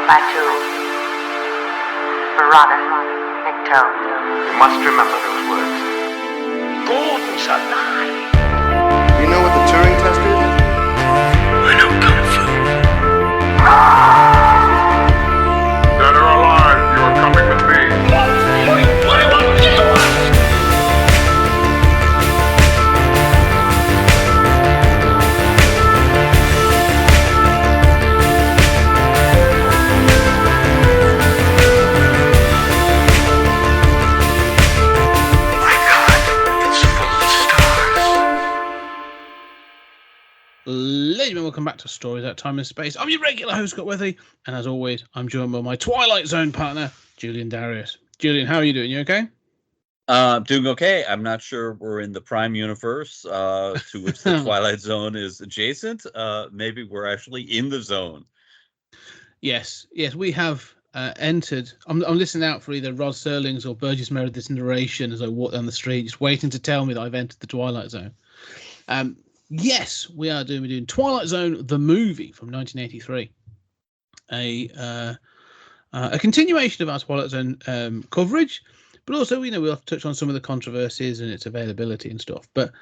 Batu, Marana, Nikto. You must remember those words. Gordon's alive. You know what the Turing test is? I know Kung Fu. Dead or alive, you are coming with me. Ladies and gentlemen, welcome back to Stories Out Time and Space. I'm your regular host, Scott Wethy, and as always, I'm joined by my Twilight Zone partner, Julian Darius. Julian, how are you doing? You okay? Doing okay. I'm not sure we're in the Prime universe to which the Twilight Zone is adjacent. Maybe we're actually in the zone. Yes, we have entered. I'm listening out for either Rod Serling's or Burgess Meredith's narration as I walk down the street, just waiting to tell me that I've entered the Twilight Zone. Yes, we're doing Twilight Zone, the movie from 1983. A continuation of our Twilight Zone coverage, but also, we'll have to touch on some of the controversies and its availability and stuff. But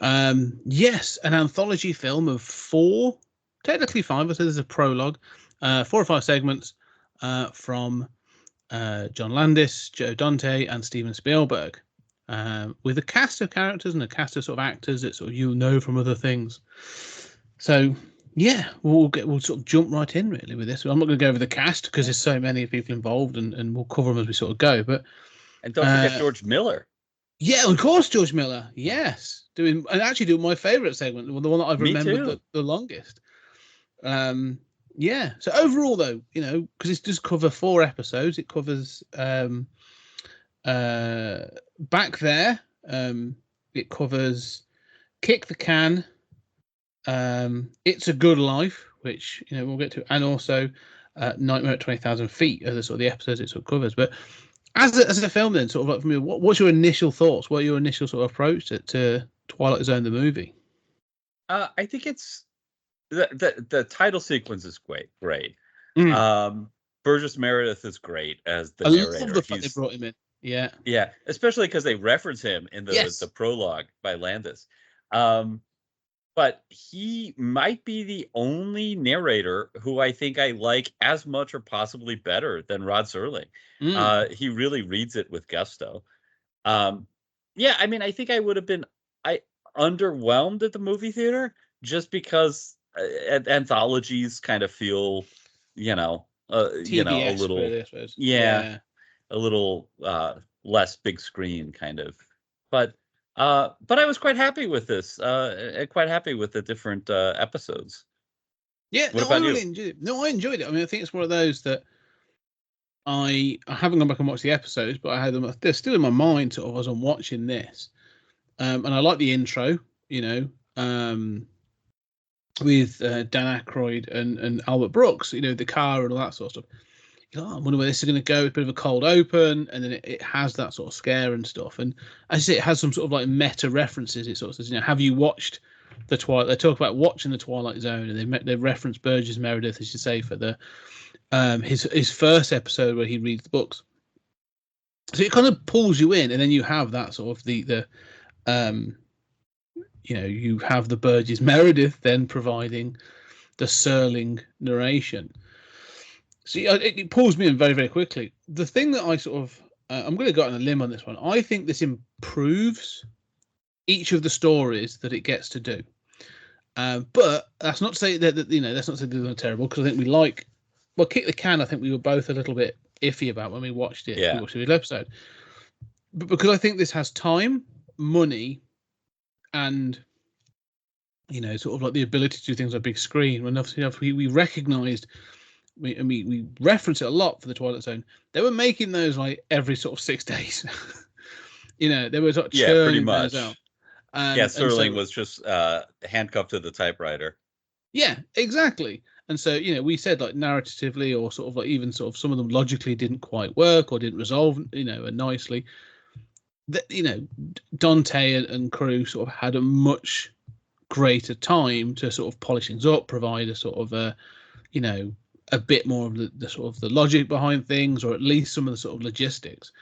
yes, an anthology film of four, technically five, I said there's a prologue, 4 or 5 segments from John Landis, Joe Dante, and Steven Spielberg. With a cast of characters and a cast of sort of actors that sort of you'll know from other things. So yeah, we'll sort of jump right in really with this. I'm not going to go over the cast because there's so many people involved, and we'll cover them as we sort of go. And don't forget George Miller. Yeah, of course, George Miller. Yes, doing my favourite segment, the one that I've remembered the longest. Yeah. So overall, though, because it does cover 4 episodes, it covers. Back There, it covers Kick the Can, It's a Good Life, which we'll get to, and also Nightmare at 20,000 Feet are the sort of the episodes it sort of covers. But as a film, then, sort of like for me, what's your initial thoughts? What are your initial sort of approach to Twilight Zone the movie? I think it's the title sequence is great. Burgess Meredith is great as the narrator. I love the fact they brought him in. Yeah, especially because they reference him in the prologue by Landis. But he might be the only narrator who I think I like as much or possibly better than Rod Serling. He really reads it with gusto. Yeah, I mean, I think I would have been underwhelmed at the movie theater just because anthologies kind of feel, TBS, a little, really, I suppose. A little less big screen kind of, but I was quite happy with this. Quite happy with the different episodes. Yeah, I really enjoyed it. No, I enjoyed it. I mean, I think it's one of those that I haven't gone back and watched the episodes, but I had them. They're still in my mind sort of as I'm watching this, and I like the intro. With Dan Aykroyd and Albert Brooks. The car and all that sort of stuff. I wonder where this is going to go. It's a bit of a cold open, and then it has that sort of scare and stuff. And as I say, it has some sort of like meta references. It sort of says, have you watched the Twilight? They talk about watching the Twilight Zone, and they reference Burgess Meredith, as you say, for the his first episode where he reads the books. So it kind of pulls you in, and then you have that sort of the you have the Burgess Meredith then providing the Serling narration. See, it pulls me in very, very quickly. The thing that I sort of, I'm going to go on a limb on this one. I think this improves each of the stories that it gets to do. But that's not to say that that's not to say they're terrible, because I think we like, Kick the Can, I think we were both a little bit iffy about when we watched it. Yeah. We watched the episode. But because I think this has time, money, and sort of like the ability to do things on a big screen. When obviously we recognised. We reference it a lot for the Twilight Zone. They were making those like every sort of 6 days. They were sort of pretty much. those out. Serling was just handcuffed to the typewriter. Yeah, exactly. And so we said like narratively, or sort of like even sort of some of them logically didn't quite work or didn't resolve nicely. That Dante and crew sort of had a much greater time to sort of polish things up, provide a sort of a bit more of the sort of the logic behind things, or at least some of the sort of logistics.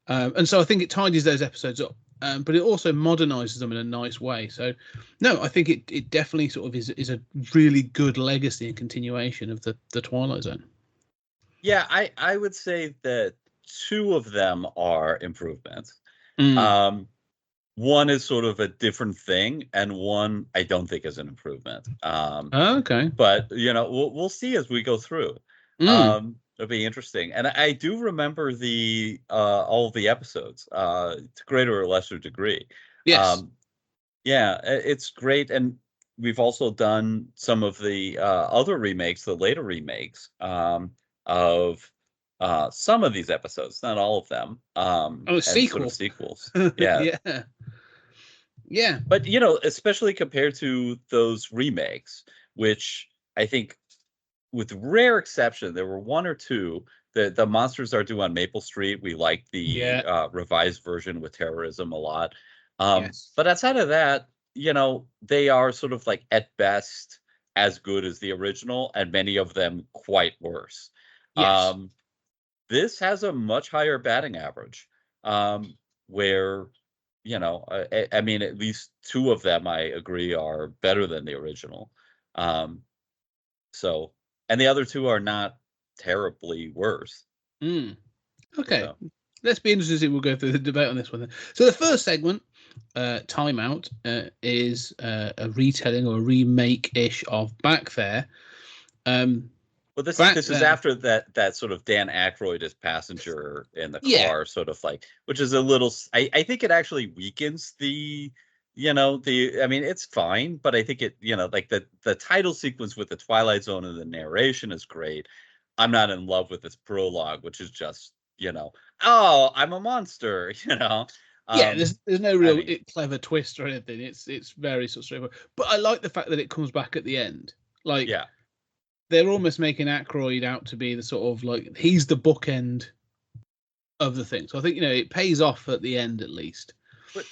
And so I think it tidies those episodes up, but it also modernizes them in a nice way. So, no, I think it definitely sort of is a really good legacy and continuation of the Twilight Zone. Yeah, I would say that two of them are improvements. One is sort of a different thing, and one I don't think is an improvement. Okay. But we'll see as we go through. It'll be interesting, and I do remember all of the episodes to greater or lesser degree. Yes. Yeah, it's great, and we've also done some of the other remakes, the later remakes of some of these episodes, not all of them. Sequel. Sort of sequels. Yeah. Yeah. But especially compared to those remakes, which I think, with rare exception, there were one or two. The Monsters Are Due on Maple Street. We liked the revised version with terrorism a lot. Yes. But outside of that, they are sort of like at best as good as the original, and many of them quite worse. Yes. This has a much higher batting average, where I mean, at least two of them I agree are better than the original. So, and the other two are not terribly worse. Okay. So. Let's be interested to see. We'll go through the debate on this one then. So the first segment, Timeout, is a retelling or a remake-ish of Back There. Well, this is after that sort of Dan Aykroyd as passenger in the car, sort of like, which is a little. I think it actually weakens I mean, it's fine, but I think it, like the title sequence with the Twilight Zone and the narration is great. I'm not in love with this prologue, which is just, oh, I'm a monster, there's no real clever twist or anything. It's very sort of straightforward. But I like the fact that it comes back at the end. Like, they're almost making Aykroyd out to be the sort of like, he's the bookend of the thing. So I think, it pays off at the end at least.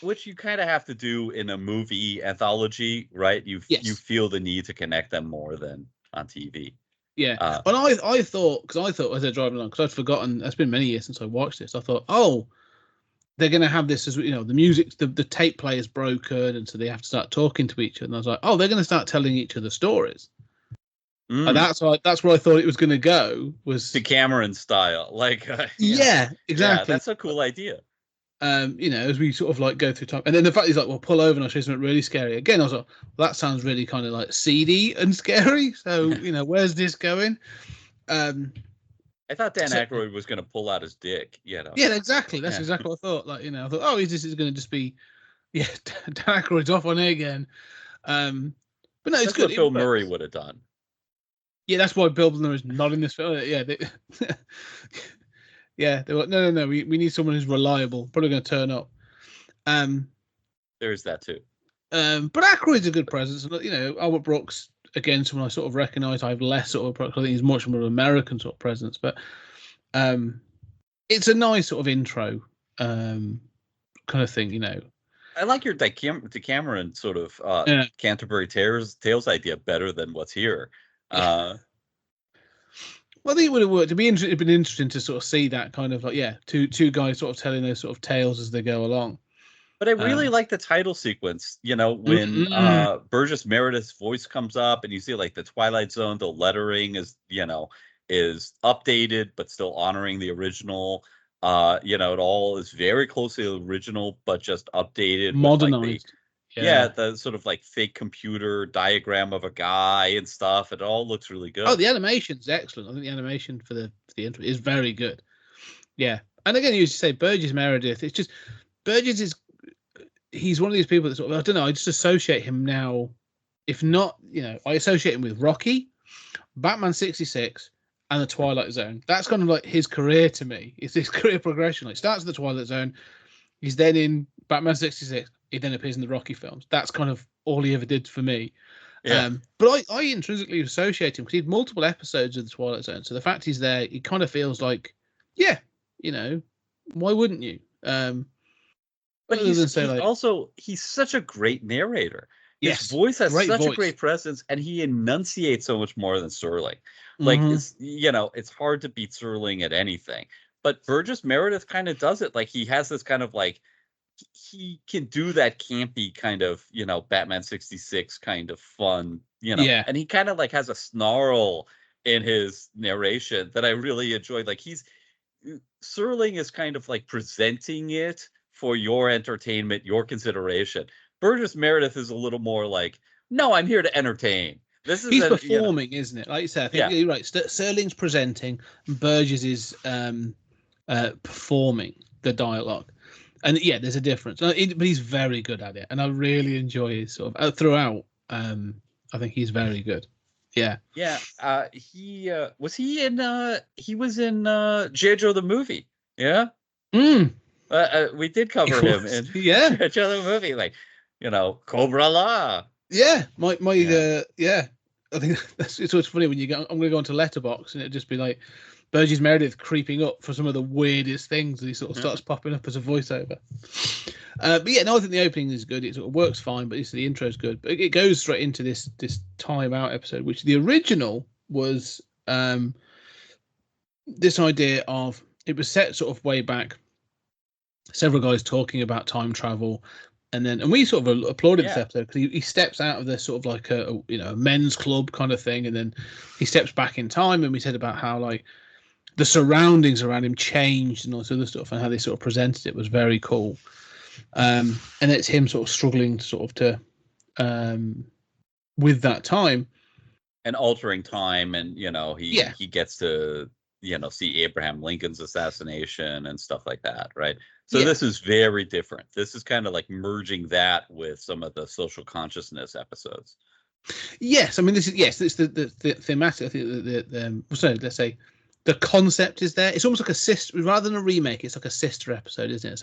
Which you kind of have to do in a movie anthology, right? You feel the need to connect them more than on TV. Yeah. But I thought as they're driving along, because I'd forgotten, it's been many years since I watched this. I thought, they're going to have this as, the music, the tape player is broken, and so they have to start talking to each other. And I was like, they're going to start telling each other stories. And that's where I thought it was going to go, was the Cameron style, like exactly. Yeah, that's a cool idea. As we sort of like go through time, and then the fact he's like, "Well, pull over and I'll show you something really scary." Again, I was like, well, "That sounds really kind of like seedy and scary." So where's this going? I thought Dan Aykroyd was going to pull out his dick. Yeah, exactly. That's exactly what I thought. Like, I thought, this is going to just be, Dan Aykroyd's off on it again. But no, it's that's good. What Bill Murray would have done. Yeah, that's why Bill Murray is not in this film. Yeah, they were like, no. We need someone who's reliable. Probably going to turn up. There's that too. But Aykroyd's a good presence. Albert Brooks, again, someone I sort of recognise. I have less sort of. I think he's much more American sort of presence. But it's a nice sort of intro kind of thing. I like your Decameron sort of Canterbury Tales idea better than what's here. Well, I think it would have worked. It'd been interesting to sort of see that kind of like, two guys sort of telling those sort of tales as they go along. But I really like the title sequence, when Burgess Meredith's voice comes up and you see like the Twilight Zone, the lettering is updated, but still honoring the original. It all is very closely original, but just updated. Modernized. The sort of like fake computer diagram of a guy and stuff. It all looks really good. Oh, the animation's excellent. I think the animation for the intro is very good. Yeah. And again, you say Burgess Meredith. It's just, Burgess he's one of these people that sort of, I don't know, I just associate him now. If not, I associate him with Rocky, Batman 66, and the Twilight Zone. That's kind of like his career to me. It's his career progression. Like, starts in the Twilight Zone. He's then in Batman 66. He then appears in the Rocky films. That's kind of all he ever did for me. Yeah. But I intrinsically associate him because he had multiple episodes of the Twilight Zone. So the fact he's there, it kind of feels like, why wouldn't you? But he's such a great narrator. His voice has such a great presence, and he enunciates so much more than Sterling. Like, it's, it's hard to beat Serling at anything. But Burgess Meredith kind of does it. Like, he has this kind of like, he can do that campy kind of, Batman 66 kind of fun, Yeah. and he kind of like has a snarl in his narration that I really enjoyed. Like, Serling is kind of like presenting it for your entertainment, your consideration. Burgess Meredith is a little more like, no, I'm here to entertain. He's performing, isn't it? Like you said, I think you're right. Serling's presenting, Burgess is performing the dialogue. And yeah, there's a difference. But he's very good at it. And I really enjoy his sort of throughout. I think he's very good. Yeah. Yeah. He was in G.I. Joe the movie. Yeah. We did cover him in G.I. Joe the movie, like, Cobra La. Yeah. I think it's always funny when I'm going to go onto Letterboxd and it'd just be like Burgess Meredith creeping up for some of the weirdest things, and he sort of starts popping up as a voiceover. But yeah, no, I think the opening is good. It sort of works fine, but the intro is good. But it goes straight into this Time Out episode, which the original was this idea of, it was set sort of way back, several guys talking about time travel. And we sort of applauded this episode because he steps out of the sort of like a men's club kind of thing, and then he steps back in time, and we said about how like the surroundings around him changed and all this other stuff, and how they sort of presented it was very cool. And it's him sort of struggling to with that time and altering time, and he gets to see Abraham Lincoln's assassination and stuff like that, right? So this is very different. This is kind of like merging that with some of the social consciousness episodes. Yes, I mean it's the thematic. I think so let's say the concept is there. It's almost like a sister, rather than a remake. It's like a sister episode, isn't it? It's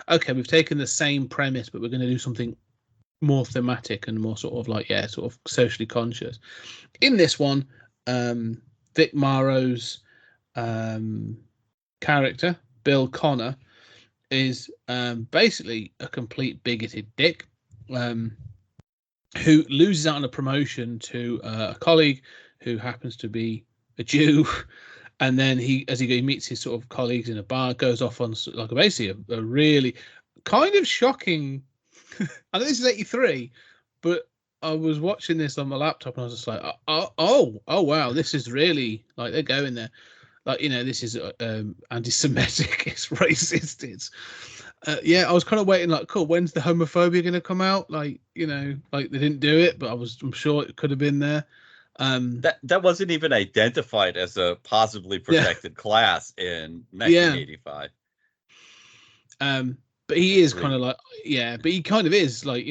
like we've taken the same premise, but we're going to do something more thematic and more sort of like sort of socially conscious. In this one, Vic Morrow's character, Bill Connor, is basically a complete bigoted dick who loses out on a promotion to a colleague who happens to be a Jew, and then he meets his sort of colleagues in a bar, goes off on like basically a really kind of shocking. I know this is 83, but I was watching this on my laptop and I was just like, oh wow, this is really like they're going there. Like, this is anti-Semitic, it's racist, it's I was kind of waiting like, cool, when's the homophobia going to come out? Like, like they didn't do it, but I'm sure it could have been there. That wasn't even identified as a possibly protected class in 1985. But he is kind of like, but he kind of is like,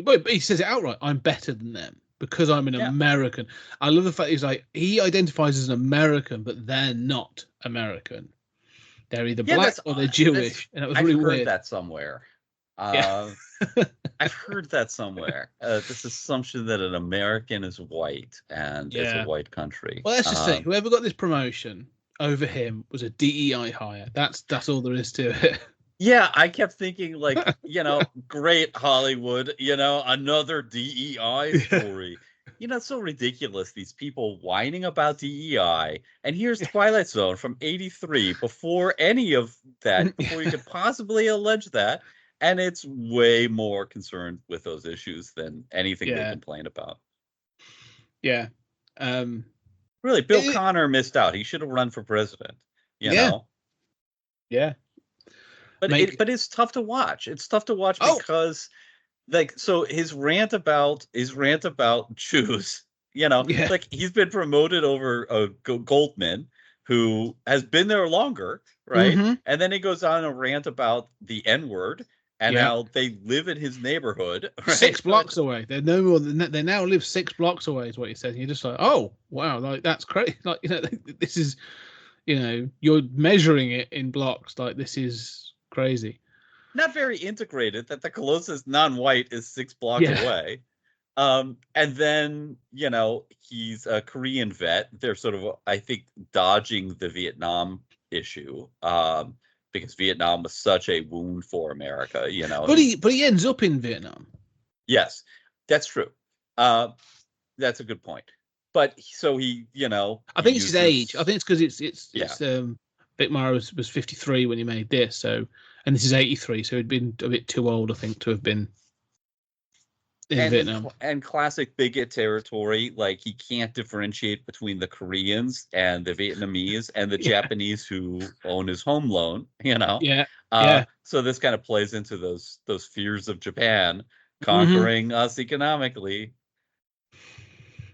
but he says it outright, I'm better than them because I'm an American. I love the fact he's like, he identifies as an American, but they're not American. They're either black or they're Jewish. And it was really weird. I've heard that somewhere. I've heard that somewhere. This assumption that an American is white and it's a white country. Well, let's just say whoever got this promotion over him was a DEI hire. That's all there is to it. Yeah, I kept thinking like, great Hollywood, another DEI story. It's so ridiculous, these people whining about DEI. And here's Twilight Zone from 83, before any of that, before you could possibly allege that. And it's way more concerned with those issues than anything they complain about. Yeah. Really, Bill Connor missed out. He should have run for president, you know? Yeah. But it's tough to watch. It's tough to watch because, so his rant about Jews, like he's been promoted over Goldman, who has been there longer, right? Mm-hmm. And then he goes on a rant about the N-word and how they live in his neighborhood, right? 6 blocks away. They're no more than that. They now live 6 blocks away, is what he says. And you're just like, oh wow, like that's crazy. Like this is, you're measuring it in blocks. Like this is crazy. Not very integrated that the closest non-white is 6 blocks away. And then, he's a Korean vet. They're sort of, I think, dodging the Vietnam issue because Vietnam was such a wound for America, But he ends up in Vietnam. Yes, that's true. That's a good point. but so he, I think it's his age. I think it's because it's Bickmeier was 53 when he made this, so, and this is 83, so he'd been a bit too old, I think, to have been in Vietnam. And classic bigot territory, like he can't differentiate between the Koreans and the Vietnamese and the Japanese who own his home loan, So this kind of plays into those fears of Japan conquering us economically.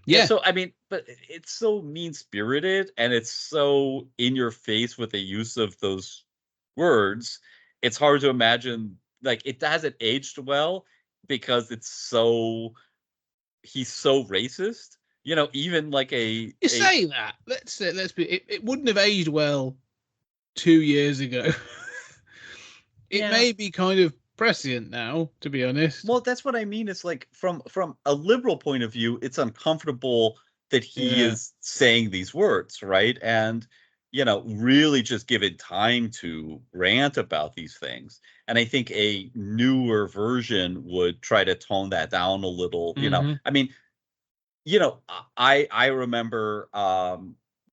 Yeah. So I mean, but it's so mean-spirited and it's so in your face with the use of those words. It's hard to imagine, like, it hasn't aged well because he's so racist. Even like you say that. Let's be. It wouldn't have aged well 2 years ago. It may be kind of prescient now, to be honest. Well, that's what I mean. It's like from a liberal point of view, it's uncomfortable that he is saying these words, right? And really just given time to rant about these things. And I think a newer version would try to tone that down a little. I mean, I remember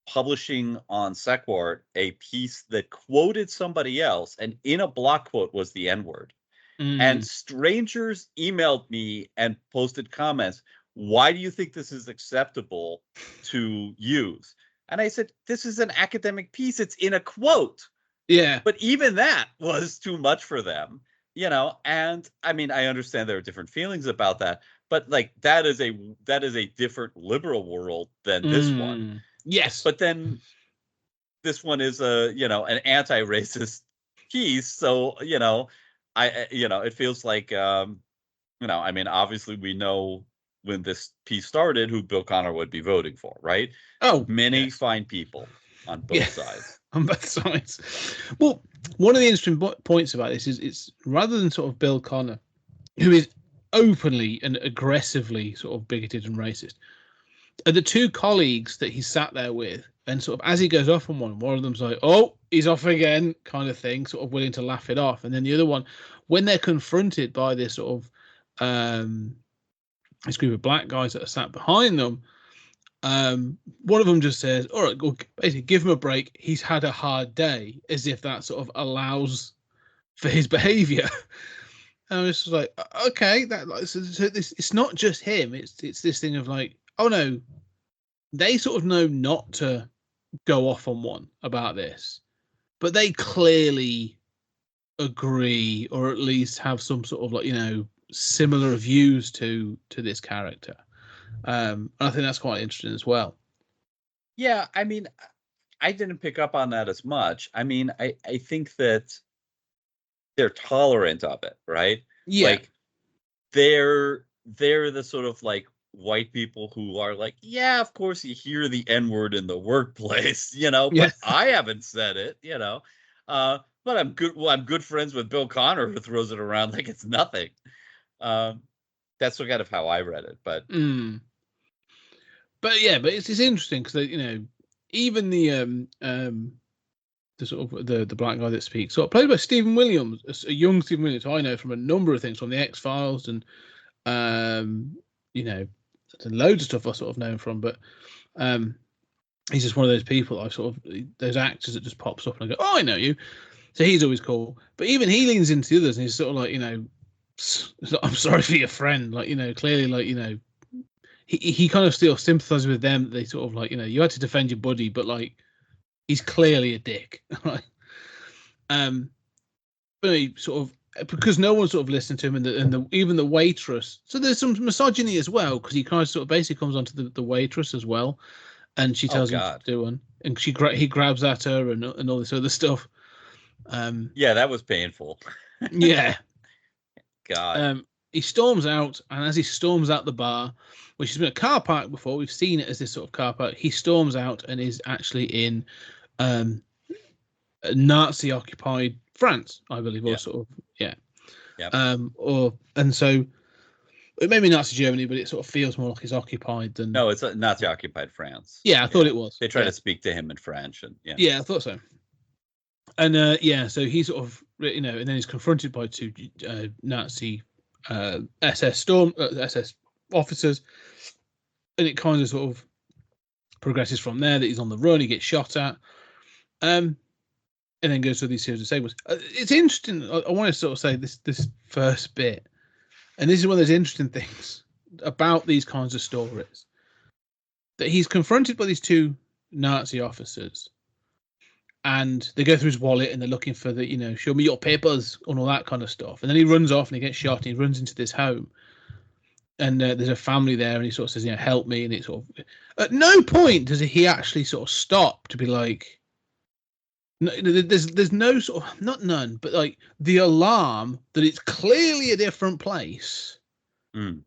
publishing on Sequart a piece that quoted somebody else, and in a block quote was the N-word. And strangers emailed me and posted comments. Why do you think this is acceptable to use? And I said, this is an academic piece. It's in a quote. Yeah. But even that was too much for them, and I mean, I understand there are different feelings about that, but like that is a different liberal world than this one. Yes. But then this one is an anti-racist piece. So, it feels like, I mean, obviously we know when this piece started who Bill Connor would be voting for, right? Oh, many fine people on both sides. On both sides. Well, one of the interesting points about this is it's rather than sort of Bill Connor, who is openly and aggressively sort of bigoted and racist, are the two colleagues that he sat there with, and sort of as he goes off on one of them's like, oh, he's off again, kind of thing, sort of willing to laugh it off. And then the other one, when they're confronted by this sort of this group of black guys that are sat behind them, one of them just says, all right, well, basically give him a break, he's had a hard day, as if that sort of allows for his behavior. And I was just like, okay, so this, it's not just him, it's this thing of like, oh no, they sort of know not to go off on one about this, but they clearly agree, or at least have some sort of like, similar views to this character. I think that's quite interesting as well. Yeah, I mean, I didn't pick up on that as much. I mean, I think that they're tolerant of it, right? Yeah. Like they're the sort of like white people who are like, yeah, of course you hear the N-word in the workplace, but I haven't said it, but I'm good. Well, I'm good friends with Bill Connor, who throws it around like it's nothing. That's kind of how I read it, but but it's interesting because even the sort of the black guy that speaks, sort of played by Stephen Williams, a young Stephen Williams, who I know from a number of things, from the X-Files and loads of stuff I sort of know him from, but he's just one of those people I sort of, those actors that just pops up and I go, oh, I know you. So he's always cool, but even he leans into the others and he's sort of like, I'm sorry for your friend, like, clearly, like, he kind of still sympathizes with them. They sort of like, you had to defend your buddy, but like, he's clearly a dick. Right? But he sort of, because no one sort of listened to him, and even the waitress. So there's some misogyny as well, because he kind of sort of basically comes onto the waitress as well, and she tells him to do one, and he grabs at her and all this other stuff. Yeah, that was painful. Yeah. God. He storms out, and as he storms out the bar, which has been a car park before, we've seen it as this sort of car park, he storms out and is actually in Nazi-occupied France, I believe, or sort of, yeah. And so it may be Nazi Germany, but it sort of feels more like it's occupied than. No, it's Nazi-occupied France. Yeah, I thought it was. They try to speak to him in French, and yeah, I thought so. And so he sort of, and then he's confronted by two Nazi SS officers, and it kind of sort of progresses from there, that he's on the run, he gets shot at, and then goes through these series of segments. It's interesting. I want to sort of say this first bit, and this is one of those interesting things about these kinds of stories, that he's confronted by these two Nazi officers, and they go through his wallet and they're looking for the, show me your papers and all that kind of stuff. And then he runs off and he gets shot and he runs into this home. And there's a family there and he sort of says, help me. And it's sort of, at no point does he actually sort of stop to be like, no, there's no sort of, not none, but like the alarm that it's clearly a different place. Mm.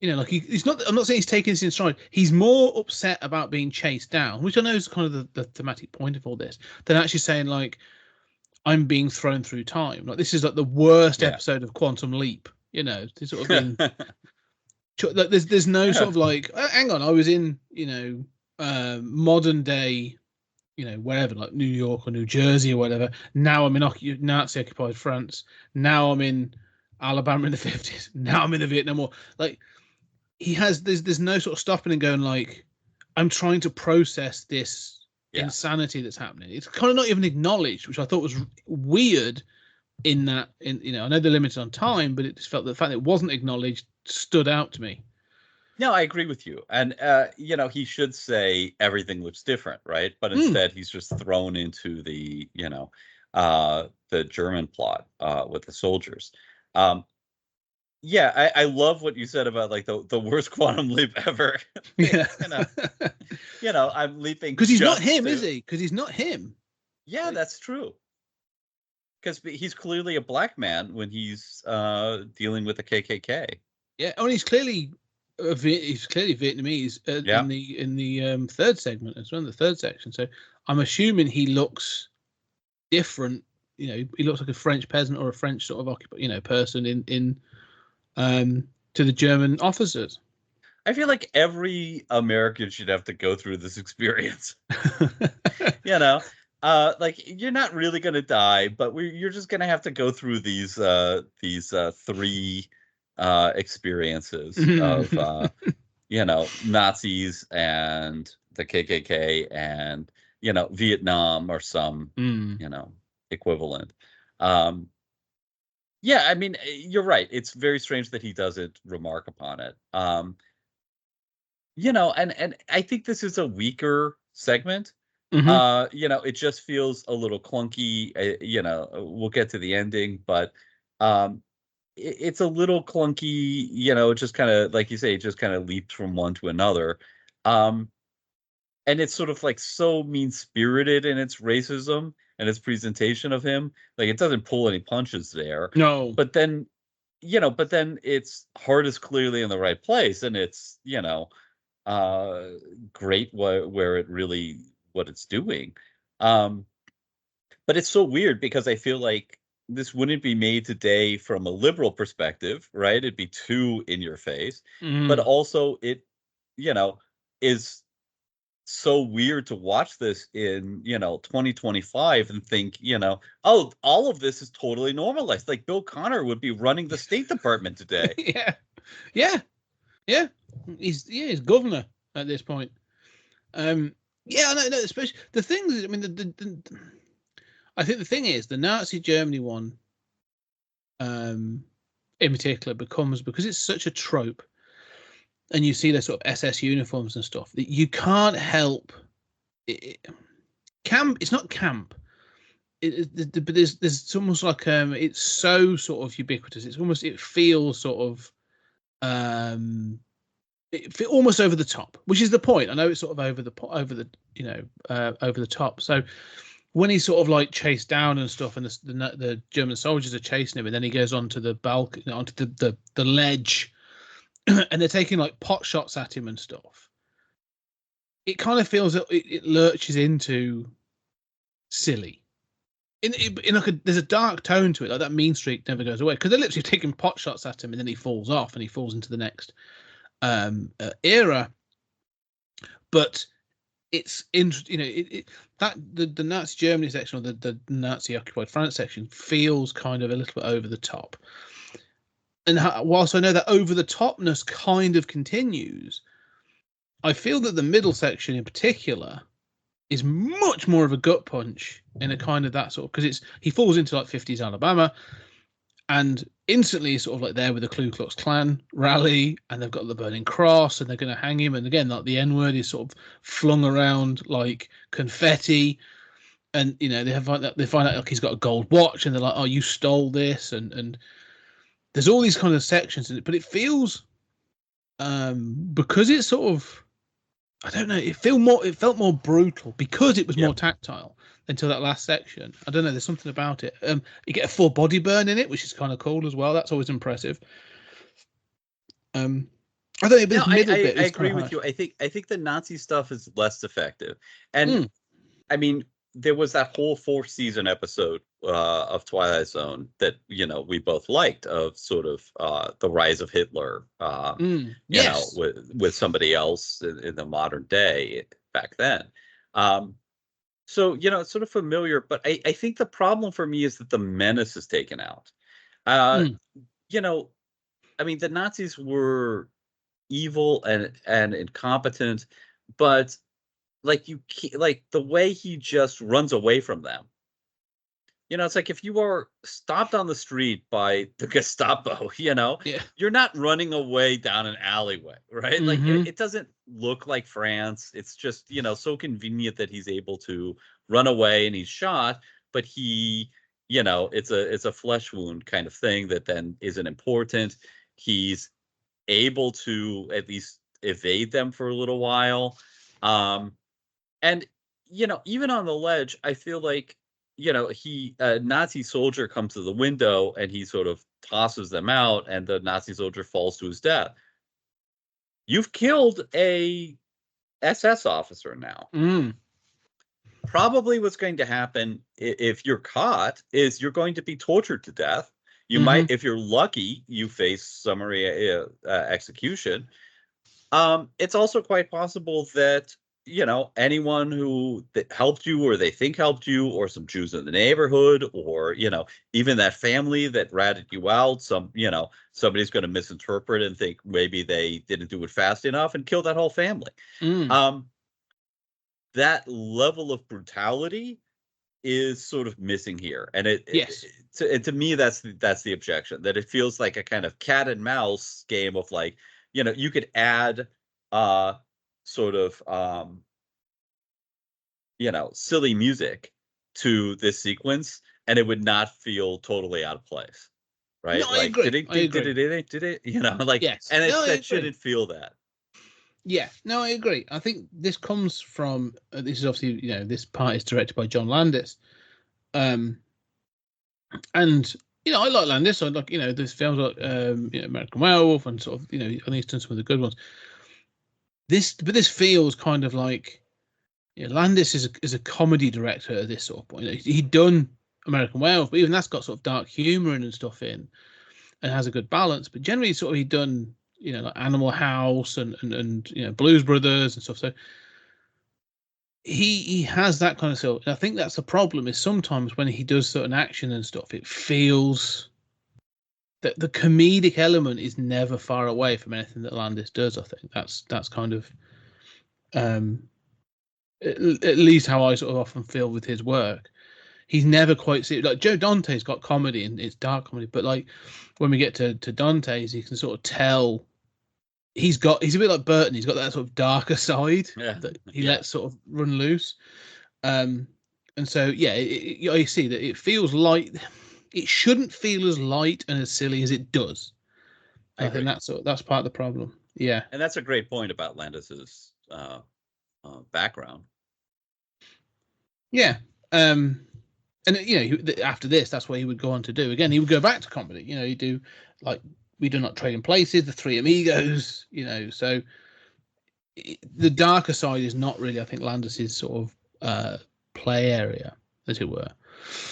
Like he's not. I'm not saying he's taking this in stride. He's more upset about being chased down, which I know is kind of the thematic point of all this, than actually saying like, I'm being thrown through time. Like this is like the worst episode of Quantum Leap. It's sort of been. Like there's no sort of like, hang on, I was in modern day, wherever, like New York or New Jersey or whatever. Now I'm in Nazi occupied France. Now I'm in Alabama in the 50s. Now I'm in the Vietnam War. Like. There's no sort of stopping and going like, I'm trying to process this insanity that's happening. It's kind of not even acknowledged, which I thought was weird. I know they're limited on time, but it just felt that the fact that it wasn't acknowledged stood out to me. No, I agree with you, and he should say everything looks different, right? But instead, he's just thrown into the the German plot with the soldiers. Yeah, I love what you said about like the worst quantum leap ever. Yeah, I'm leaping because he's not him, is he? Because he's not him. Yeah, that's true. Because he's clearly a black man when he's dealing with the KKK. Yeah, and he's clearly Vietnamese in the third segment as well, in the third section. So I'm assuming he looks different. He looks like a French peasant or a French sort of person in. To the German officers. I feel like every American should have to go through this experience. Like you're not really going to die, but you're just going to have to go through these three experiences of Nazis and the KKK and Vietnam or some equivalent. Yeah, I mean, you're right. It's very strange that he doesn't remark upon it. And I think this is a weaker segment. It just feels a little clunky. We'll get to the ending, but it's a little clunky. It just kind of, like you say, it just kind of leaps from one to another. And it's sort of like so mean-spirited in its racism and its presentation of him. Like it doesn't pull any punches there. No. But then its heart is clearly in the right place, and it's, great where it really what it's doing. But it's so weird because I feel like this wouldn't be made today from a liberal perspective, right? It'd be too in your face. But also it, is so weird to watch this in 2025 and think all of this is totally normalized. Like Bill Connor would be running the State Department today. yeah he's governor at this point. No, especially the things, I mean, I think the thing is the Nazi Germany one in particular becomes, because it's such a trope and you see their sort of SS uniforms and stuff, that you can't help camp. It's not camp. But there's almost like it's so sort of ubiquitous. It feels sort of almost over the top, which is the point. I know it's sort of over the top. So when he's sort of like chased down and stuff, and the German soldiers are chasing him, and then he goes onto the balcony, onto the ledge. And they're taking like pot shots at him and stuff. It kind of feels that it lurches into silly. In like there's a dark tone to it, like that mean streak never goes away, because they're literally taking pot shots at him, and then he falls off and he falls into the next era. But it's interesting, that the Nazi Germany section, or the Nazi occupied France section, feels kind of a little bit over the top. And whilst I know that over the topness kind of continues, I feel that the middle section in particular is much more of a gut punch in a kind of that sort of, because he falls into like 50s Alabama, and instantly he's sort of like there with the Ku Klux Klan rally, and they've got the burning cross, and they're going to hang him. And again, like the N-word is sort of flung around like confetti, and they find out like he's got a gold watch, and they're like, "Oh, you stole this," and there's all these kind of sections in it, but it feels because it's sort of, I don't know, it felt more brutal because it was more tactile until that last section. I don't know, there's something about it. You get a full body burn in it, which is kind of cool as well. That's always impressive. I don't know, but I agree with you. I think the Nazi stuff is less effective. And I mean, there was that whole 4th season episode of Twilight Zone that we both liked, of sort of the rise of Hitler. Yes. With somebody else in the modern day back then. So it's sort of familiar, but I think the problem for me is that the menace is taken out. I mean, the Nazis were evil and incompetent, but like the way he just runs away from them. It's like if you are stopped on the street by the Gestapo, you're not running away down an alleyway, right? Like it doesn't look like France. It's just, so convenient that he's able to run away and he's shot, but he, it's a flesh wound kind of thing that then isn't important. He's able to at least evade them for a little while. And, even on the ledge, I feel like, a Nazi soldier comes to the window and he sort of tosses them out, and the Nazi soldier falls to his death. You've killed a SS officer now. Probably what's going to happen if you're caught is you're going to be tortured to death. You might, if you're lucky, you face summary execution. It's also quite possible that anyone who helped you or they think helped you, or some Jews in the neighborhood, or, even that family that ratted you out, somebody's going to misinterpret and think maybe they didn't do it fast enough and kill that whole family. That level of brutality is sort of missing here. And to me, that's the objection, that it feels like a kind of cat and mouse game of like, you could add sort of silly music to this sequence and it would not feel totally out of place, right? No, like I agree. did it yes. And that shouldn't feel that. Yeah, no, I agree. I think this comes from this is obviously this part is directed by John Landis, and I like Landis. I like this films like American Werewolf and sort of and he's done some of the good ones. But this feels kind of like Landis is a comedy director at this sort of point. He'd done American Werewolf, but even that's got sort of dark humor and stuff in, and has a good balance. But generally, sort of he'd done like Animal House and Blues Brothers and stuff. So he has that kind of stuff. And I think that's the problem. Is sometimes when he does certain action and stuff, it feels that the comedic element is never far away from anything that Landis does. I think that's kind of at least how I sort of often feel with his work. He's never quite like Joe Dante's got comedy and it's dark comedy, but like when we get to Dante's, you can sort of tell he's a bit like Burton. He's got that sort of darker side that he lets sort of run loose. And so you see that it feels light. It shouldn't feel as light and as silly as it does. I think that's part of the problem. Yeah, and that's a great point about Landis's background. Yeah, and after this, that's what he would go on to do. Again, he would go back to comedy. He'd do like We Do Not Trade in Places, The Three Amigos. So the darker side is not really, I think, Landis's sort of play area, as it were.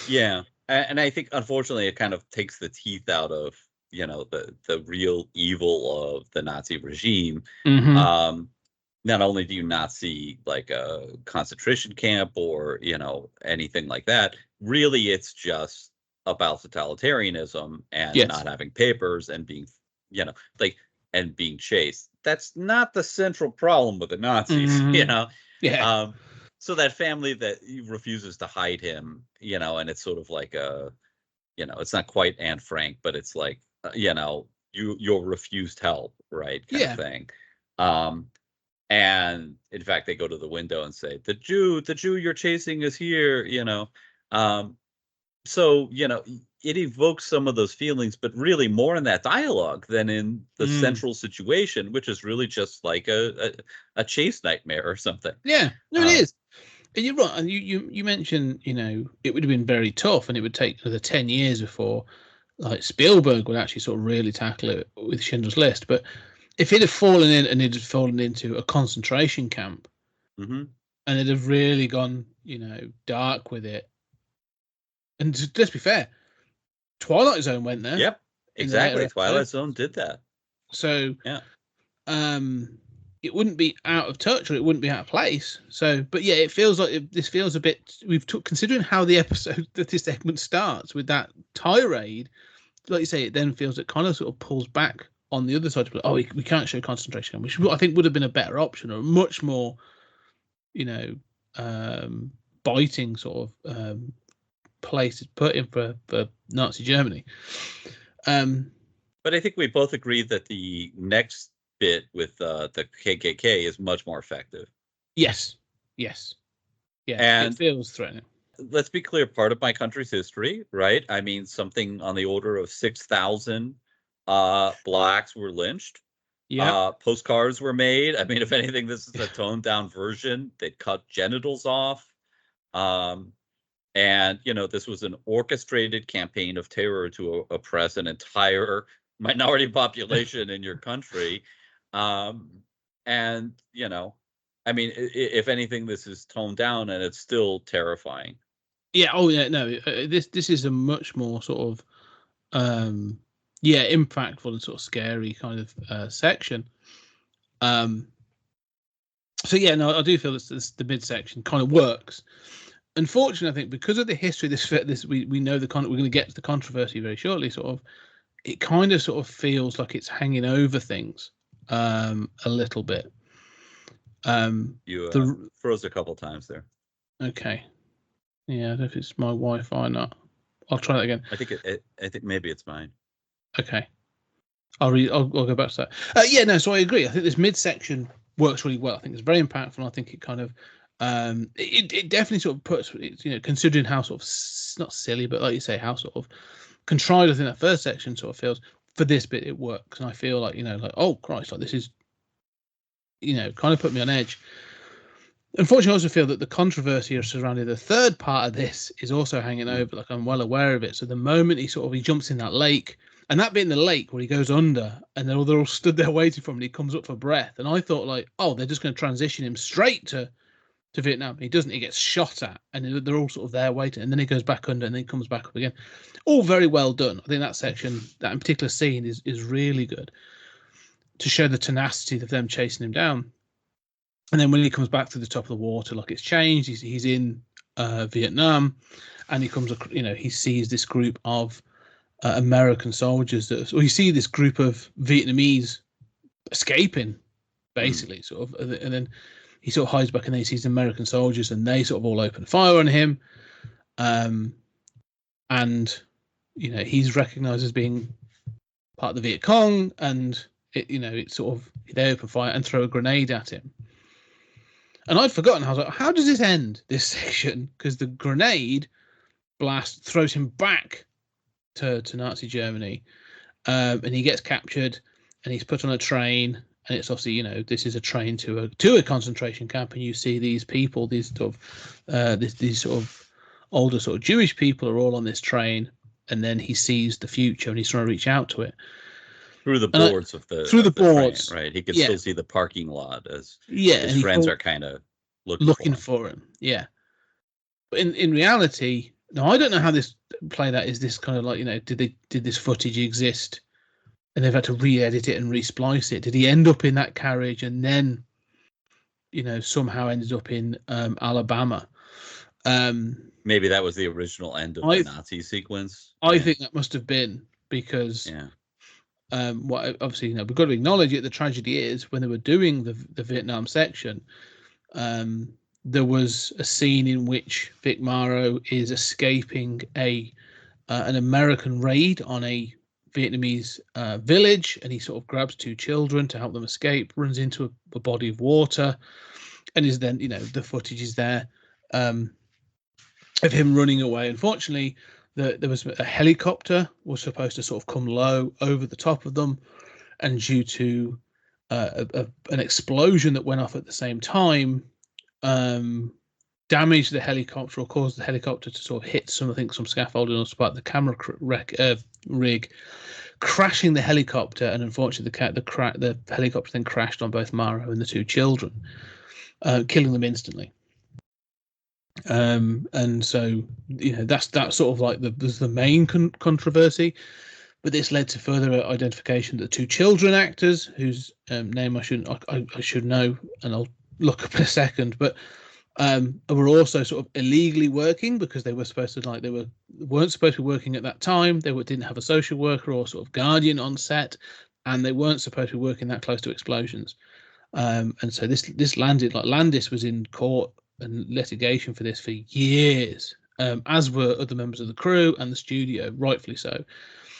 Yeah, and I think unfortunately it kind of takes the teeth out of the real evil of the Nazi regime. Not only do you not see like a concentration camp or anything like that, really it's just about totalitarianism and not having papers and being and being chased. that's not the central problem with the Nazis, you know. Yeah. So that family that refuses to hide him, you know, and it's sort of like a, you know, it's not quite Anne Frank, but it's like, you know, you're refused help, right, kind of thing. And in fact, they go to the window and say, the Jew you're chasing is here, you know. So, you know, it evokes some of those feelings, but really more in that dialogue than in the central situation, which is really just like a chase nightmare or something. Yeah, no, it is. And you're right. And you mentioned, you know, it would have been very tough, and it would take another 10 years before, like, Spielberg would actually sort of really tackle it with Schindler's List. But if it had fallen in and it had fallen into a concentration camp, and it had really gone, you know, dark with it, and let's be fair, Twilight Zone went there. Yep, exactly. Twilight Zone did that. So yeah, it wouldn't be out of touch, or it wouldn't be out of place. So, but yeah, it feels like this feels a bit. Considering how the episode that this segment starts with that tirade, like you say, it then feels it kind of sort of pulls back on the other side. Oh, we can't show concentration, which I think would have been a better option, or a much more, you know, biting sort of place to put in for Nazi Germany. But I think we both agree that the next bit with the KKK is much more effective. Yes. Yeah, and it feels threatening. Let's be clear, part of my country's history, right? I mean, something on the order of 6,000 blacks were lynched. Yeah. Postcards were made. I mean, if anything, this is a toned down version. They cut genitals off. And, you know, this was an orchestrated campaign of terror to oppress an entire minority population in your country. And, you know, I mean, if anything, this is toned down, and it's still terrifying. Yeah. Oh, yeah. No, this is a much more sort of, impactful and sort of scary kind of section. So yeah, no, I do feel the midsection kind of works. Unfortunately, I think because of the history of this we know we're going to get to the controversy very shortly. Sort of, it kind of sort of feels like it's hanging over things a little bit. You froze a couple times there. Okay. Yeah, I don't know if it's my Wi-Fi or not. I'll try that again. I think maybe it's mine. Okay. I'll go back to that. Yeah, no, so I agree. I think this midsection works really well. I think it's very impactful. I think it kind of it definitely sort of puts, you know, considering how sort of not silly, but like you say, how sort of contrived I think that first section sort of feels. For this bit, it works, and I feel like, you know, like, oh Christ, like this is, you know, kind of put me on edge. Unfortunately, I also feel that the controversy surrounding the third part of this is also hanging over. Like, I'm well aware of it. So the moment he jumps in that lake, and that bit in the lake where he goes under, and they're all stood there waiting for him, and he comes up for breath, and I thought, like, oh, they're just going to transition him straight to Vietnam. He doesn't. He gets shot at, and they're all sort of there waiting, and then he goes back under, and then he comes back up again. All very well done. I think that section, that in particular scene, is really good to show the tenacity of them chasing him down. And then when he comes back to the top of the water, like, it's changed. He's in Vietnam, and he comes, you know, he sees this group of American soldiers you see this group of Vietnamese escaping, basically, sort of, and then he sort of hides back, and then he sees the American soldiers, and they sort of all open fire on him, and you know, he's recognized as being part of the Viet Cong, and it's sort of, they open fire and throw a grenade at him. And I'd forgotten. I was like, how does this end, this section? Because the grenade blast throws him back to Nazi Germany, and he gets captured, and he's put on a train, and it's obviously, you know, this is a train to a concentration camp, and you see these people, these sort of older sort of Jewish people are all on this train, and then he sees the future, and he's trying to reach out to it. Through the boards the boards, train, right? He can still see the parking lot as his friends are kind of looking for him. Yeah, but in reality, no, I don't know how this played out. Is this kind of like, you know, did this footage exist, and they've had to re-edit it and re-splice it? Did he end up in that carriage and then, you know, somehow ended up in Alabama? Maybe that was the original end of the Nazi sequence. I think that must have been, because what obviously, you know, we've got to acknowledge it. The tragedy is when they were doing the Vietnam section, there was a scene in which Vic Morrow is escaping an American raid on a Vietnamese village, and he sort of grabs two children to help them escape, runs into a body of water, and is then, you know, the footage is there of him running away. Unfortunately, there was a helicopter was supposed to sort of come low over the top of them, and due to an explosion that went off at the same time, damaged the helicopter, or caused the helicopter to sort of hit some scaffolding or part of the camera rig, crashing the helicopter, and unfortunately the helicopter then crashed on both Morrow and the two children, killing them instantly. And so, you know, that's sort of like the main controversy, but this led to further identification that the two children actors, whose name I should know, and I'll look up in a second, but were also sort of illegally working because they were supposed to, weren't supposed to be working at that time. They didn't have a social worker or sort of guardian on set, and they weren't supposed to be working that close to explosions. And so this landed, like, Landis was in court and litigation for this for years, as were other members of the crew and the studio, rightfully so.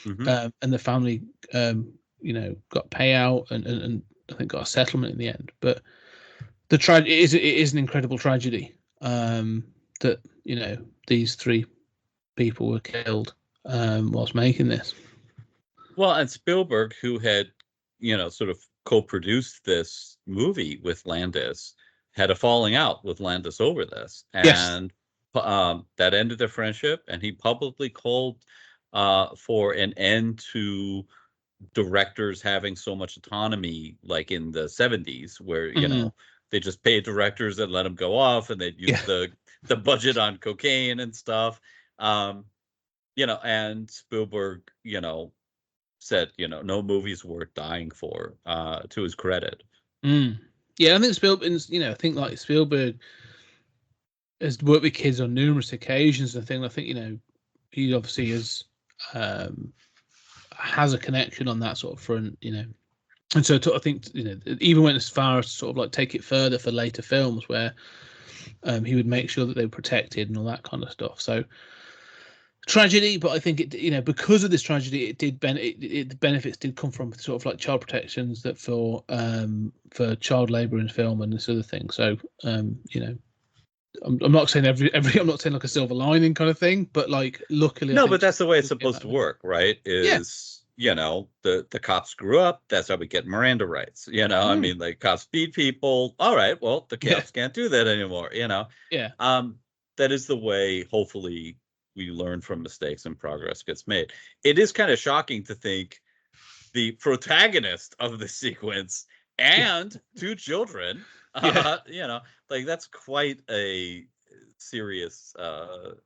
Mm-hmm. And the family, you know, got payout and I think got a settlement in the end. But it is an incredible tragedy, that, you know, these three people were killed whilst making this. Well, and Spielberg, who had, you know, sort of co-produced this movie with Landis, had a falling out with Landis over this, and that ended their friendship, and he publicly called for an end to directors having so much autonomy, like in the 70s, where, you know, they just paid directors and let them go off, and they'd use the budget on cocaine and stuff. You know, and Spielberg, you know, said, you know, no movie's worth dying for, to his credit. Yeah, I think Spielberg has worked with kids on numerous occasions. I think, you know, he obviously has a connection on that sort of front, you know. And so I think, you know, even went as far as to sort of like take it further for later films where he would make sure that they were protected and all that kind of stuff. So tragedy, but I think it, you know, because of this tragedy, the benefits did come from sort of like child protections that for child labor in film and this other thing. So you know, I'm not saying I'm not saying like a silver lining kind of thing, but like luckily, no, but that's the way it's supposed to work, right? You know, the cops grew up. That's how we get Miranda rights. You know, I mean, like, cops beat people. All right, well, the cops can't do that anymore. You know, that is the way. Hopefully, we learn from mistakes and progress gets made. It is kind of shocking to think the protagonist of the sequence and two children. You know, like, that's quite a serious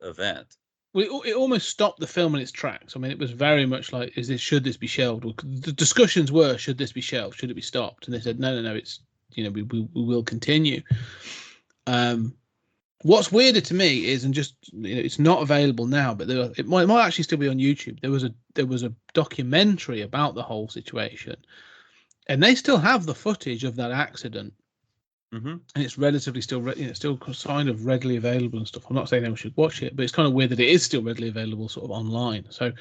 event. It almost stopped the film in its tracks. I mean, it was very much like, should this be shelved? The discussions were, should this be shelved? Should it be stopped? And they said, no, it's, you know, we will continue. What's weirder to me is, and just, you know, it's not available now, but it might actually still be on YouTube. There was a documentary about the whole situation, and they still have the footage of that accident. And it's relatively still kind of readily available and stuff. I'm not saying anyone should watch it, but it's kind of weird that it is still readily available sort of online. So,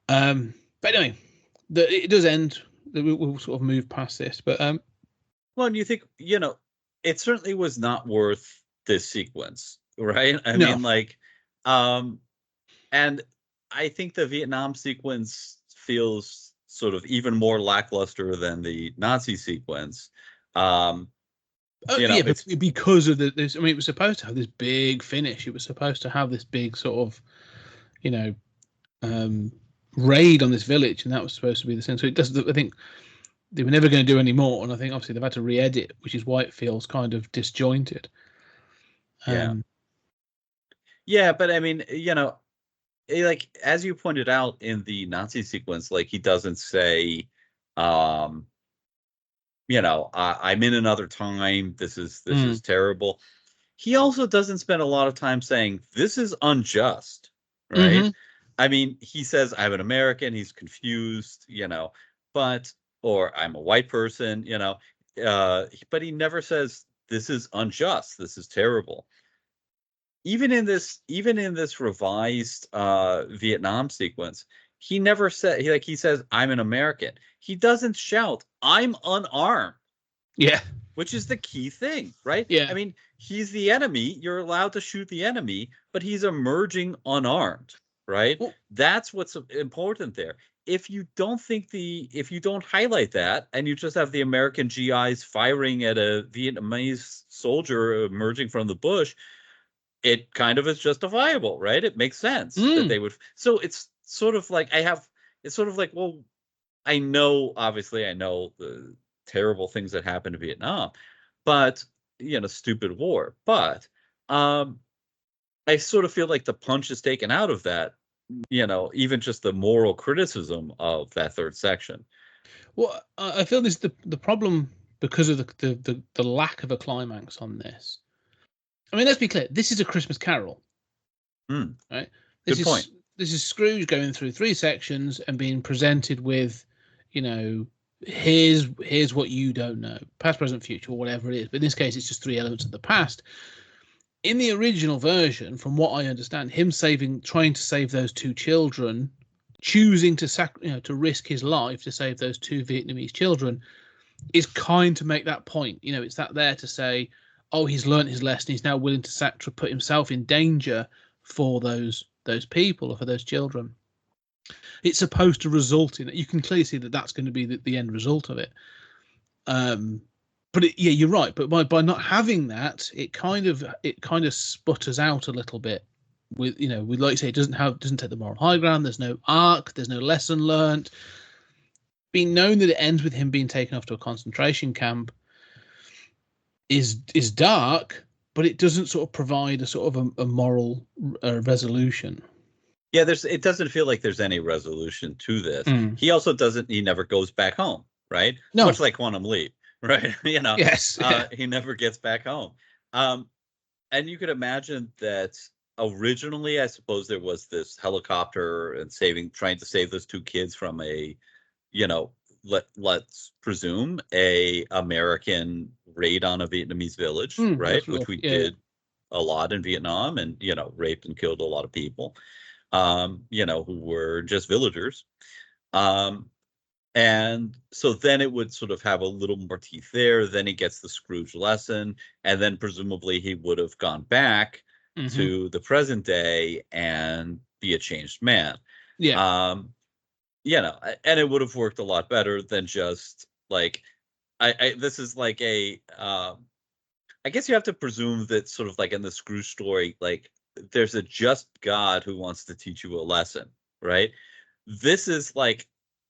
but anyway, it does end. We'll sort of move past this, but well, and you think, you know, it certainly was not worth this sequence, right? I mean, like, and I think the Vietnam sequence feels sort of even more lackluster than the Nazi sequence. You know, but because of this, I mean, it was supposed to have this big finish. It was supposed to have this big sort of, you know, raid on this village, and that was supposed to be the thing. So it doesn't. I think they were never going to do any more, and I think obviously they've had to re-edit, which is why it feels kind of disjointed. Yeah, but I mean, you know, like, as you pointed out in the Nazi sequence, like, he doesn't say, you know, I'm in another time. This is terrible. He also doesn't spend a lot of time saying this is unjust, right? I mean, he says, I'm an American. He's confused, or I'm a white person, but he never says, this is unjust. This is terrible. Even in this revised Vietnam sequence, he never said, he says, I'm an American. He doesn't shout, I'm unarmed. Yeah. Which is the key thing, right? Yeah. I mean, he's the enemy. You're allowed to shoot the enemy, but he's emerging unarmed, right? Well, that's what's important there. If you don't highlight that, and you just have the American GIs firing at a Vietnamese soldier emerging from the bush, it kind of is justifiable, right? It makes sense that they would. So it's sort of like well, I know the terrible things that happened in Vietnam, but stupid war. But I sort of feel like the punch is taken out of that, even just the moral criticism of that third section. Well, I feel this is the problem because of the lack of a climax on this. I mean, let's be clear. This is a Christmas Carol, right? Good point. This is Scrooge going through 3 sections and being presented with, here's what you don't know, past, present, future, or whatever it is. But in this case, it's just 3 elements of the past. In the original version, from what I understand, him trying to save those 2 children, choosing to risk his life to save those 2 Vietnamese children, is kind to make that point. It's that there to say, oh, he's learned his lesson. He's now willing to put himself in danger for those people or for those children. It's supposed to result in it. You can clearly see that that's going to be the end result of it. But you're right. But by not having that, it kind of sputters out a little bit. With like you say, it doesn't take the moral high ground. There's no arc. There's no lesson learned. Being known that it ends with him being taken off to a concentration camp is dark, but it doesn't sort of provide a sort of a moral resolution. Yeah, it doesn't feel like there's any resolution to this. He never goes back home, right? No. Much like Quantum Leap, right? Yes. He never gets back home. And you could imagine that originally, I suppose there was this helicopter and trying to save those 2 kids from a, let's presume a American raid on a Vietnamese village, right? Which we did a lot in Vietnam, and raped and killed a lot of people. Who were just villagers. And so then it would sort of have a little more teeth there. Then he gets the Scrooge lesson, and then presumably he would have gone back to the present day and be a changed man. Yeah. And it would have worked a lot better than just like, this is like I guess you have to presume that sort of like in the Scrooge story, like, there's a just God who wants to teach you a lesson, right? This is like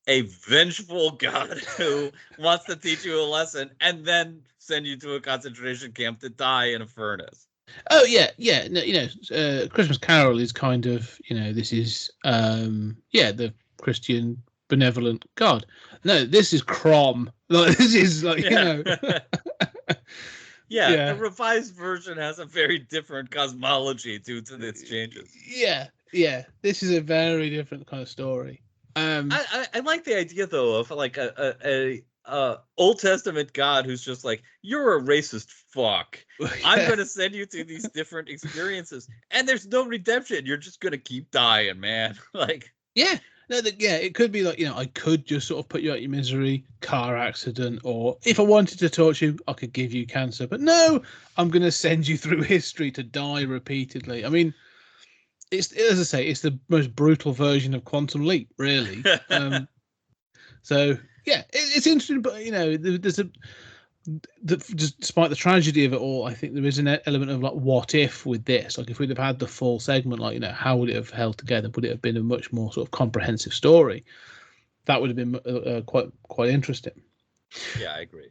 a vengeful God who wants to teach you a lesson and then send you to a concentration camp to die in a furnace. Oh yeah. No, Christmas Carol is kind of, this is the Christian benevolent God. No, this is Crom. Like, this is like Yeah, the revised version has a very different cosmology due to its changes. Yeah. This is a very different kind of story. I like the idea though of like a Old Testament God who's just like, you're a racist fuck. I'm going to send you to these different experiences, and there's no redemption. You're just going to keep dying, man. Like, yeah. No, it could be like, I could just sort of put you out your misery, car accident, or if I wanted to torture you, I could give you cancer. But no, I'm going to send you through history to die repeatedly. I mean, it's, as I say, it's the most brutal version of Quantum Leap, really. So, yeah, it's interesting, but, there's despite the tragedy of it all, I think there is an element of like, what if with this? Like, if we'd have had the full segment, like, how would it have held together? Would it have been a much more sort of comprehensive story? That would have been quite interesting. Yeah, I agree.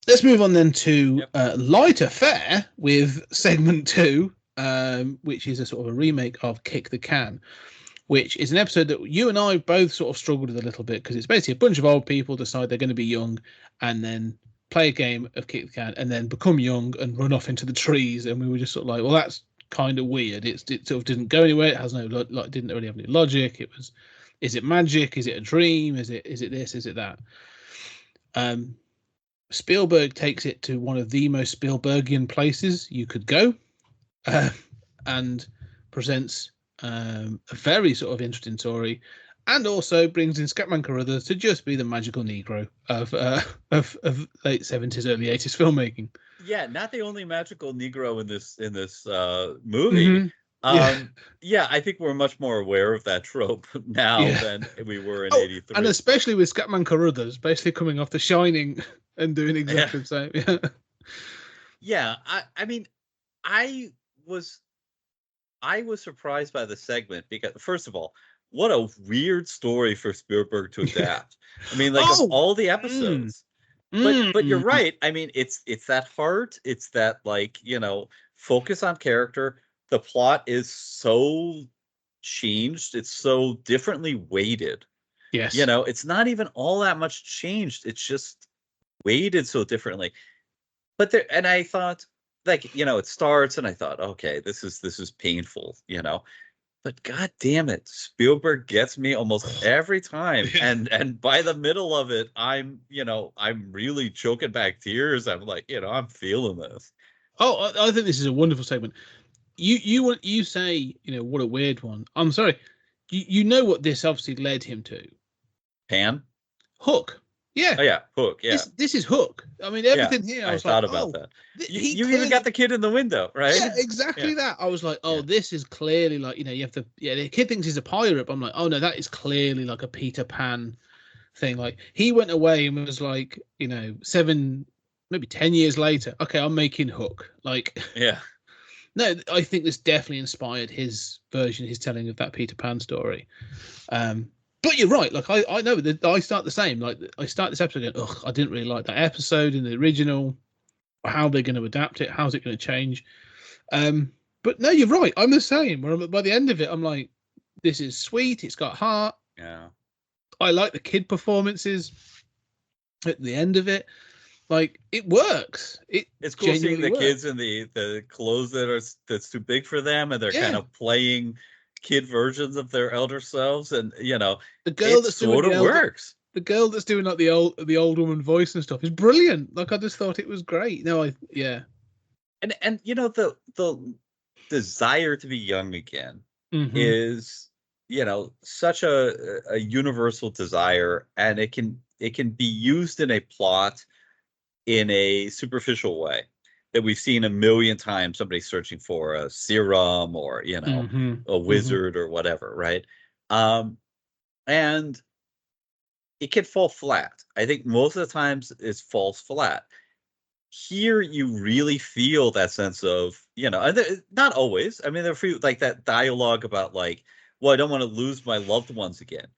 Let's move on then to lighter fare with segment 2, which is a sort of a remake of Kick the Can, which is an episode that you and I both sort of struggled with a little bit, because it's basically a bunch of old people decide they're going to be young and then play a game of Kick the Can and then become young and run off into the trees. And we were just sort of like, well, that's kind of weird. It sort of didn't go anywhere. It has no didn't really have any logic. It was, is it magic? Is it a dream? Is it this? Is it that? Spielberg takes it to one of the most Spielbergian places you could go, and presents a very sort of interesting story, and also brings in Scatman Carruthers to just be the magical Negro of late 70s, early 80s filmmaking. Yeah, not the only magical Negro in this movie. Mm-hmm. Yeah, I think we're much more aware of that trope now than we were in 83. And especially with Scatman Carruthers basically coming off The Shining and doing exactly the same. Yeah, I mean, I was surprised by the segment because, first of all, what a weird story for Spielberg to adapt. I mean, like, of all the episodes. But you're right. I mean, it's that heart. It's that, like, you know, focus on character. The plot is so changed. It's so differently weighted. Yes. You know, it's not even all that much changed. It's just weighted so differently. But there, and I thought, like, you know, it starts and I thought, okay, this is painful, you know. But god damn it, Spielberg gets me almost every time. And by the middle of it, I'm really choking back tears. I'm like, you know, I'm feeling this. Oh, I think this is a wonderful segment. You say, you know, what a weird one. I'm sorry. You know what this obviously led him to? Pan? Hook. Yeah. Oh yeah, Hook. Yeah. This is Hook. I mean, everything here. I thought about that. You even got the kid in the window, right? Yeah, exactly that. I was like, oh, this is clearly like, you know, you have to. Yeah, the kid thinks he's a pirate. But I'm like, oh no, that is clearly like a Peter Pan thing. Like, he went away and was like, you know, 7, maybe 10 years later, okay, I'm making Hook. Like, yeah. No, I think this definitely inspired his version, his telling of that Peter Pan story. But you're right. Like, I know that I start the same. Like, I start this episode going, ugh, I didn't really like that episode in the original. How they're going to adapt it? How's it going to change? But no, you're right. I'm the same. By the end of it, I'm like, this is sweet. It's got heart. Yeah. I like the kid performances at the end of it. Like, it works. It's cool seeing the kids in the clothes that's too big for them, and they're kind of playing kid versions of their elder selves, and you know, the girl that sort of works. The girl that's doing like the old woman voice and stuff is brilliant. Like, I just thought it was great. No, and you know, the desire to be young again is, you know, such a universal desire, and it can be used in a plot in a superficial way that we've seen a million times. Somebody searching for a serum or, you know, a wizard or whatever, right? And it can fall flat. I think most of the times it falls flat. Here you really feel that sense of, you know, and not always. I mean, there are like that dialogue about like, well, I don't want to lose my loved ones again.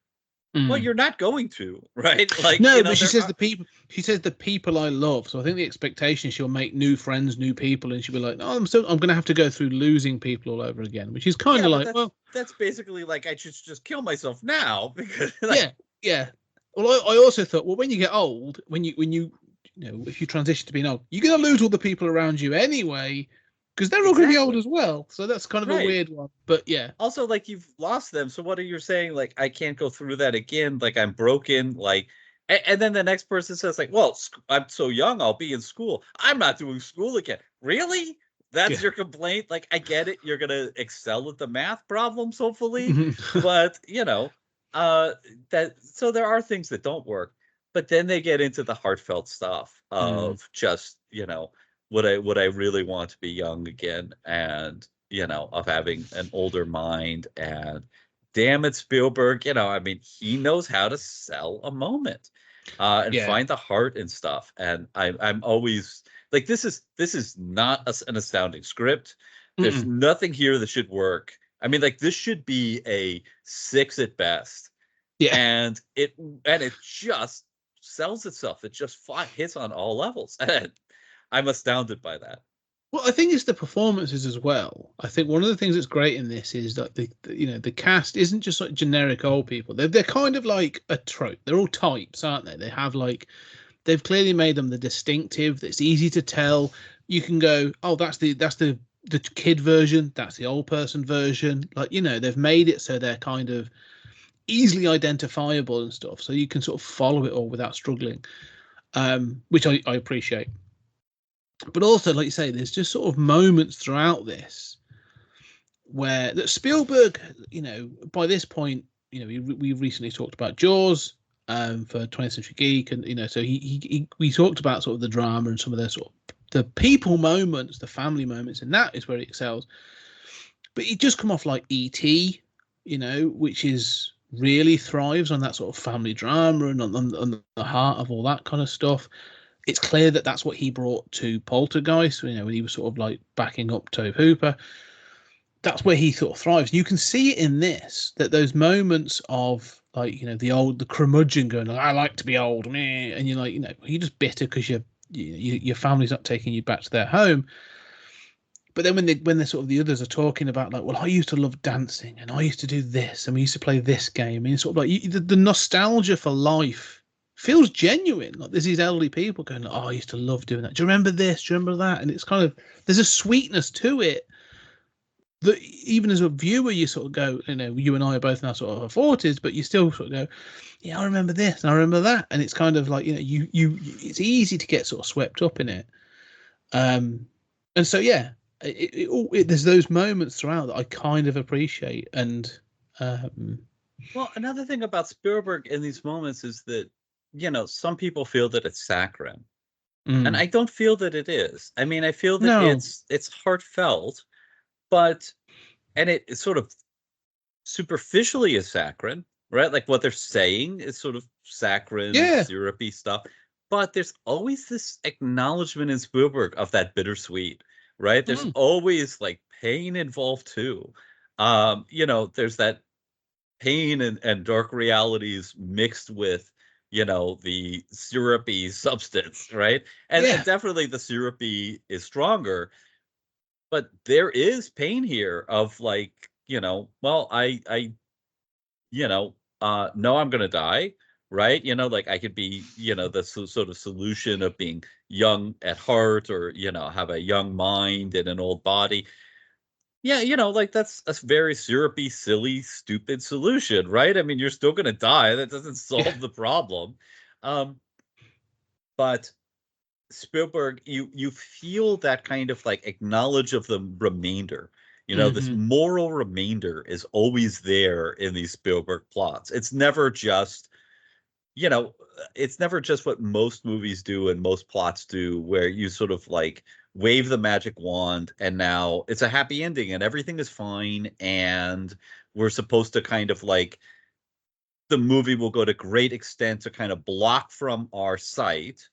Well, you're not going to, right? Like, no, you know, but she says the people I love. So I think the expectation she'll make new friends, new people, and she'll be like, "Oh, I'm going to have to go through losing people all over again," which is kind of like, that's basically like I should just kill myself now because, like, yeah. Well, I also thought, well, when you get old, when you know, if you transition to being old, you're going to lose all the people around you anyway. Because they're all going to be old as well. So that's kind of a weird one. But yeah. Also, like, you've lost them. So what are you saying? Like, I can't go through that again. Like, I'm broken. Like, and then the next person says, like, well, I'm so young. I'll be in school. I'm not doing school again. Really? That's your complaint? Like, I get it. You're going to excel at the math problems, hopefully. But, you know, so there are things that don't work. But then they get into the heartfelt stuff of just, you know, would I really want to be young again, and, you know, of having an older mind, and damn it, Spielberg, you know, I mean, he knows how to sell a moment and find the heart and stuff. And I'm always like, this is not an astounding script. There's nothing here that should work. I mean, like, this should be a 6 at best. Yeah. And it just sells itself. It just hits on all levels. And I'm astounded by that. Well, I think it's the performances as well. I think one of the things that's great in this is that the cast isn't just like generic old people. They're kind of like a trope. They're all types, aren't they? They have like, they've clearly made them the distinctive. It's easy to tell. You can go, oh, that's the the kid version, that's the old person version. Like, you know, they've made it so they're kind of easily identifiable and stuff, so you can sort of follow it all without struggling, which I appreciate. But also, like you say, there's just sort of moments throughout this where that Spielberg, you know, by this point, you know, we recently talked about Jaws for 20th Century Geek, and you know, so we talked about sort of the drama and some of the sort of the people moments, the family moments, and that is where he excels. But he just come off like E.T., you know, which is really thrives on that sort of family drama and on the heart of all that kind of stuff. It's clear that that's what he brought to Poltergeist, you know, when he was sort of like backing up Tobe Hooper. That's where he sort of thrives. You can see it in this, that those moments of like, you know, the curmudgeon going, I like to be old, meh, and you're like, you know, you're just bitter because your family's not taking you back to their home. But then when they're sort of the others are talking about like, well, I used to love dancing and I used to do this and we used to play this game, and it's sort of like the nostalgia for life feels genuine. Like there's these elderly people going, oh, I used to love doing that. Do you remember this? Do you remember that? And it's kind of, there's a sweetness to it that even as a viewer, you sort of go, you know, you and I are both now sort of our 40s, but you still sort of go, yeah, I remember this and I remember that. And it's kind of like, you know, it's easy to get sort of swept up in it. And so, yeah, there's those moments throughout that I kind of appreciate. And well, another thing about Spielberg in these moments is that, you know, some people feel that it's saccharine, and I don't feel that it is. I mean, I feel that it's heartfelt, but it sort of superficially is saccharine, right? Like what they're saying is sort of saccharine, syrupy stuff, but there's always this acknowledgement in Spielberg of that bittersweet, right? There's always like pain involved too. You know, there's that pain and dark realities mixed with, you know, the syrupy substance, right? And definitely the syrupy is stronger, but there is pain here of like, you know, well, I you know, know I'm gonna die, right? You know, like I could be, you know, the sort of solution of being young at heart, or, you know, have a young mind in an old body. Yeah, you know, like that's a very syrupy, silly, stupid solution, right? I mean, you're still going to die. That doesn't solve the problem. But Spielberg, you feel that kind of like acknowledge of the remainder. You know, this moral remainder is always there in these Spielberg plots. It's never just, you know, it's never just what most movies do and most plots do, where you sort of like wave the magic wand and now it's a happy ending and everything is fine, and we're supposed to kind of like, the movie will go to great extent to kind of block from our sight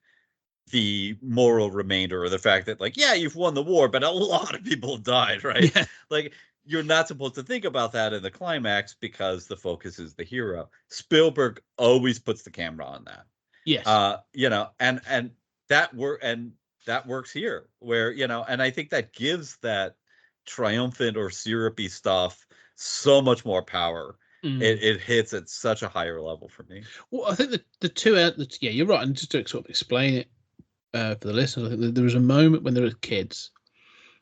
the moral remainder, or the fact that like, yeah, you've won the war, but a lot of people died, right? Yeah. Like, you're not supposed to think about that in the climax because the focus is the hero. Spielberg always puts the camera on that. Yes. You know, and that works here, where, you know, and I think that gives that triumphant or syrupy stuff so much more power. It hits at such a higher level for me. Well, I think the two outlets, yeah, you're right. And just to sort of explain it for the listeners, I think there was a moment when they were kids,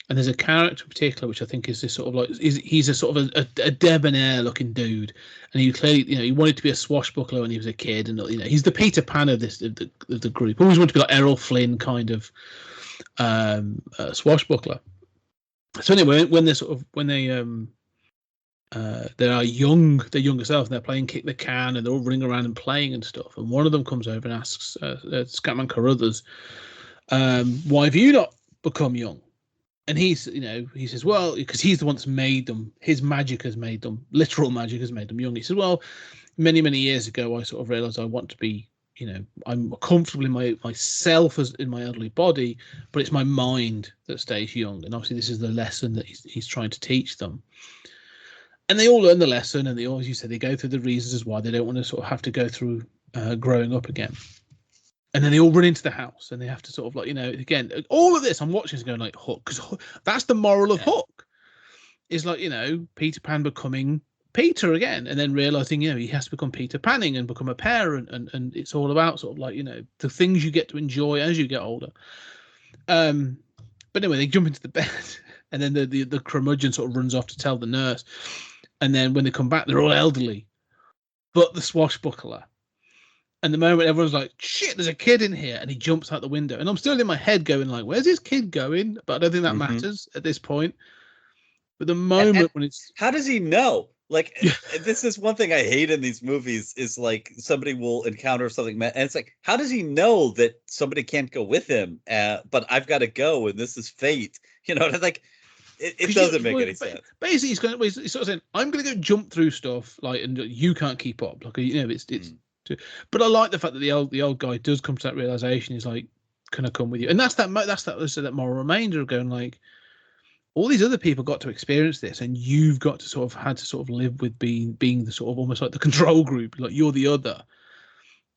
and there's a character in particular which I think is this sort of like, he's a sort of a debonair looking dude, and he clearly, you know, he wanted to be a swashbuckler when he was a kid, and you know, he's the Peter Pan of the group. Always wanted to be like Errol Flynn kind of swashbuckler. So anyway, when they are young, they're younger self, and they're playing kick the can, and they're all running around and playing and stuff. And one of them comes over and asks Scatman Carruthers, "Why have you not become young?" And he says, well, because he's the one that's made them. His magic has made them. Literal magic has made them young. He said, well, many, many years ago, I sort of realized I want to be, you know, I'm comfortable in myself as in my elderly body, but it's my mind that stays young. And obviously, this is the lesson that he's trying to teach them. And they all learn the lesson, and they always, you said, they go through the reasons as why they don't want to sort of have to go through growing up again. And then they all run into the house, and they have to sort of like, you know, again, all of this I'm watching is going like Hook, because that's the moral of Hook. Is like, you know, Peter Pan becoming Peter again, and then realizing, you know, he has to become Peter Panning and become a parent, and it's all about sort of like, you know, the things you get to enjoy as you get older. But anyway, they jump into the bed, and then the curmudgeon sort of runs off to tell the nurse, and then when they come back, they're all elderly, but the swashbuckler. And the moment everyone's like, shit, there's a kid in here, and he jumps out the window, and I'm still in my head going like, where's this kid going? But I don't think that matters at this point. But the moment when it's, how does he know? Like, this is one thing I hate in these movies is like somebody will encounter something, and it's like, how does he know that somebody can't go with him? But I've got to go, and this is fate. You know, like it doesn't make any sense. Basically, he's sort of saying, "I'm going to go jump through stuff, like, and you can't keep up." Like, you know, it's. But I like the fact that the old guy does come to that realization. He's like, "Can I come with you?" And that's that moral remainder of going like, all these other people got to experience this, and you've got to sort of live with being the sort of almost like the control group, like you're the other.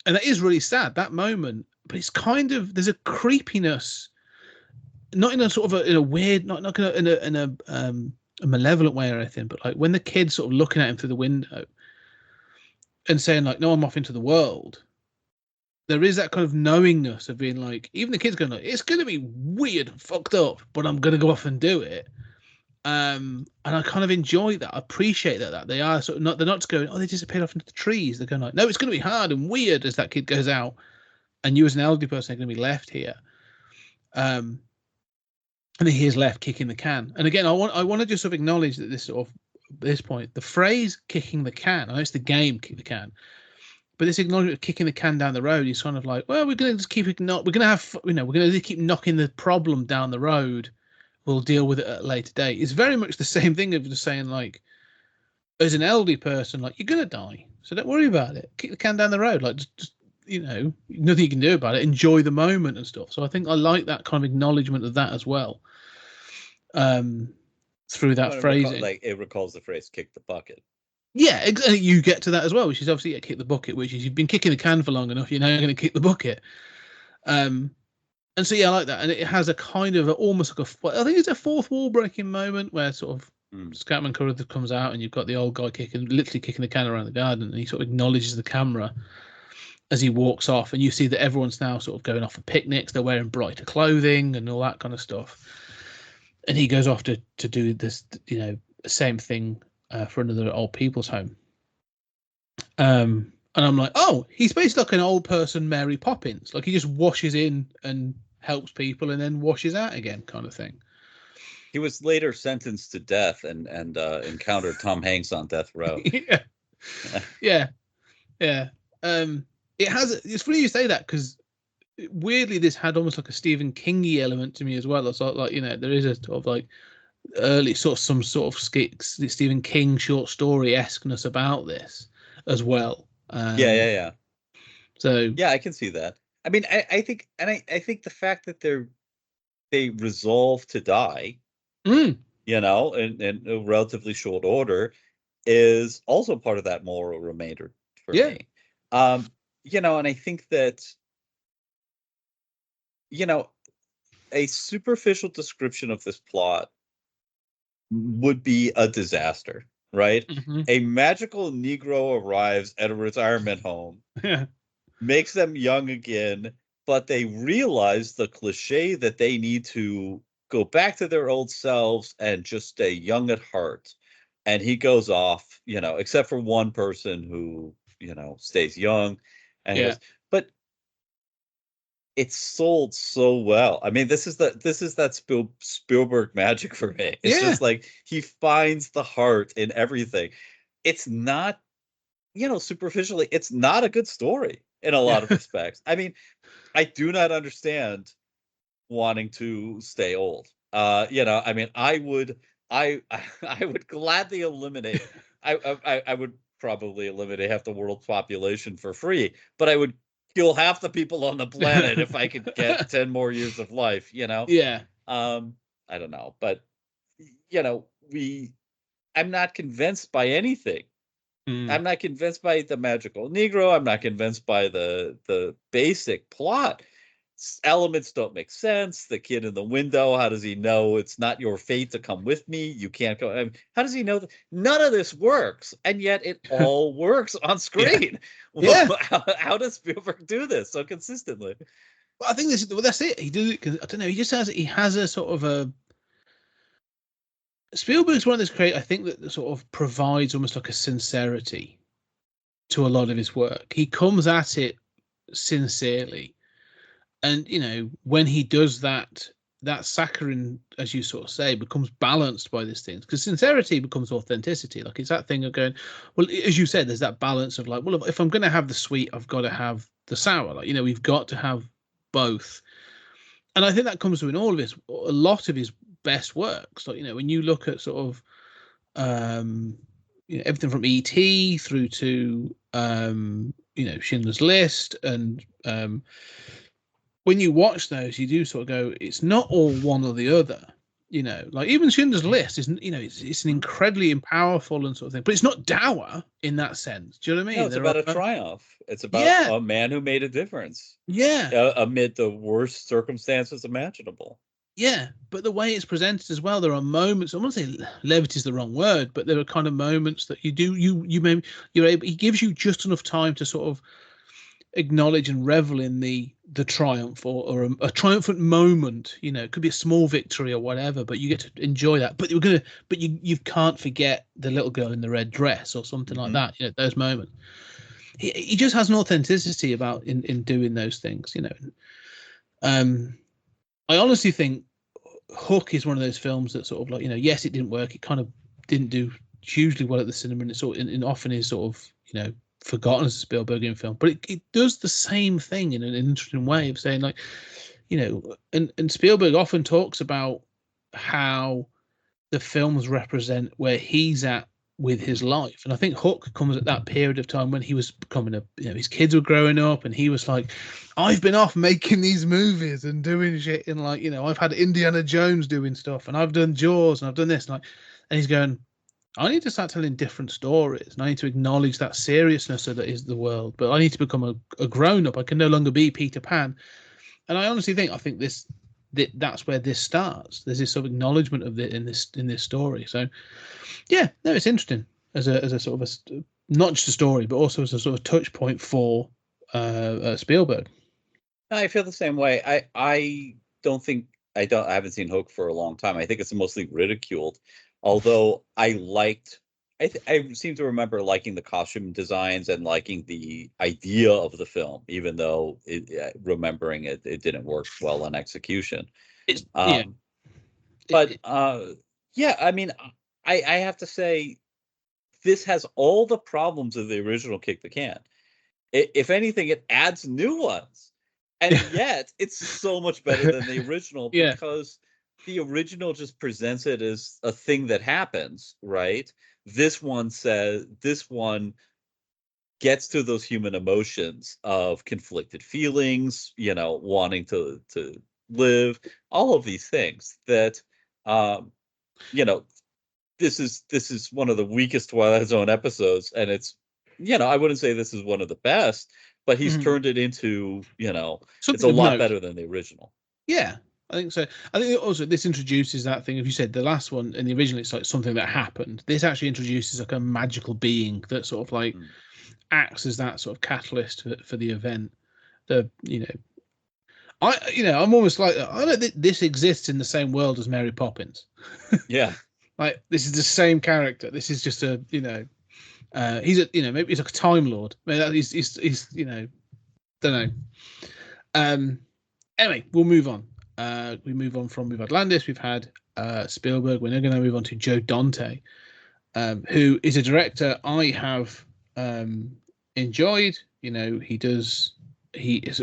And that is really sad, that moment. But it's kind of, there's a creepiness, not in a sort of in a weird, not in a malevolent way or anything, but like when the kid's sort of looking at him through the window and saying like, "No, I'm off into the world." There is that kind of knowingness of being like, even the kids going like, it's going to be weird and fucked up, but I'm going to go off and do it. And I kind of enjoy that. I appreciate that they are sort of not, they're not just going, oh, they disappeared off into the trees. They're going like, no, it's going to be hard and weird as that kid goes out, and you as an elderly person are going to be left here. And then he is left kicking the can. And again, I want to just sort of acknowledge that this point, the phrase "kicking the can," I know it's the game "kick the can," but this acknowledgement of kicking the can down the road is kind of like, well, we're going to just keep we're going to keep knocking the problem down the road. We'll deal with it at a later date. It's very much the same thing of just saying like, as an elderly person, like, you're going to die, so don't worry about it. Kick the can down the road. Like, just nothing you can do about it. Enjoy the moment and stuff. So I think I like that kind of acknowledgement of that as well. Through that phrasing, it recalls the phrase "kick the bucket." Yeah, you get to that as well, which is obviously kick the bucket, which is you've been kicking the can for long enough, you're now going to kick the bucket. And so, yeah, I like that. And it has a kind of almost like I think it's a fourth wall breaking moment where sort of Scatman Crothers comes out and you've got the old guy literally kicking the can around the garden, and he sort of acknowledges the camera as he walks off. And you see that everyone's now sort of going off for picnics. They're wearing brighter clothing and all that kind of stuff. And he goes off to do this, same thing for another old people's home. And I'm like, oh, he's basically like an old person Mary Poppins. Like, he just washes in and helps people and then washes out again, kind of thing. He was later sentenced to death and encountered Tom Hanks on death row. Yeah. It's funny you say that, because weirdly this had almost like a Stephen King-y element to me as well. It's like there is a sort of like early some sort of Stephen King short story esqueness about this as well. Yeah. So yeah, I can see that. I mean, I think the fact that they resolve to die, in a relatively short order, is also part of that moral remainder for me. And I think that a superficial description of this plot would be a disaster, right? Mm-hmm. A magical Negro arrives at a retirement home, makes them young again, but they realize the cliche that they need to go back to their old selves and just stay young at heart. And he goes off, except for one person who, stays young. And goes, but it's sold so well. I mean, this is that Spielberg magic for me. It's just like he finds the heart in everything. It's not, superficially, it's not a good story in a lot of respects. I mean, I do not understand wanting to stay old. I mean, I would gladly eliminate. I would probably eliminate half the world's population for free, but I would kill half the people on the planet if I could get 10 more years of life, Yeah. I don't know, but I'm not convinced by anything. I'm not convinced by the magical Negro. I'm not convinced by the basic plot. Elements don't make sense. The kid in the window, how does he know it's not your fate to come with me? You can't go. I mean, how does he know that none of this works? And yet it all works on screen. Yeah. How does Spielberg do this so consistently? Well, I think that's it. He does it because I don't know. He has a sort of Spielberg's one of those creators, I think, that sort of provides almost like a sincerity to a lot of his work. He comes at it sincerely, and when he does that, that saccharine, as you sort of say, becomes balanced by these things, because sincerity becomes authenticity. Like, it's that thing of going, well, as you said, there's that balance of like, well, if I'm going to have the sweet, I've got to have the sour. Like, we've got to have both. And I think that comes through in all of his, a lot of his best works. Like, when you look at sort of everything from E.T. through to Schindler's List, and when you watch those, you do sort of go, it's not all one or the other. Like even Schindler's List isn't, it's an incredibly powerful and sort of thing, but it's not dour in that sense. Do you know what I mean? No, it's about a triumph. It's about a man who made a difference. Yeah. Amid the worst circumstances imaginable. Yeah, but the way it's presented as well, there are moments. I won't say levity is the wrong word, but there are kind of moments that you're able. He gives you just enough time to sort of acknowledge and revel in the triumph or a triumphant moment. It could be a small victory or whatever, but you get to enjoy that. But you can't forget the little girl in the red dress or something like that. Those moments. He just has an authenticity about in doing those things. I honestly think Hook is one of those films that sort of like, yes, it didn't work. It kind of didn't do hugely well at the cinema, and it sort of, and often is sort of, forgotten as a Spielbergian film. But it does the same thing in an interesting way of saying, like, and Spielberg often talks about how the films represent where he's at with his life. And I think Hook comes at that period of time when he was becoming his kids were growing up, and he was like, I've been off making these movies and doing shit, and like, I've had Indiana Jones doing stuff, and I've done Jaws, and I've done this, and he's going, I need to start telling different stories, and I need to acknowledge that seriousness that is the world, but I need to become a grown-up. I can no longer be Peter Pan. And I honestly think that's where this starts. There's this sort of acknowledgement of it in this story. So yeah, no, it's interesting as a sort of not just a story, but also as a sort of touch point for Spielberg. I feel the same way. I haven't seen Hook for a long time. I think it's mostly ridiculed. Although I seem to remember liking the costume designs and liking the idea of the film, even though remembering it didn't work well in execution. I mean, I have to say, this has all the problems of the original Kick the Can. If anything, it adds new ones, and yet it's so much better than the original because the original just presents it as a thing that happens, right? This one gets to those human emotions of conflicted feelings, wanting to live, all of these things that, this is one of the weakest Twilight Zone episodes, and it's, I wouldn't say this is one of the best, but he's turned it into, it's a lot better than the original. Yeah. I think so. I think also this introduces that thing. If you said the last one in the original, it's like something that happened. This actually introduces like a magical being that sort of like acts as that sort of catalyst for the event. I'm almost like, I don't think this exists in the same world as Mary Poppins. Yeah. Like, this is the same character. This is just a, maybe he's like a Time Lord. Maybe he's don't know. Anyway, we'll move on. We've had Landis, we've had Spielberg. We're now going to move on to Joe Dante, who is a director I have enjoyed. He is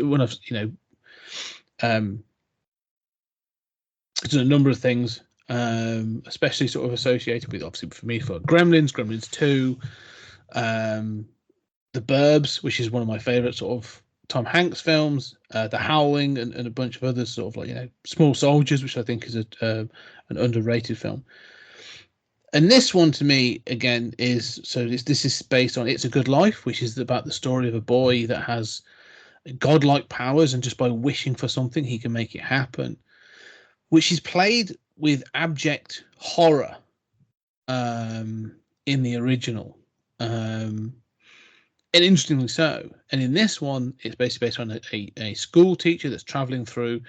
one of, he's done a number of things, especially sort of associated with, obviously for me, for Gremlins 2, The Burbs, which is one of my favorite sort of Tom Hanks films, The Howling, and a bunch of others, sort of like, Small Soldiers, which I think is an underrated film. And this one to me, again, is, so this is based on It's a Good Life, which is about the story of a boy that has godlike powers, and just by wishing for something, he can make it happen, which is played with abject horror in the original. And interestingly so. And in this one, it's basically based on a school teacher that's traveling through,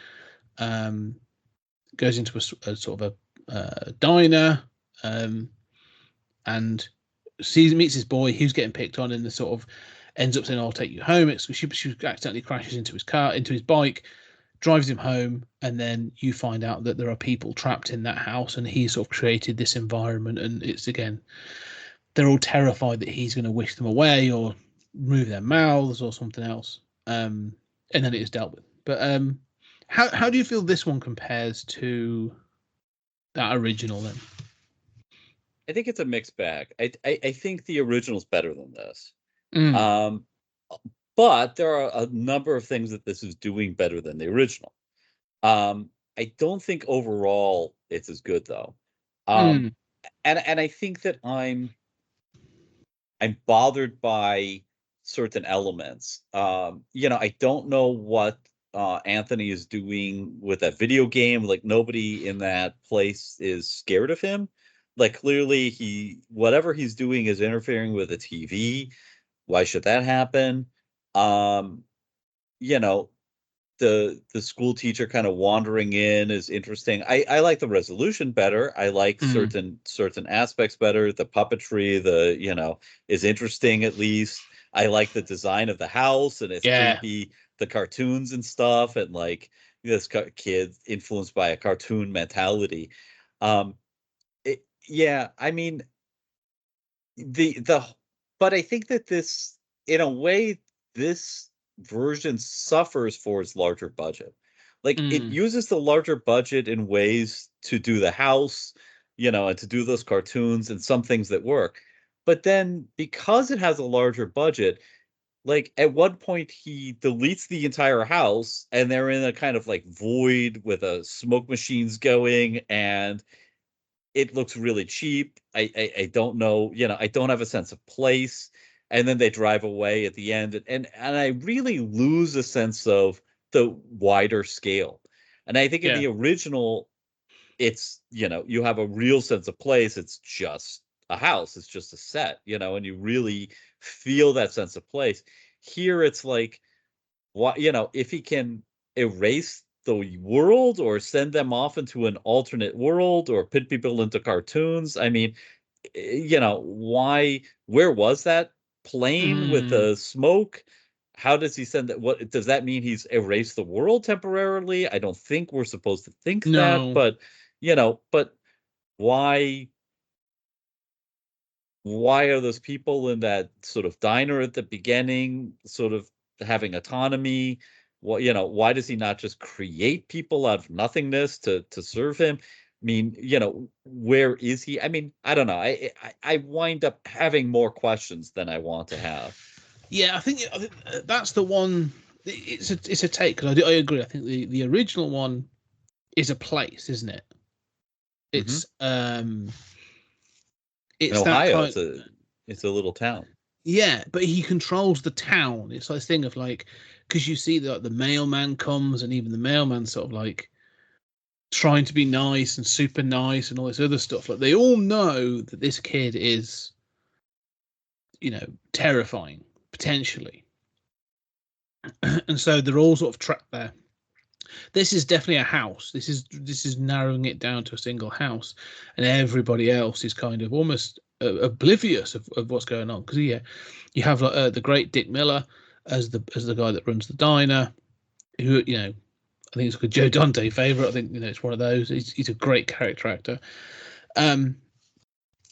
goes into a sort of a diner, and meets this boy who's getting picked on, and the sort of ends up saying, "I'll take you home." She accidentally crashes into his bike, drives him home, and then you find out that there are people trapped in that house, and he sort of created this environment, and it's again, they're all terrified that he's going to wish them away or move their mouths or something else, and then it is dealt with. But how do you feel this one compares to that original then? I think it's a mixed bag. I think the original's better than this. But there are a number of things that this is doing better than the original. I don't think overall it's as good though. And I think that I'm bothered by certain elements. I don't know what Anthony is doing with that video game. Like, nobody in that place is scared of him. Like, clearly whatever he's doing is interfering with the TV. Why should that happen? The school teacher kind of wandering in is interesting. I like the resolution better. I like certain aspects better. The puppetry, is interesting at least. I like the design of the house, and it's creepy, the cartoons and stuff, and like this kid influenced by a cartoon mentality. I mean, but I think that this, in a way, this version suffers for its larger budget. Like, it uses the larger budget in ways to do the house, and to do those cartoons and some things that work. But then, because it has a larger budget, like, at one point he deletes the entire house, and they're in a kind of like void with a smoke machines going, and it looks really cheap. I don't know, I don't have a sense of place. And then they drive away at the end, and I really lose a sense of the wider scale. And I think in the original, it's, you have a real sense of place. It's just a house. It's just a set, and you really feel that sense of place. Here, it's like, what, if he can erase the world or send them off into an alternate world or put people into cartoons. I mean, where was that plane with the smoke? How does he send that? What does that mean? He's erased the world temporarily? I don't think we're supposed to think that, but but why are those people in that sort of diner at the beginning sort of having autonomy? Why does he not just create people out of nothingness to serve him? I mean, where is he? I mean, I don't know. I wind up having more questions than I want to have. Yeah, I think that's the one. It's a take, because I agree. I think the original one is a place, isn't it? It's it's Ohio. It's a little town. Yeah, but he controls the town. It's like this thing of like, because you see that the mailman comes, and even the mailman sort of like trying to be nice and super nice and all this other stuff. Like, they all know that this kid is, terrifying potentially, and so they're all sort of trapped there. This is definitely a house. This is narrowing it down to a single house, and everybody else is kind of almost oblivious of what's going on. Because you have like, the great Dick Miller as the guy that runs the diner, who I think it's like a Joe Dante favorite. I think it's one of those. He's a great character actor,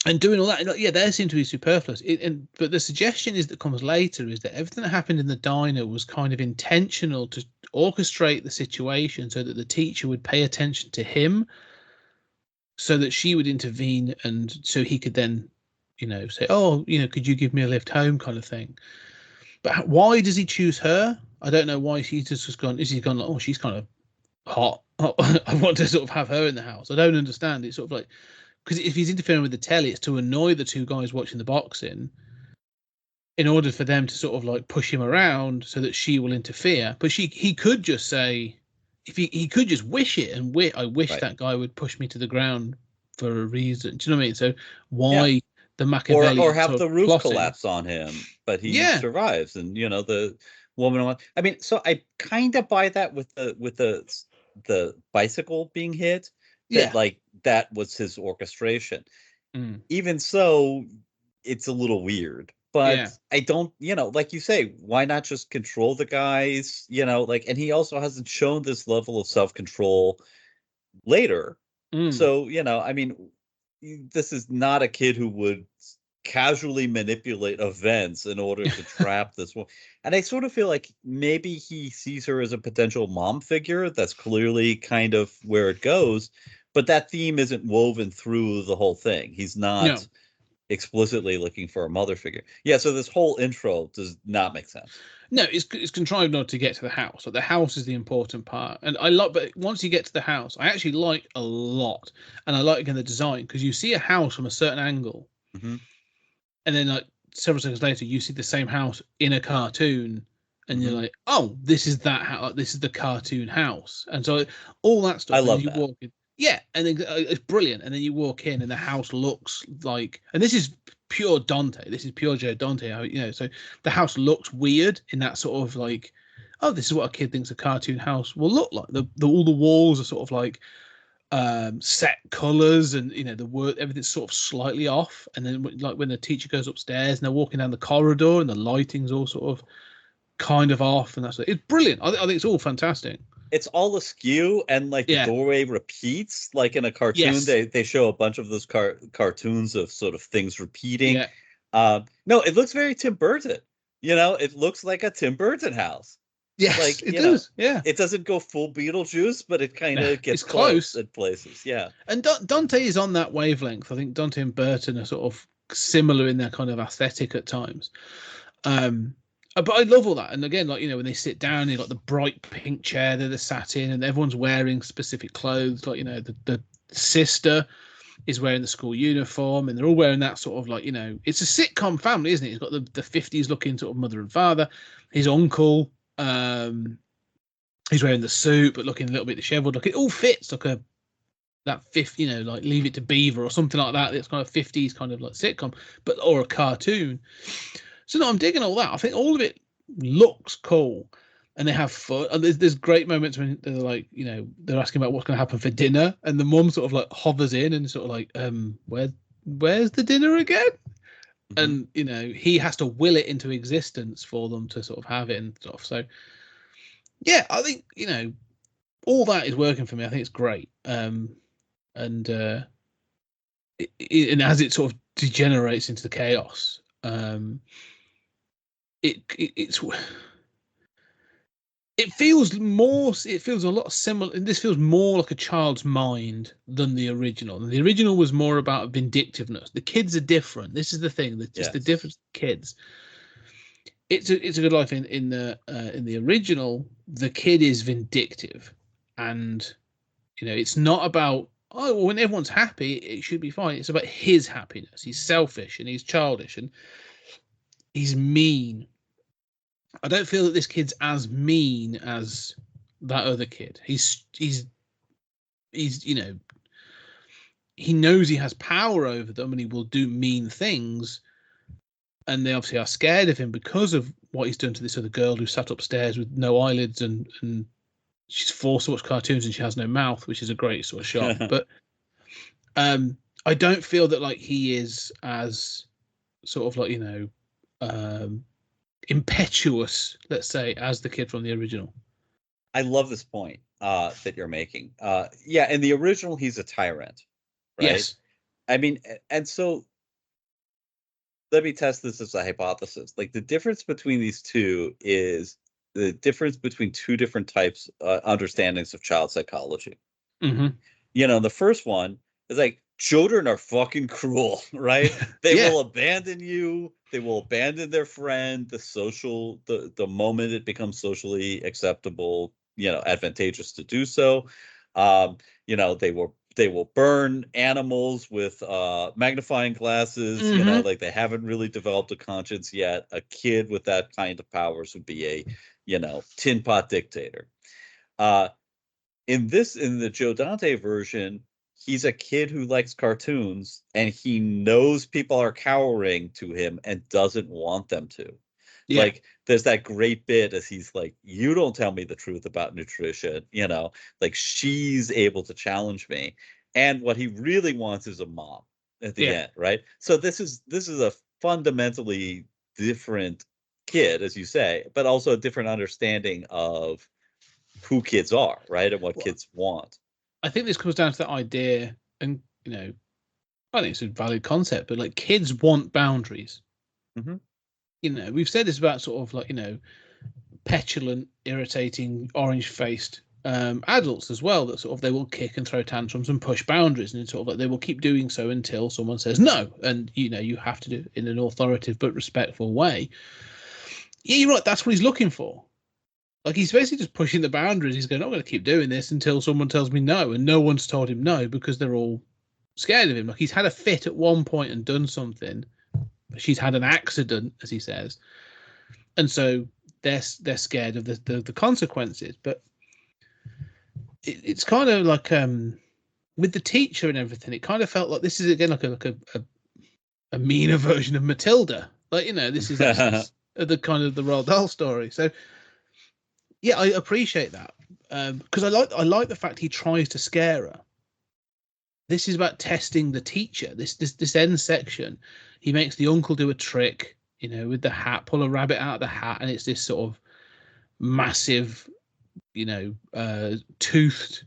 and doing all that. They seem to be superfluous. But the suggestion that comes later is that everything that happened in the diner was kind of intentional to orchestrate the situation so that the teacher would pay attention to him, so that she would intervene, and so he could then, say, "Oh, could you give me a lift home?" kind of thing. But why does he choose her? I don't know why she's just gone. Is he gone like, oh, she's kind of hot. I want to sort of have her in the house. I don't understand. It's sort of like, because if he's interfering with the telly, it's to annoy the two guys watching the boxing, in order for them to sort of like push him around so that she will interfere. But he could just say, if he could just wish it, and I wish that guy would push me to the ground for a reason. Do you know what I mean? So why the Machiavelli or have the roof collapse on him, but he survives, and the woman. I mean, so I kind of buy that with the bicycle being hit. That, like, that was his orchestration. Even so, it's a little weird. But I don't, like you say, why not just control the guys? And he also hasn't shown this level of self-control later. So, I mean, this is not a kid who would casually manipulate events in order to trap this one. And I sort of feel like maybe he sees her as a potential mom figure. That's clearly kind of where it goes. But that theme isn't woven through the whole thing. He's not explicitly looking for a mother figure. Yeah, so this whole intro does not make sense. No, it's contrived not to get to the house. Like, the house is the important part, and but once you get to the house, I actually like a lot, and I like again the design, because you see a house from a certain angle, and then like several seconds later, you see the same house in a cartoon, and you're like, oh, this is that house. Like, this is the cartoon house, and so all that stuff. I love that. Walk in, yeah, and then it's brilliant, and then you walk in, and the house looks like, and this is pure Dante. This is pure Joe Dante. So the house looks weird in that sort of like, oh, this is what a kid thinks a cartoon house will look like. All the walls are sort of like set colors, and everything's sort of slightly off. And then like when the teacher goes upstairs and they're walking down the corridor, and the lighting's all sort of kind of off, and it's brilliant. I think it's all fantastic. It's all askew, and like the doorway repeats, like in a cartoon. Yes. They show a bunch of those cartoons of sort of things repeating. Yeah. No, it looks very Tim Burton. It looks like a Tim Burton house. Yes, like, it does. Yeah, it doesn't go full Beetlejuice, but it kind of gets close at places. Yeah, and Dante is on that wavelength. I think Dante and Burton are sort of similar in their kind of aesthetic at times. But I love all that. And again, like, when they sit down, you've got the bright pink chair that they're sat in, and everyone's wearing specific clothes. Like, the sister is wearing the school uniform, and they're all wearing that sort of like, it's a sitcom family, isn't it? He's got the 50s looking sort of mother and father. His uncle, he's wearing the suit, but looking a little bit disheveled. Look, it all fits like that fifth, like Leave It to Beaver or something like that. It's kind of 50s kind of like sitcom, or a cartoon. So no, I'm digging all that. I think all of it looks cool, and they have fun. And there's great moments when they're like, they're asking about what's going to happen for dinner, and the mum sort of like hovers in and sort of like, where's the dinner again? And he has to will it into existence for them to sort of have it and stuff. So yeah, I think all that is working for me. I think it's great. And as it sort of degenerates into the chaos, it feels a lot similar, and this feels more like a child's mind than the original. And the original was more about vindictiveness. The kids are different. This is the thing. The difference. Kids. It's a good life. In the original, the kid is vindictive, and it's not about, oh, well, when everyone's happy, it should be fine. It's about his happiness. He's selfish, and he's childish, and he's mean. I don't feel that this kid's as mean as that other kid. He's he knows he has power over them, and he will do mean things, and they obviously are scared of him because of what he's done to this other girl who sat upstairs with no eyelids, and she's forced to watch cartoons and she has no mouth, which is a great sort of shot. But I don't feel that like he is as sort of like impetuous, let's say, as the kid from the original. I love this point that you're making. In the original, he's a tyrant, right? Yes. I mean, and so let me test this as a hypothesis. Like, the difference between these two is the difference between two different types understandings of child psychology. Mm-hmm. The first one is like, children are fucking cruel, right? They will abandon you. They will abandon their friend. The moment it becomes socially acceptable, advantageous to do so. They will burn animals with magnifying glasses. Mm-hmm. Like, they haven't really developed a conscience yet. A kid with that kind of powers would be a, tin pot dictator. In the Joe Dante version, he's a kid who likes cartoons, and he knows people are cowering to him and doesn't want them to. Yeah. Like, there's that great bit as he's like, you don't tell me the truth about nutrition, like, she's able to challenge me. And what he really wants is a mom. at the end, right? So this is a fundamentally different kid, as you say, but also a different understanding of who kids are, right, and what kids want. I think this comes down to that idea, and I think it's a valid concept, but like kids want boundaries. Mm-hmm. We've said this about sort of like petulant, irritating, orange-faced adults as well, that sort of they will kick and throw tantrums and push boundaries, and sort of like they will keep doing so until someone says no, and you have to do it in an authoritative but respectful way. Yeah, you're right. That's what he's looking for. Like, he's basically just pushing the boundaries. He's going, I'm going to keep doing this until someone tells me no, and no one's told him no because they're all scared of him. Like, he's had a fit at one point and done something. She's had an accident, as he says, and so they're scared of the consequences. But it's kind of like with the teacher and everything, it kind of felt like this is again like a meaner version of Matilda. Like, this is actually the kind of the Roald Dahl story. So yeah, I appreciate that because I like the fact he tries to scare her. This is about testing the teacher. This end section, he makes the uncle do a trick, with the hat, pull a rabbit out of the hat, and it's this sort of massive, toothed,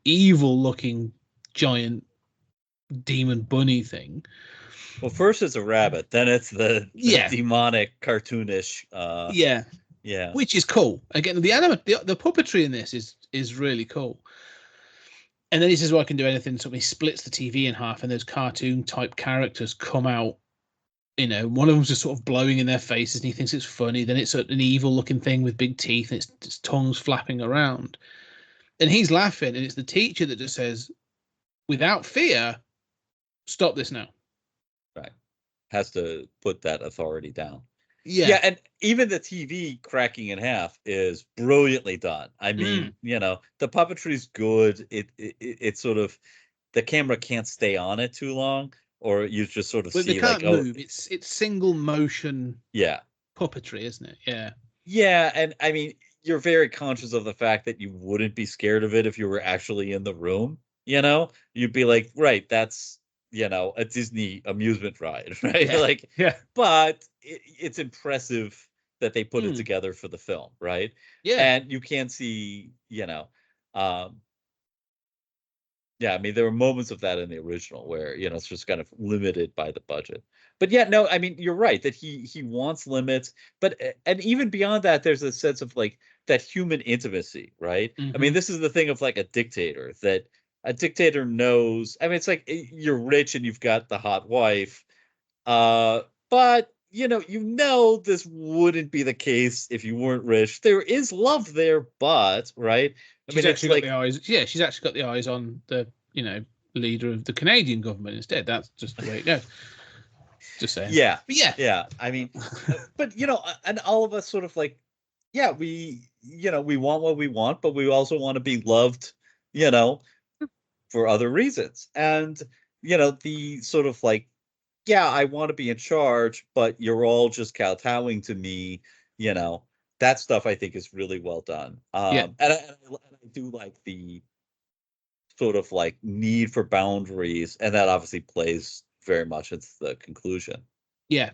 evil-looking giant demon bunny thing. Well, first it's a rabbit, then it's the demonic, cartoonish. Yeah, which is cool. Again, the puppetry in this is really cool. And then he says, well, I can do anything. So he splits the TV in half, and those cartoon type characters come out. One of them's just sort of blowing in their faces, and he thinks it's funny. Then it's an evil looking thing with big teeth, and its tongue's flapping around. And he's laughing, and it's the teacher that just says, without fear, stop this now. Right. Has to put that authority down. Yeah, and even the TV cracking in half is brilliantly done. I mean, the puppetry's good. It's sort of, the camera can't stay on it too long, or you just sort of see they can't move. It's single motion. Yeah, puppetry, isn't it? Yeah. Yeah, and I mean, you're very conscious of the fact that you wouldn't be scared of it if you were actually in the room. You'd be like, right, that's a Disney amusement ride, right? But it's impressive that they put it together for the film, right? Yeah. And you can see, I mean, there were moments of that in the original where, it's just kind of limited by the budget. But yeah, no, I mean, you're right that he wants limits, and even beyond that, there's a sense of like that human intimacy, right? I mean, this is the thing of like a dictator, that a dictator knows. I mean, it's like you're rich and you've got the hot wife, but this wouldn't be the case if you weren't rich. There is love there, but right. She's actually got the eyes. Yeah, she's actually got the eyes on the leader of the Canadian government instead. That's just the way it goes. Just saying. Yeah, but yeah. I mean, but and all of us sort of like, yeah, we want what we want, but we also want to be loved, for other reasons. And the sort of like, yeah, I want to be in charge, but you're all just kowtowing to me. That stuff I think is really well done. And I do like the sort of like need for boundaries, and that obviously plays very much into the conclusion. Yeah.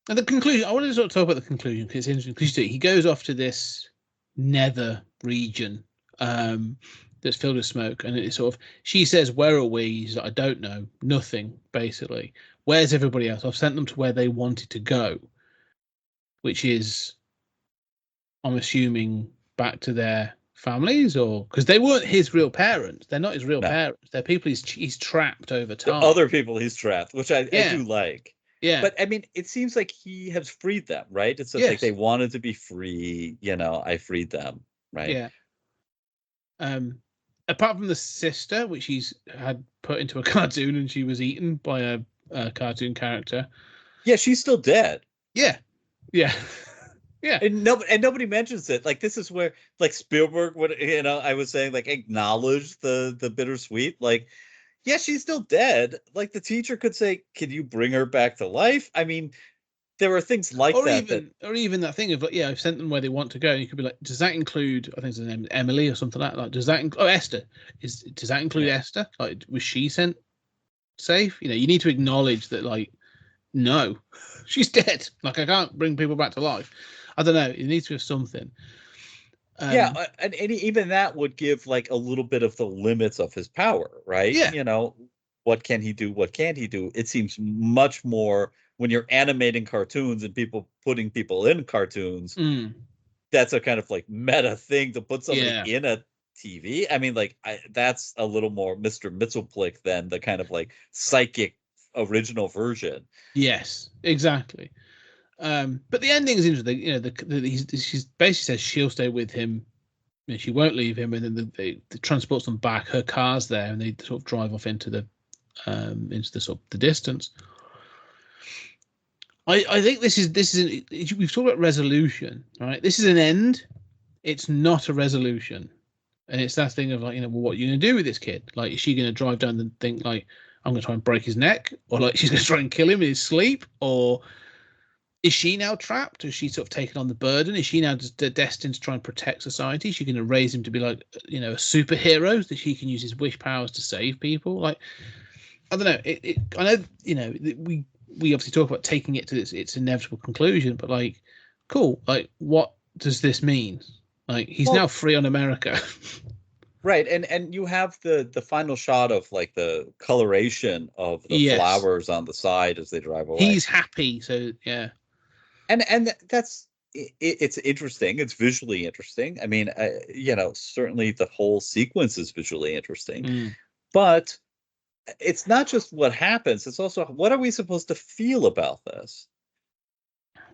And the conclusion, I wanted to sort of talk about the conclusion because it's interesting. Because he goes off to this nether region that's filled with smoke, and it's sort of, she says, where are we? He's like, I don't know, nothing, basically. Where's everybody else? I've sent them to where they wanted to go, which is, I'm assuming, back to their families, or because they weren't his real parents. They're not his real parents. They're people he's trapped over time. Other people he's trapped, which I do like. Yeah. But I mean, it seems like he has freed them, right? It's just like they wanted to be free. I freed them, right? Yeah. Apart from the sister, which he's had put into a cartoon and she was eaten by a cartoon character. Yeah, she's still dead. Yeah. Yeah. Yeah, and nobody mentions it. Like, this is where, like, Spielberg would, I was saying, like, acknowledge the bittersweet. Like, yeah, she's still dead. Like, the teacher could say, "Can you bring her back to life?" I mean, there are things like that. Or even that thing of, like, I've sent them where they want to go. And you could be like, does that include? I think her name is Emily or something like that. Like, does that include Esther? Does that include Esther? Like, was she sent safe. You know, you need to acknowledge that, like, no, she's dead. Like, I can't bring people back to life. I don't know. It needs to have something. And even that would give like a little bit of the limits of his power, right? Yeah. You know, what can he do? What can't he do? It seems much more when you're animating cartoons and putting people in cartoons. That's a kind of like meta thing to put somebody in a TV. I mean, like that's a little more Mr. Mxyzptlk than the kind of like psychic original version. Yes, exactly. But the ending is interesting. You know, she basically says she'll stay with him. You know, she won't leave him, and then they transports them back. Her car's there, and they sort of drive off into the sort of the distance. I think this is we've talked about resolution, right? This is an end. It's not a resolution, and it's that thing of like, you know, well, what are you going to do with this kid? Like, is she going to drive down and think like, I'm going to try and break his neck, or like she's going to try and kill him in his sleep, or is she now trapped? Has she sort of taken on the burden? Is she now destined to try and protect society? Is she going to raise him to be like, you know, a superhero that he can use his wish powers to save people? Like, I don't know. I know, you know, we obviously talk about taking it to its inevitable conclusion, but like, cool. Like, what does this mean? Like, he's now free on America. Right, and you have the final shot of like the coloration of the flowers on the side as they drive away. He's happy, so yeah. And that's it's interesting. It's visually interesting. I mean, you know, certainly the whole sequence is visually interesting, but it's not just what happens. It's also what are we supposed to feel about this,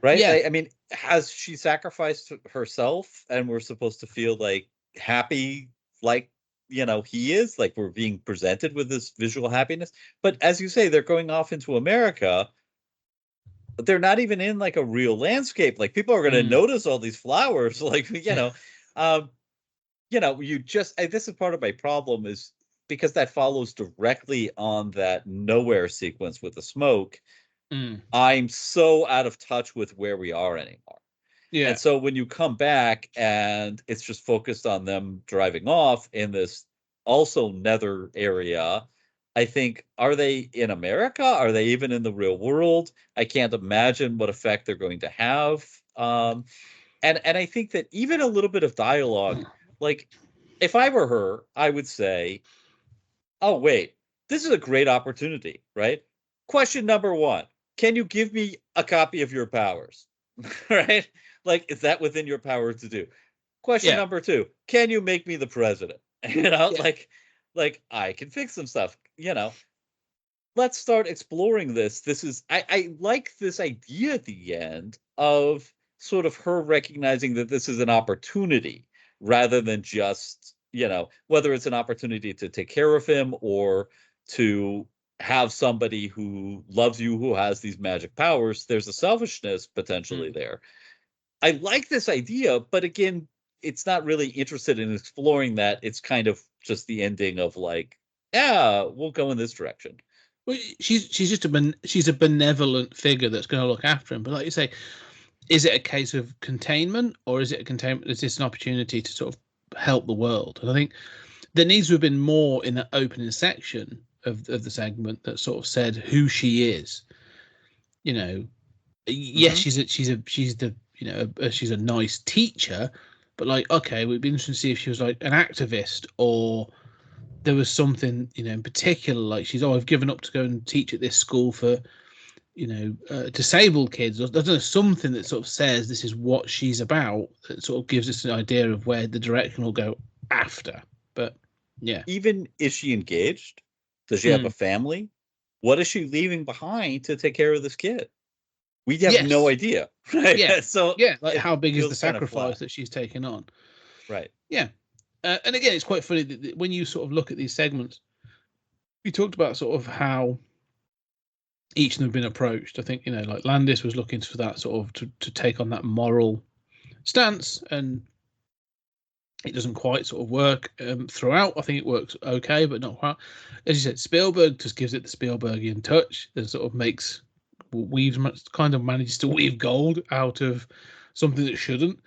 right? Yeah. I mean, has she sacrificed herself, and we're supposed to feel like happy, like, you know, he is, like we're being presented with this visual happiness. But as you say, they're going off into America. They're not even in like a real landscape. Like people are going to notice all these flowers. Like, you know, you just, this is part of my problem is because that follows directly on that nowhere sequence with the smoke. I'm so out of touch with where we are anymore. Yeah. And so when you come back and it's just focused on them driving off in this also nether area, I think, are they in America? Are they even in the real world? I can't imagine what effect they're going to have. And I think that even a little bit of dialogue, like if I were her, I would say, oh, wait, this is a great opportunity, right? Question number one, can you give me a copy of your powers? Right? Like, is that within your power to do? Question number two, can you make me the president? You know, like I can fix some stuff, you know. Let's start exploring this. This is, I like this idea at the end of sort of her recognizing that this is an opportunity rather than just, you know, whether it's an opportunity to take care of him or to have somebody who loves you, who has these magic powers. There's a selfishness potentially there. I like this idea, but again, it's not really interested in exploring that. It's kind of just the ending of like, yeah, we'll go in this direction. Well, she's just she's a benevolent figure that's going to look after him. But like you say, is it a case of containment, or is it a containment? Is this an opportunity to sort of help the world? And I think there needs to have been more in that opening section of the segment that sort of said who she is. You know, yes, she's the you know, she's a nice teacher, but like, okay, it would be interesting to see if she was like an activist, or there was something, you know, in particular, like she's, I've given up to go and teach at this school for, you know, disabled kids, or I don't know, something that sort of says this is what she's about, that sort of gives us an idea of where the direction will go after. But yeah, even is she engaged? Does she have a family? What is she leaving behind to take care of this kid? We have no idea, right? Yeah. So yeah, like how big is the sacrifice that she's taken on? Right. Yeah. And again, it's quite funny that when you sort of look at these segments, we talked about sort of how each of them have been approached. I think, you know, like Landis was looking for that sort of to take on that moral stance, and it doesn't quite sort of work throughout. I think it works okay, but not quite. As you said, Spielberg just gives it the Spielbergian touch that sort of kind of manages to weave gold out of something that shouldn't.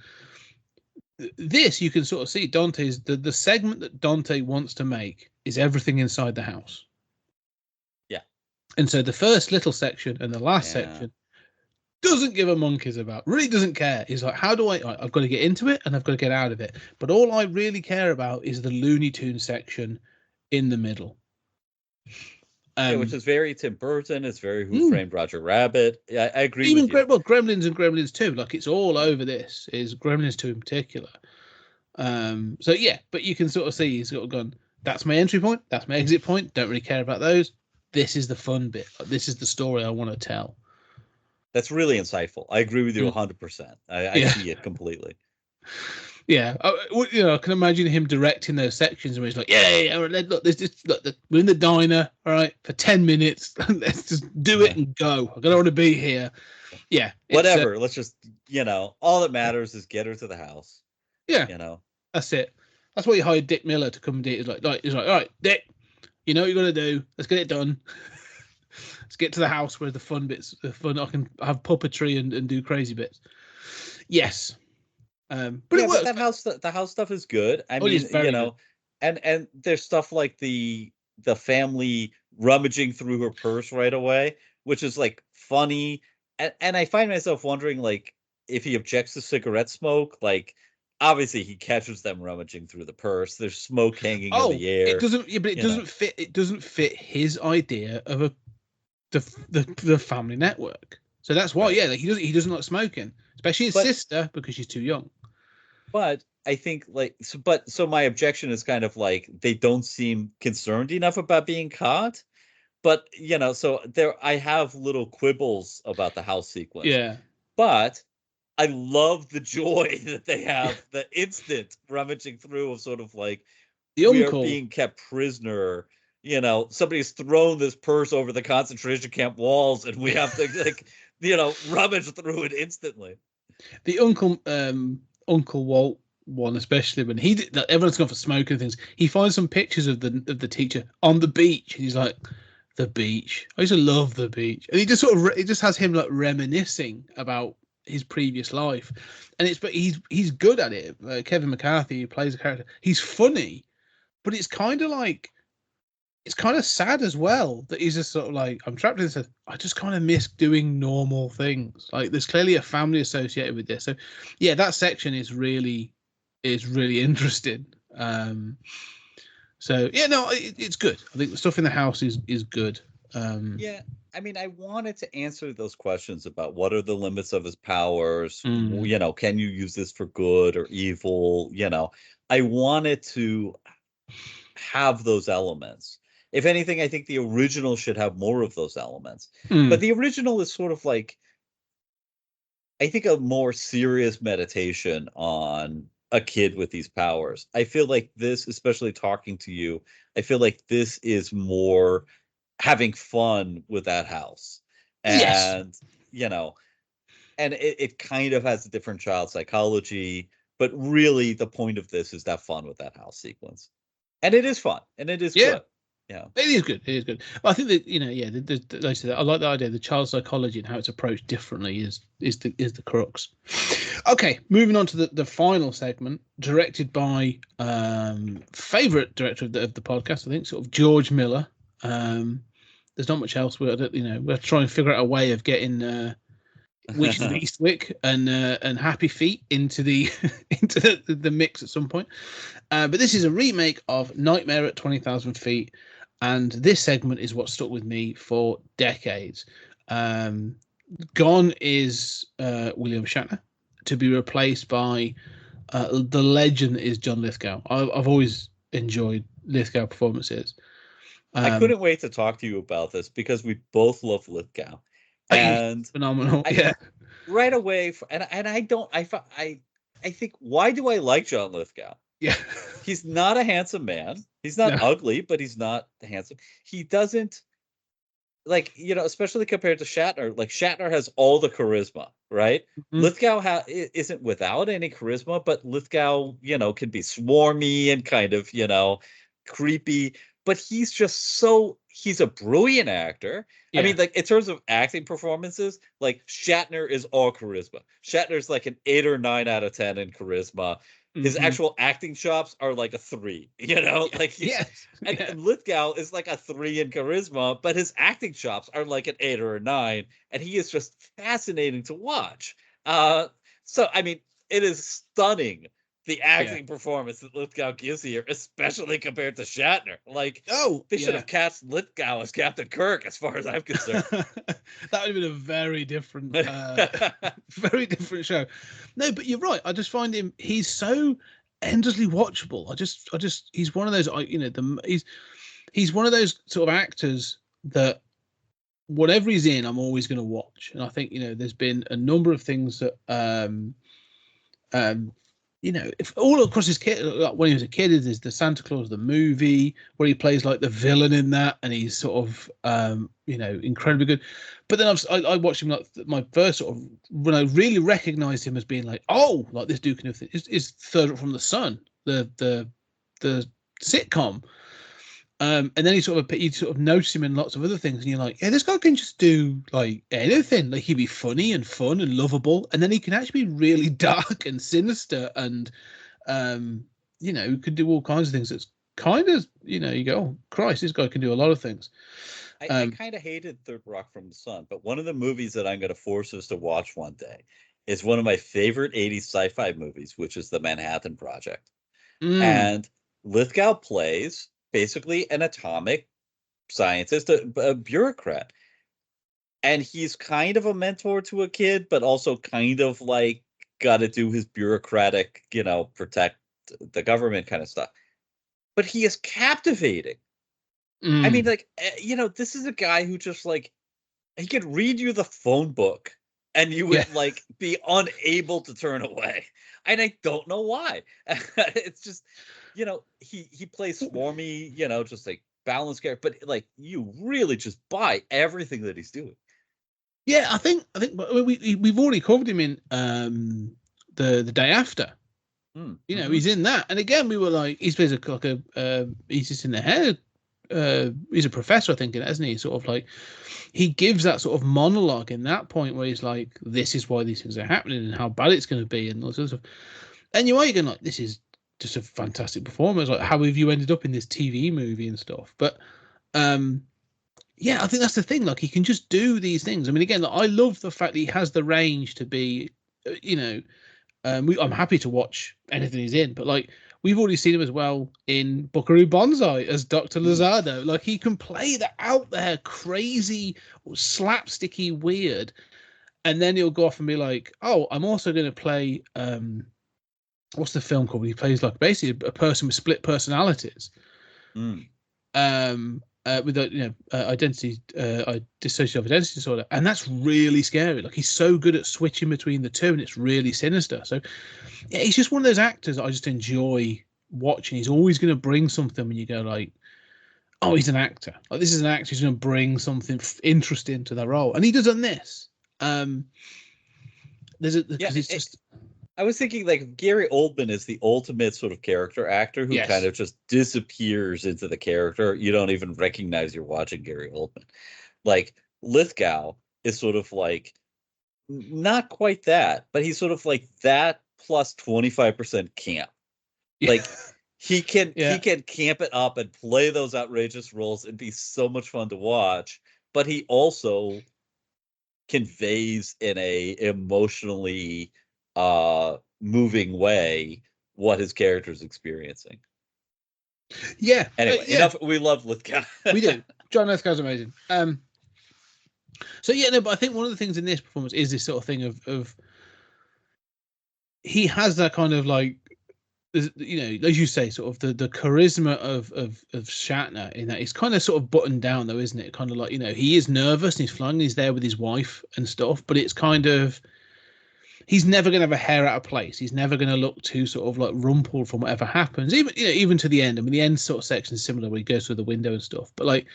This, you can sort of see Dante's, the segment that Dante wants to make is everything inside the house. Yeah. And so the first little section and the last section doesn't give a monkeys about, really doesn't care. He's like, how do I've got to get into it and I've got to get out of it. But all I really care about is the Looney Tunes section in the middle. Which is very Tim Burton. It's very Who Framed Roger Rabbit. I agree with you. Well, Gremlins and Gremlins 2, like it's all over this, is Gremlins 2 in particular. So yeah, but you can sort of see he's sort of gone, that's my entry point, that's my exit point, don't really care about those. This is the fun bit. This is the story I want to tell. That's really insightful. I agree with you 100%. I see it completely. Yeah, I can imagine him directing those sections where he's like, yeah, look, we're in the diner, all right, for 10 minutes. Let's just do it and go. I don't want to be here. Yeah. Whatever. Let's just, all that matters is get her to the house. Yeah. That's it. That's why you hired Dick Miller to come and do it. He's like, all right, Dick, you know what you're going to do. Let's get it done. Let's get to the house where the fun bits, I can have puppetry and do crazy bits. Yes. But it works. But the house stuff is good. I mean, good. And there's stuff like the family rummaging through her purse right away, which is like funny. And I find myself wondering, like, if he objects to cigarette smoke, like, obviously he catches them rummaging through the purse. There's smoke hanging in the air. It doesn't. Yeah, but it doesn't fit. It doesn't fit his idea of the family network. So that's why, like he doesn't like smoking, especially his sister, because she's too young. But I think so my objection is kind of like they don't seem concerned enough about being caught. But so I have little quibbles about the house sequence. Yeah. But I love the joy that they have, the instant rummaging through of sort of like the uncle are being kept prisoner. Somebody's thrown this purse over the concentration camp walls, and we have to rummage through it instantly. The Uncle Walt one, especially when everyone's gone for smoking things. He finds some pictures of the teacher on the beach, and he's like, "The beach. I used to love the beach." And he just it just has him like reminiscing about his previous life, and he's good at it. Kevin McCarthy, who plays a character, he's funny, but it's kind of like. It's kind of sad as well that he's just sort of like, I'm trapped in this. I just kind of miss doing normal things. Like there's clearly a family associated with this. So yeah, that section is really interesting. So yeah, no, it's good. I think the stuff in the house is good. Yeah, I mean, I wanted to answer those questions about what are the limits of his powers. Can you use this for good or evil? I wanted to have those elements. If anything, I think the original should have more of those elements. But the original is sort of like, I think, a more serious meditation on a kid with these powers. I feel like this, especially talking to you, I feel like this is more having fun with that house. And, and it kind of has a different child psychology, but really the point of this is that fun with that house sequence. And it is fun, and it is good. Yeah, it is good. It is good. Well, I think that like I said, I like the idea. The child psychology and how it's approached differently is the crux. Okay, moving on to the final segment, directed by favorite director of the podcast, I think, sort of George Miller. There's not much else. We're trying to figure out a way of getting Witches of Eastwick and Happy Feet into the mix at some point. But this is a remake of Nightmare at 20,000 Feet, and this segment is what stuck with me for decades. Gone is William Shatner, to be replaced by the legend that is John Lithgow. I've always enjoyed Lithgow performances. I couldn't wait to talk to you about this because we both love Lithgow. And phenomenal. Right away. And I think, why do I like John Lithgow? Yeah. He's not a handsome man. He's not ugly, but he's not handsome. He doesn't, especially compared to Shatner. Like, Shatner has all the charisma, right? Mm-hmm. Lithgow isn't without any charisma, but Lithgow, can be swarmy and kind of, creepy. But he's just he's a brilliant actor. Yeah. I mean, like, in terms of acting performances, like, Shatner is all charisma. Shatner's like an 8 or 9 out of 10 in charisma. His actual acting chops are like a 3, you know, like yes, and Lithgow is like a 3 in charisma, but his acting chops are like an 8 or a 9, and he is just fascinating to watch. So I mean, it is stunning the acting performance that Lithgow gives here, especially compared to Shatner. Like, they should have cast Lithgow as Captain Kirk, as far as I'm concerned. That would have been a very different show. No, but you're right. I just find he's so endlessly watchable. I just he's one of those, he's one of those sort of actors that whatever he's in, I'm always going to watch. And I think, there's been a number of things that, if all across his kid, like when he was a kid, is the Santa Claus the movie where he plays like the villain in that, and he's sort of incredibly good. But then I watched him, like my first sort of, when I really recognized him as being like, oh, like this dude can do things, is Third Rock from the Sun, the sitcom. And then you sort of notice him in lots of other things, and you're like, yeah, this guy can just do like anything. Like, he'd be funny and fun and lovable, and then he can actually be really dark and sinister, and could do all kinds of things. It's kind of, you go, oh Christ, this guy can do a lot of things. I kind of hated Third Rock from the Sun, but one of the movies that I'm going to force us to watch one day is one of my favorite 80s sci-fi movies, which is The Manhattan Project. And Lithgow plays basically an atomic scientist, a bureaucrat. And he's kind of a mentor to a kid, but also kind of like got to do his bureaucratic, protect the government kind of stuff. But he is captivating. I mean, like, this is a guy who just like, he could read you the phone book and you would like be unable to turn away. And I don't know why. It's just, he plays swarmy, just like balanced character, but like you really just buy everything that he's doing. Yeah, I think we've already covered him in the Day After. He's in that, and again we were like, he plays he's just in the head. He's a professor, I think, isn't he? Sort of like, he gives that sort of monologue in that point where he's like, this is why these things are happening and how bad it's going to be and all sorts of stuff. And you are going like, this is just a fantastic performance. Like, how have you ended up in this TV movie and stuff? But I think that's the thing. Like, he can just do these things. I mean, again, like, I love the fact that he has the range to be, I'm happy to watch anything he's in, but like, we've already seen him as well in Buckaroo Banzai as Dr. Lozado. Like, he can play that out there, crazy, slapsticky, weird. And then he'll go off and be like, oh, I'm also going to play, what's the film called? He plays like basically a person with split personalities. With identity, dissociative identity disorder. And that's really scary. Like, he's so good at switching between the two, and it's really sinister. So yeah, he's just one of those actors that I just enjoy watching. He's always going to bring something when you go like, oh, he's an actor. Like, this is an actor who's going to bring something interesting to the role. And he does on this. I was thinking like Gary Oldman is the ultimate sort of character actor who kind of just disappears into the character. You don't even recognize you're watching Gary Oldman. Like, Lithgow is sort of like, not quite that, but he's sort of like that plus 25% camp. Like, he can camp it up and play those outrageous roles and be so much fun to watch, but he also conveys in a emotionally moving way what his character is experiencing. Anyway, enough. We love Lithgow. We do. John Lithgow's amazing. But I think one of the things in this performance is this sort of thing of he has that kind of like, as you say, sort of the charisma of Shatner, in that he's kind of sort of buttoned down though, isn't it? Kind of like, he is nervous and he's flying, he's there with his wife and stuff, but it's kind of, he's never going to have a hair out of place. He's never going to look too sort of like rumpled from whatever happens, even to the end. I mean, the end sort of section is similar where he goes through the window and stuff, but like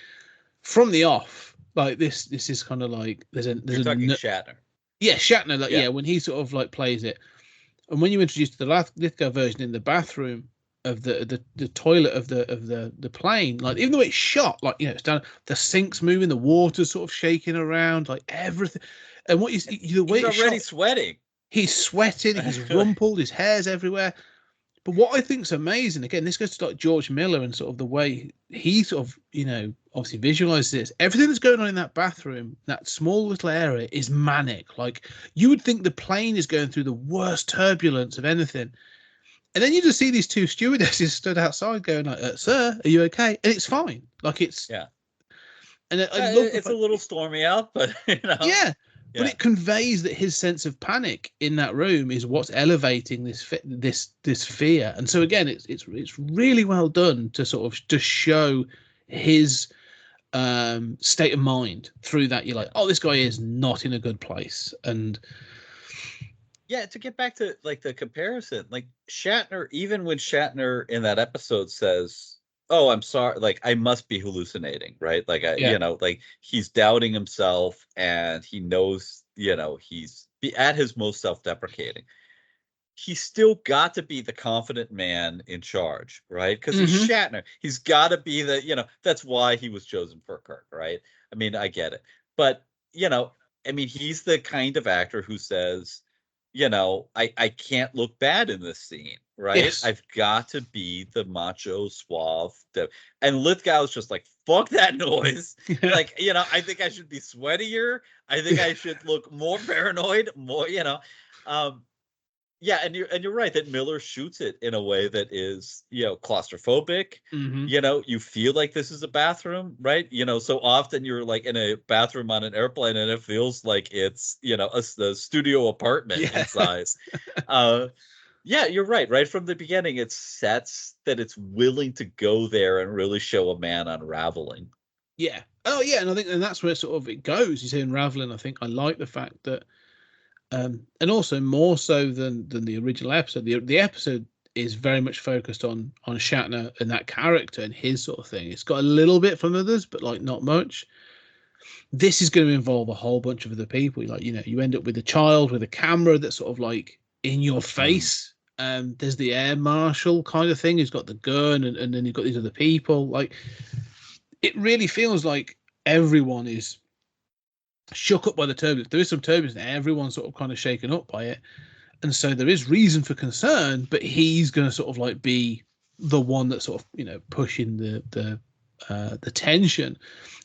from the off, like this is kind of like you're talking Shatner. Yeah, Shatner. Like, when he sort of like plays it, and when you introduce the Lithgow version in the bathroom of the toilet of the plane, like even though it's shot, like it's down, the sink's moving, the water's sort of shaking around, like everything, and the way he's already sweating. He's sweating, he's rumpled, his hair's everywhere. But what I think's amazing, again, this goes to like George Miller and sort of the way he sort of, obviously visualizes this. Everything that's going on in that bathroom, that small little area, is manic. Like, you would think the plane is going through the worst turbulence of anything. And then you just see these two stewardesses stood outside going like, "Sir, are you okay?" And it's fine. Like, it's... Yeah. And it's a little stormy out, but, Yeah. But it conveys that his sense of panic in that room is what's elevating this fear. And so again, it's really well done to sort of just show his state of mind through that. You're like, oh, this guy is not in a good place. And yeah, to get back to like the comparison, like Shatner, even when Shatner in that episode says, "Oh, I'm sorry, like I must be hallucinating," right? Like like he's doubting himself, and he knows, he's at his most self-deprecating. He's still got to be the confident man in charge, right? Because he's Shatner. He's got to be that's why he was chosen for Kirk, right? I mean, I get it. But, he's the kind of actor who says, I can't look bad in this scene, right? Yes. I've got to be the macho, suave. And Lithgow's just like, fuck that noise. Like, I think I should be sweatier. I think I should look more paranoid, more, yeah, and you're right that Miller shoots it in a way that is, claustrophobic. You feel like this is a bathroom, right? So often you're like in a bathroom on an airplane, and it feels like it's, a studio apartment in size. Yeah, you're right. Right from the beginning, it sets that it's willing to go there and really show a man unraveling. Yeah. Oh, yeah, and I think that's where sort of it goes. You say unraveling. I think I like the fact that. And also more so than the original episode, the episode is very much focused on Shatner and that character and his sort of thing. It's got a little bit from others, but like not much. This is going to involve a whole bunch of other people. Like, you end up with a child with a camera that's sort of like in your face. There's the air marshal kind of thing who's got the gun, and then you've got these other people. Like, it really feels like everyone is shook up by the turbulence. There is some turbulence, and everyone's sort of kind of shaken up by it, and so there is reason for concern. But he's going to sort of like be the one that's sort of pushing the tension.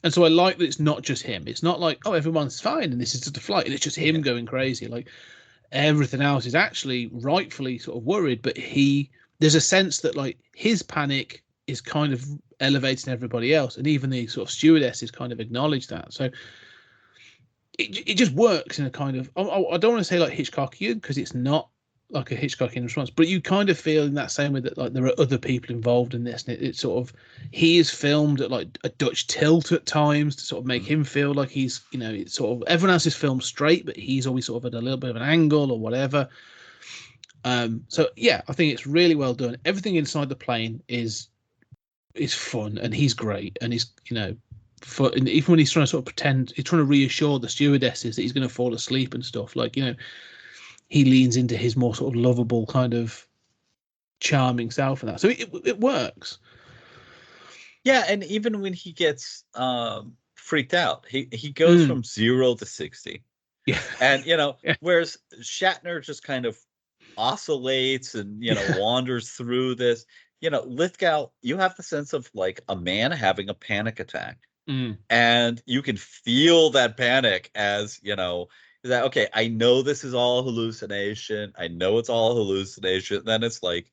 And so I like that it's not just him. It's not like, oh, everyone's fine and this is just a flight, and it's just him going crazy. Like, everything else is actually rightfully sort of worried, but there's a sense that like his panic is kind of elevating everybody else, and even the sort of stewardesses kind of acknowledge that. So it just works in a kind of, I don't want to say like Hitchcockian, because it's not like a Hitchcockian response, but you kind of feel in that same way that like there are other people involved in this, and it's sort of, he is filmed at like a Dutch tilt at times to sort of make him feel like he's, it's sort of, everyone else is filmed straight, but he's always sort of at a little bit of an angle or whatever. So yeah, I think it's really well done. Everything inside the plane is fun, and he's great, and he's and even when he's trying to sort of pretend, he's trying to reassure the stewardesses that he's going to fall asleep and stuff, like, he leans into his more sort of lovable kind of charming self and that. So it works. Yeah, and even when he gets freaked out, he goes from 0 to 60. Yeah. And whereas Shatner just kind of oscillates and wanders through this, Lithgow, you have the sense of like a man having a panic attack. And you can feel that panic as, that, okay, I know this is all hallucination. I know it's all hallucination. Then it's like,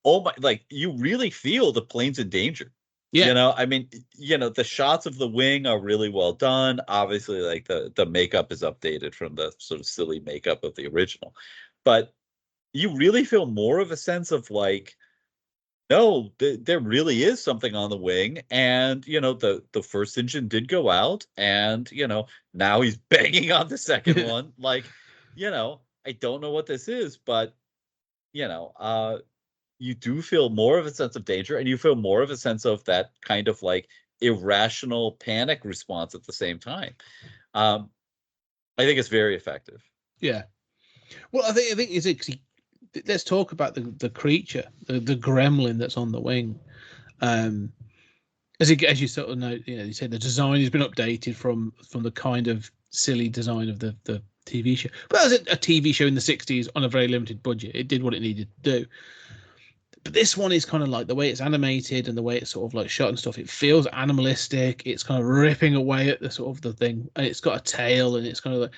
oh my, like you really feel the plane's in danger. Yeah. The shots of the wing are really well done. Obviously, like the makeup is updated from the sort of silly makeup of the original. But you really feel more of a sense of like, no, there really is something on the wing, and the first engine did go out, and now he's banging on the second one. Like, I don't know what this is, but you do feel more of a sense of danger, and you feel more of a sense of that kind of like irrational panic response at the same time. I think it's very effective. Yeah. Well, I think it's let's talk about the creature, the gremlin that's on the wing. As you sort of know, you said the design has been updated from the kind of silly design of the TV show. But that was a TV show in the 60s on a very limited budget. It did what it needed to do. But this one is kind of like the way it's animated and the way it's sort of like shot and stuff. It feels animalistic. It's kind of ripping away at the sort of the thing, and it's got a tail, and it's kind of like.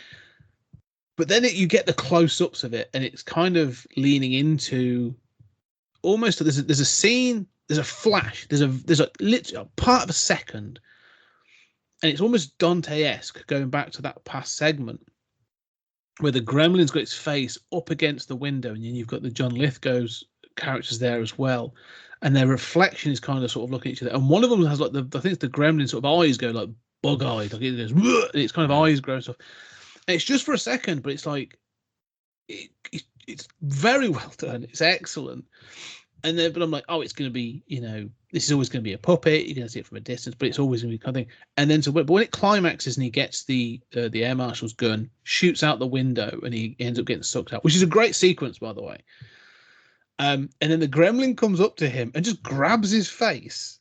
But then you get the close-ups of it, and it's kind of leaning into almost there's a scene, there's a flash, there's a literally a part of a second, and it's almost Dante-esque going back to that past segment where the gremlin's got its face up against the window, and then you've got the John Lithgow's characters there as well, and their reflection is kind of sort of looking at each other, and one of them has like I think it's the gremlin sort of eyes go like bug-eyed, like it goes, and it's kind of eyes grow stuff. And it's just for a second, but it's like it's very well done. It's excellent. And then, but I'm like, oh, it's going to be, this is always going to be a puppet. You're going to see it from a distance, but it's always going to be kind of thing. And then, but when it climaxes and he gets the air marshal's gun, shoots out the window, and he ends up getting sucked out, which is a great sequence, by the way. And then the gremlin comes up to him and just grabs his face.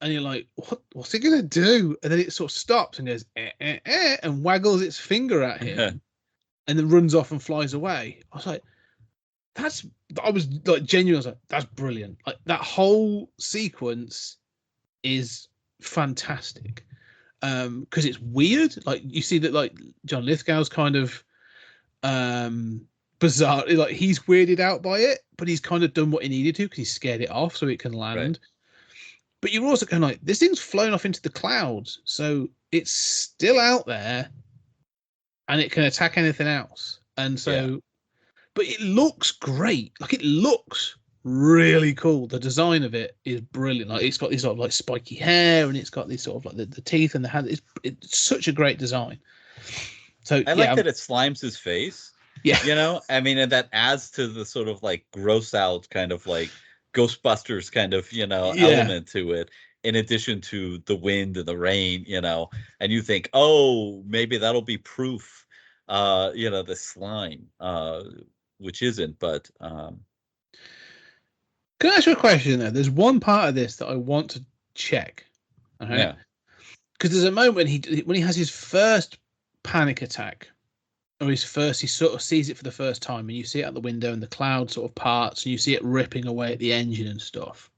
And you're like, what's it going to do? And then it sort of stops and goes, and waggles its finger at him and then runs off and flies away. I was like, I was like genuine. I was like, that's brilliant. Like that whole sequence is fantastic. Because it's weird. Like you see that like John Lithgow's kind of bizarre. Like he's weirded out by it, but he's kind of done what he needed to because he scared it off so it can land. Right. But you're also kind of like, this thing's flown off into the clouds, so it's still out there, and it can attack anything else. And so, but it looks great. Like it looks really cool. The design of it is brilliant. Like it's got these sort of like spiky hair, and it's got these sort of like the teeth and the hand. It's such a great design. So I like that it slimes his face. Yeah, I mean, and that adds to the sort of like gross out kind of like Ghostbusters kind of, element to it, in addition to the wind and the rain, and you think, oh, maybe that'll be proof, the slime, which isn't, but. Can I ask you a question there? There's one part of this that I want to check. Okay? Yeah. Because there's a moment when he has his first panic attack, or he sort of sees it for the first time, and you see it out the window and the cloud sort of parts, and you see it ripping away at the engine and stuff.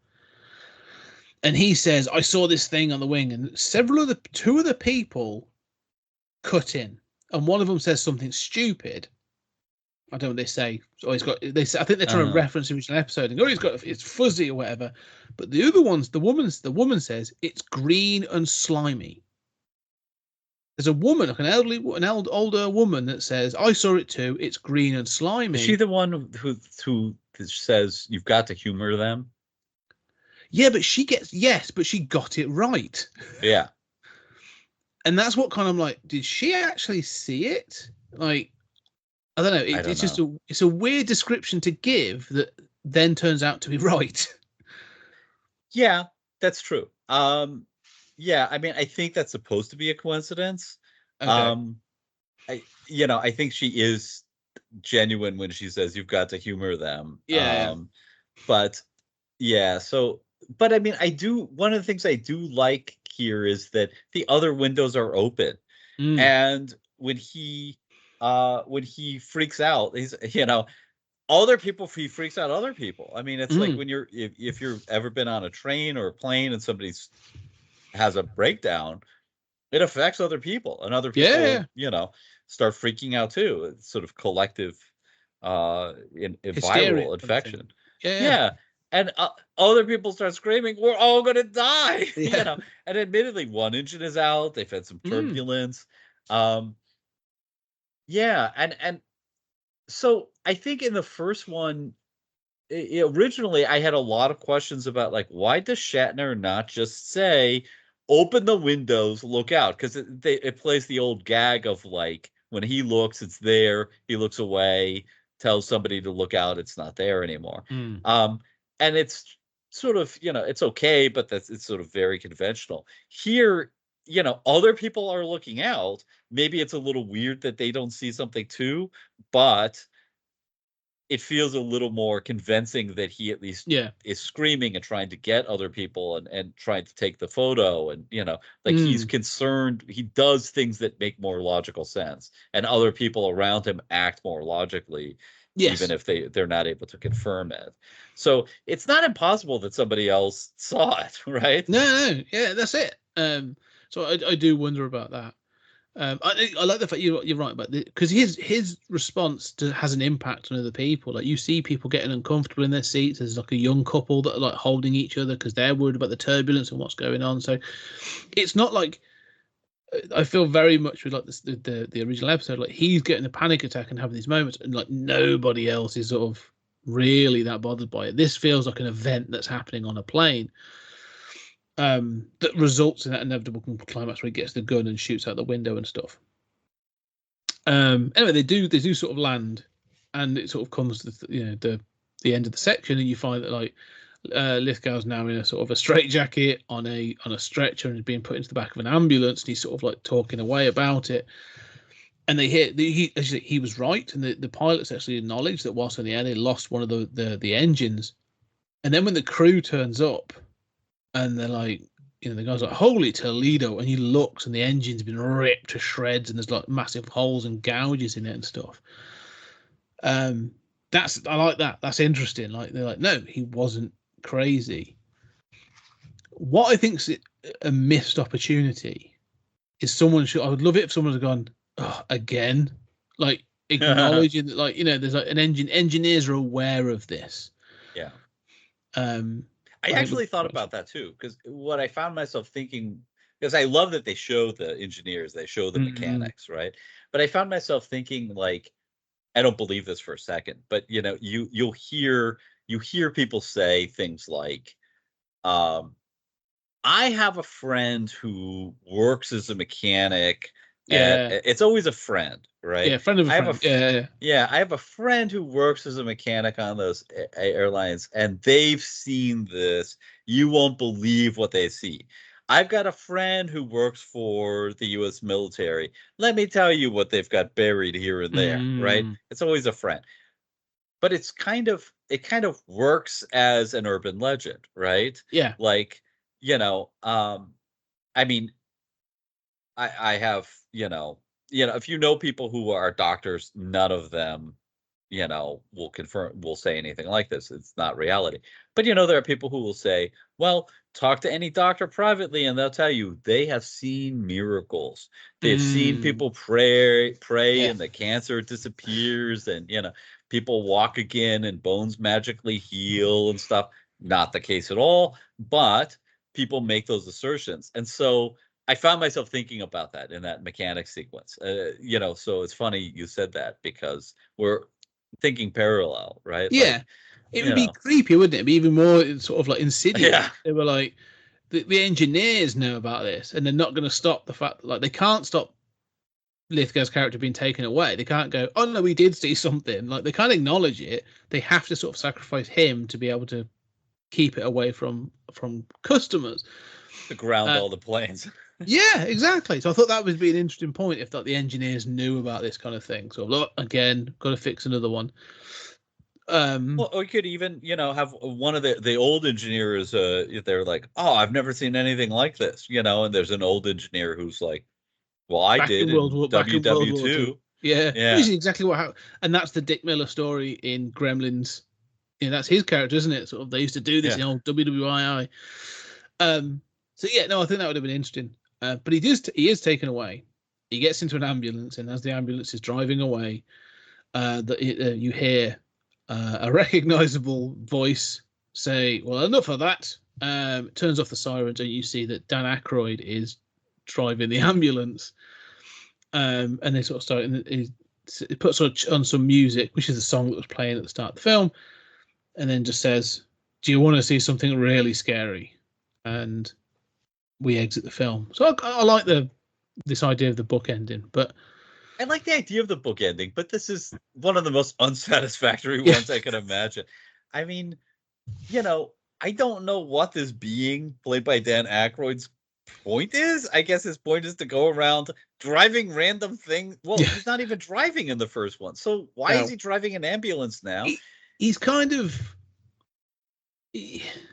And he says, I saw this thing on the wing, and two other people cut in, and one of them says something stupid. I don't know what they say. So I think they're trying to reference the original episode and it's fuzzy or whatever. But the other ones, the woman says it's green and slimy. There's a woman, like an older woman, that says, "I saw it too. It's green and slimy." Is she the one who says you've got to humor them? Yeah, but she got it right. Yeah, and that's what kind of like, did she actually see it? Like, I don't know. It's a weird description to give that then turns out to be right. Yeah, that's true. Yeah, I mean, I think that's supposed to be a coincidence. Okay. I think she is genuine when she says you've got to humor them. Yeah. But yeah, but I mean, one of the things I do like here is that the other windows are open. And when he freaks out, he's, other people, he freaks out other people. I mean, it's like when if you've ever been on a train or a plane and somebody's has a breakdown, it affects other people, and other people, start freaking out too. It's sort of collective, viral infection. Yeah. And other people start screaming, "We're all gonna die!" And admittedly, one engine is out. They've had some turbulence. And so I think in the first one, originally I had a lot of questions about like, why does Shatner not just say, open the windows, look out? Because it plays the old gag of like, when he looks, it's there. He looks away, tells somebody to look out. It's not there anymore. And it's sort of, it's okay, but it's sort of very conventional. Here, other people are looking out. Maybe it's a little weird that they don't see something too, but it feels a little more convincing that he at least is screaming and trying to get other people and trying to take the photo, and he's concerned. He does things that make more logical sense, and other people around him act more logically. Yes. even if they're not able to confirm it. So it's not impossible that somebody else saw it, right? No, yeah, that's it. So I do wonder about that. I like the fact you're right about it, because his response has an impact on other people. Like, you see people getting uncomfortable in their seats. There's like a young couple that are like holding each other because they're worried about the turbulence and what's going on. So it's not like, I feel very much with like the original episode, like he's getting a panic attack and having these moments, and like nobody else is sort of really that bothered by it. This feels like an event that's happening on a plane, that results in that inevitable climax where he gets the gun and shoots out the window and stuff. Anyway, they do sort of land, and it sort of comes to the end of the section, and you find that like Lithgow's now in a sort of a straitjacket on a stretcher and is being put into the back of an ambulance, and he's sort of like talking away about it. And they hear he was right, and the pilots actually acknowledged that whilst in the air they lost one of the engines. And then when the crew turns up, and they're like, the guy's like, "Holy Toledo!" and he looks, and the engine's been ripped to shreds, and there's like massive holes and gouges in it and stuff. I like that. That's interesting. Like, they're like, no, he wasn't crazy. What I think's a missed opportunity is I would love it if someone had gone, "Oh, again," like acknowledging that, like, there's like engineers are aware of this. Yeah. I actually thought about that too, because what I found myself thinking, because I love that they show the engineers, they show the mechanics, right? But I found myself thinking, like, I don't believe this for a second, but you'll hear people say things like, I have a friend who works as a mechanic. Yeah, it's always a friend, right? Yeah, friend of a friend. Yeah, I have a friend who works as a mechanic on those airlines, and they've seen this. You won't believe what they see. I've got a friend who works for the U.S. military. Let me tell you what they've got buried here and there, right? It's always a friend. But it kind of works as an urban legend, right? Yeah. Like, I mean, I have, if you know people who are doctors, none of them, will say anything like this. It's not reality. But, there are people who will say, well, talk to any doctor privately, and they'll tell you they have seen miracles. They've seen people pray, and the cancer disappears, and, people walk again and bones magically heal and stuff. Not the case at all, but people make those assertions. And so I found myself thinking about that in that mechanic sequence. So it's funny you said that, because we're thinking parallel, right? Yeah. Like, it would be creepy, wouldn't it? It'd be even more sort of like insidious. Yeah. They were like, the engineers know about this, and they're not going to stop the fact that, like, they can't stop Lithgow's character being taken away. They can't go, "Oh no, we did see something." Like, they can't acknowledge it. They have to sort of sacrifice him to be able to keep it away from customers. To ground all the planes. Yeah, exactly. So I thought that would be an interesting point, if that the engineers knew about this kind of thing. So look, again, got to fix another one. Well, we could even, have one of the old engineers. If they're like, "Oh, I've never seen anything like this," and there's an old engineer who's like, "Well, I did in WW2." Yeah, which is exactly what happened. And that's the Dick Miller story in Gremlins. That's his character, isn't it? Sort of, they used to do this in old WWII. So yeah, no, I think that would have been interesting. But he is taken away. He gets into an ambulance, and as the ambulance is driving away, you hear a recognizable voice say, "Well, enough of that." Turns off the sirens, and you see that Dan Aykroyd is driving the ambulance. And they sort of start, and he puts on some music, which is the song that was playing at the start of the film, and then just says, "Do you want to see something really scary?" And we exit the film. So I like this idea of the book ending, but I like the idea of the book ending, but this is one of the most unsatisfactory ones I can imagine. I mean, I don't know what this being played by Dan Aykroyd's point is. I guess his point is to go around driving random things. Well, he's not even driving in the first one. So why is he driving an ambulance now? He's kind of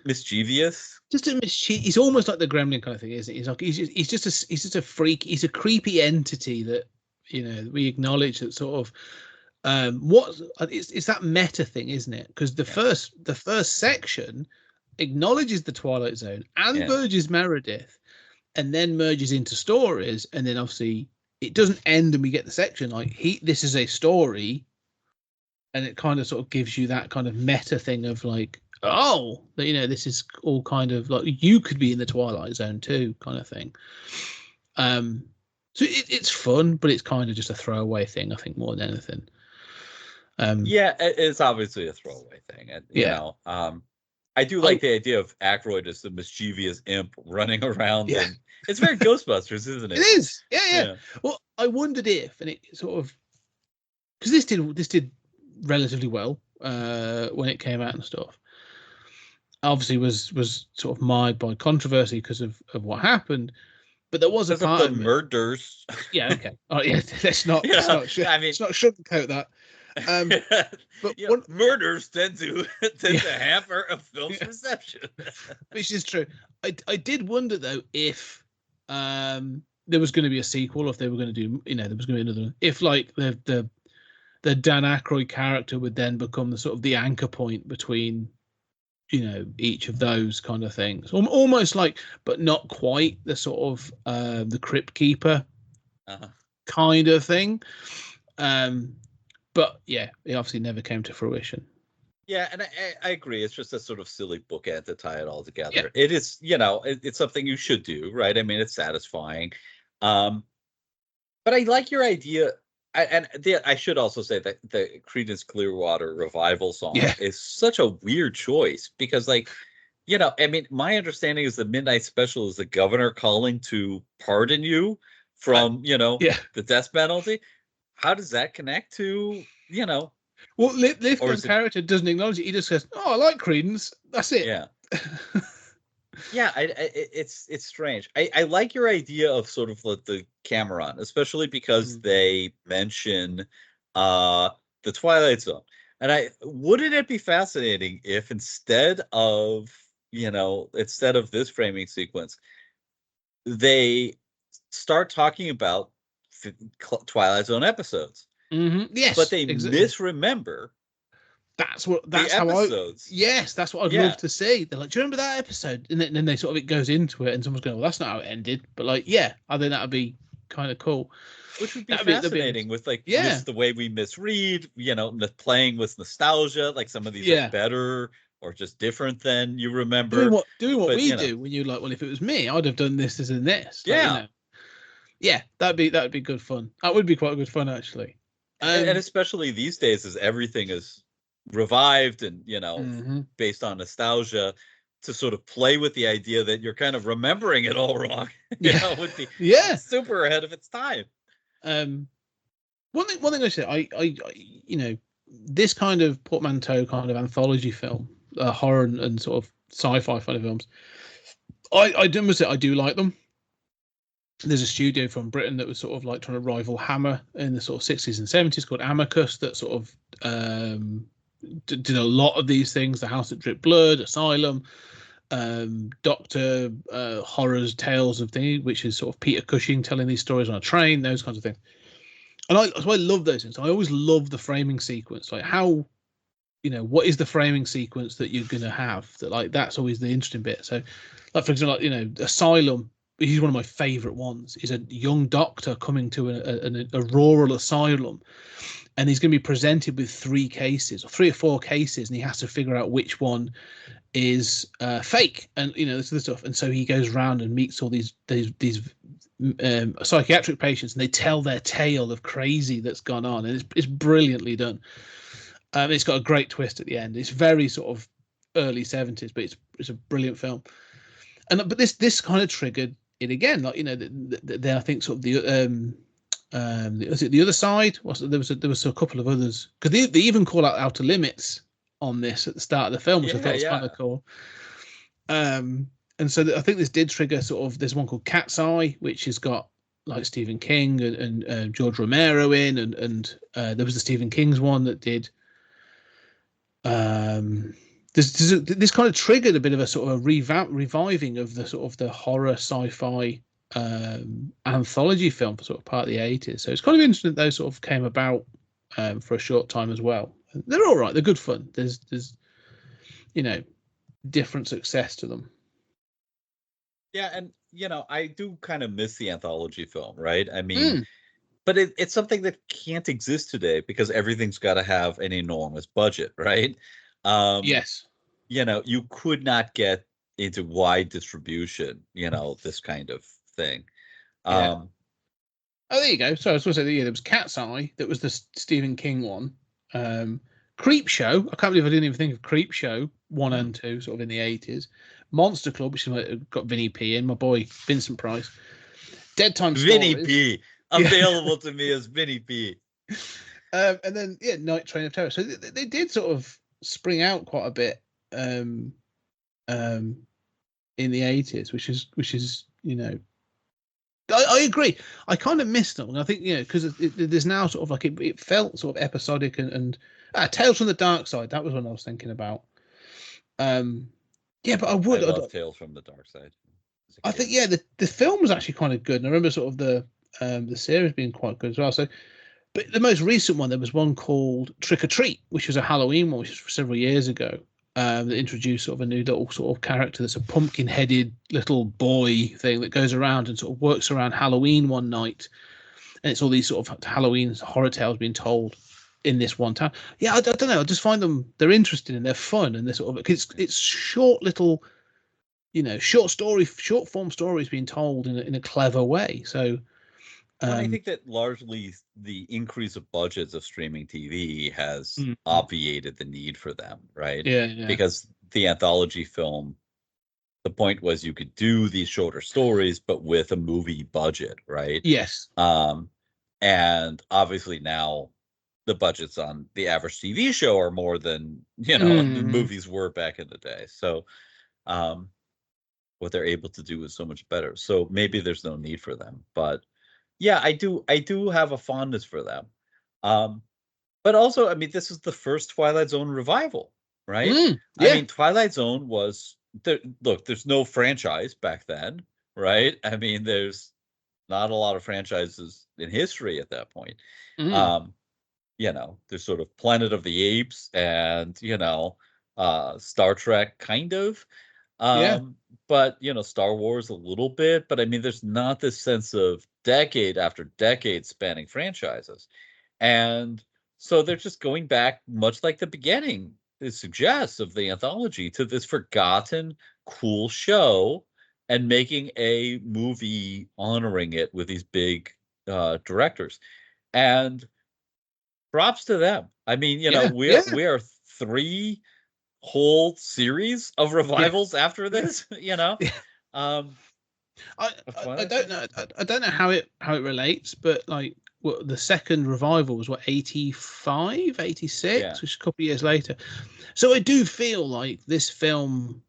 mischievous. He's almost like the Gremlin kind of thing, isn't he? He's just a freak. He's a creepy entity that we acknowledge, that sort of It's that meta thing, isn't it? Because the first section acknowledges the Twilight Zone and Burgess Meredith, and then merges into stories, and then obviously it doesn't end and we get the section like this is a story, and it kind of sort of gives you that kind of meta thing of like, oh, this is all kind of like you could be in the Twilight Zone too, kind of thing. So it's fun, but it's kind of just a throwaway thing, I think, more than anything. It's obviously a throwaway thing, and you know, I do like the idea of Aykroyd as the mischievous imp running around, and it's very Ghostbusters, isn't it? It is, yeah. Well, I wondered if, and it sort of, because this did relatively well when it came out and stuff. Obviously, was sort of marred by controversy because of what happened. But there was a part of murders. Yeah, okay. Oh, yeah. Let's not sugarcoat that. But murders tend to hamper a film's reception, which is true. I did wonder though if there was going to be a sequel, or if they were going to do, there was going to be another one. If like the Dan Aykroyd character would then become the sort of the anchor point between, each of those kind of things, almost like, but not quite the sort of the Crypt Keeper kind of thing. But yeah, it obviously never came to fruition. Yeah, and I agree. It's just a sort of silly bookend to tie it all together. Yeah. It is, it's something you should do, right? I mean, it's satisfying. But I like your idea. I should also say that the Creedence Clearwater Revival song is such a weird choice because, like, I mean, my understanding is the Midnight Special is the governor calling to pardon you from, the death penalty. How does that connect to, Well, Lithgow's character doesn't acknowledge it. He just says, "Oh, I like Creedence." That's it. Yeah. Yeah, it's strange. I like your idea of sort of like the Cameron, especially because they mention the Twilight Zone. And wouldn't it be fascinating if instead of this framing sequence, they start talking about Twilight Zone episodes. Mm-hmm. Yes, but they misremember. That's how episodes. Yes, that's what I'd love to see. They're like, "Do you remember that episode?" And then they sort of, it goes into it, and someone's going, "Well, that's not how it ended." But like, I think that'd be kind of cool. Which would be fascinating with like the way we misread, playing with nostalgia. Like some of these are better or just different than you remember. Doing what we do when you're like, well, if it was me, I'd have done this, and this. Yeah. Like, that'd be good fun. That would be quite good fun, actually. And especially these days, as everything is revived and based on nostalgia, to sort of play with the idea that you're kind of remembering it all wrong, would be super ahead of its time. One thing I said, I this kind of portmanteau kind of anthology film, horror and sort of sci-fi kind of films, I do like them. There's a studio from Britain that was sort of like trying to rival Hammer in the sort of 60s and 70s called Amicus, that sort of did a lot of these things. The House That Dripped Blood, Asylum, Doctor, Horrors, Tales of Things, which is sort of Peter Cushing telling these stories on a train, those kinds of things. And I love those things. I always love the framing sequence, like how, what is the framing sequence that you're going to have, that like, that's always the interesting bit. So like, for example, like, Asylum, he's one of my favorite ones, is a young doctor coming to a rural asylum, and he's going to be presented with 3 or 4 cases, and he has to figure out which one is fake, and this other stuff. And so he goes around and meets all these psychiatric patients, and they tell their tale of crazy that's gone on, and it's brilliantly done. It's got a great twist at the end. It's very sort of early 70s, but it's a brilliant film. But this kind of triggered it again, like I think sort of was it The Other Side? There was a couple of others, because they even call out Outer Limits on this at the start of the film, which I thought was kind of cool. And so I think this did trigger sort of, there's one called Cat's Eye, which has got like Stephen King and George Romero in, and there was the Stephen King's one that did. This kind of triggered a bit of a sort of reviving of the sort of the horror sci-fi anthology film for sort of part of the 80s. So it's kind of interesting that those sort of came about for a short time as well. They're all right. They're good fun. There's different success to them. Yeah, and I do kind of miss the anthology film, right? I mean, but it's something that can't exist today because everything's got to have an enormous budget, right? Yes. You could not get into wide distribution, this kind of thing. Yeah. Oh, there you go. So I was supposed to say, there was Cat's Eye, that was the Stephen King one. Creep Show. I can't believe I didn't even think of Creep Show 1 and 2, sort of in the 80s. Monster Club, which is got Vinny P in, my boy Vincent Price. Dead Time Stories. Vinny P. Available to me as Vinny P. And then Night Train of Terror. So they did sort of spring out quite a bit in the 80s, which is I agree. I kind of missed them. I think because there's now sort of like it felt sort of episodic and Tales from the Dark Side. That was what I was thinking about. But I love Tales from the Dark Side. I think the film was actually kind of good, and I remember sort of the series being quite good as well. So, but the most recent one, there was one called Trick or Treat, which was a Halloween one, which was several years ago. That introduced sort of a new little sort of character that's a pumpkin-headed little boy thing that goes around and sort of works around Halloween one night, and it's all these sort of Halloween horror tales being told in this one town. Yeah, I don't know. I just find they're interesting and they're fun, and they're sort of it's short little, short form stories being told in a clever way. So. I think that largely the increase of budgets of streaming TV has obviated the need for them, right? Yeah. Because the anthology film, the point was you could do these shorter stories, but with a movie budget, right? Yes. And obviously now the budgets on the average TV show are more than the movies were back in the day. So what they're able to do is so much better. So maybe there's no need for them, but. Yeah, I do have a fondness for them. But also, I mean, this is the first Twilight Zone revival, right? I mean, Twilight Zone was there's no franchise back then, right? I mean, there's not a lot of franchises in history at that point. There's sort of Planet of the Apes and, Star Trek kind of. But Star Wars a little bit, but I mean there's not this sense of decade after decade spanning franchises. And so they're just going back, much like the beginning it suggests of the anthology, to this forgotten cool show and making a movie honoring it with these big directors. And props to them. I mean, we are 3 whole series of revivals after this, I don't know how it relates, but like the second revival was 85, 86, which is a couple of years later. So I do feel like this film,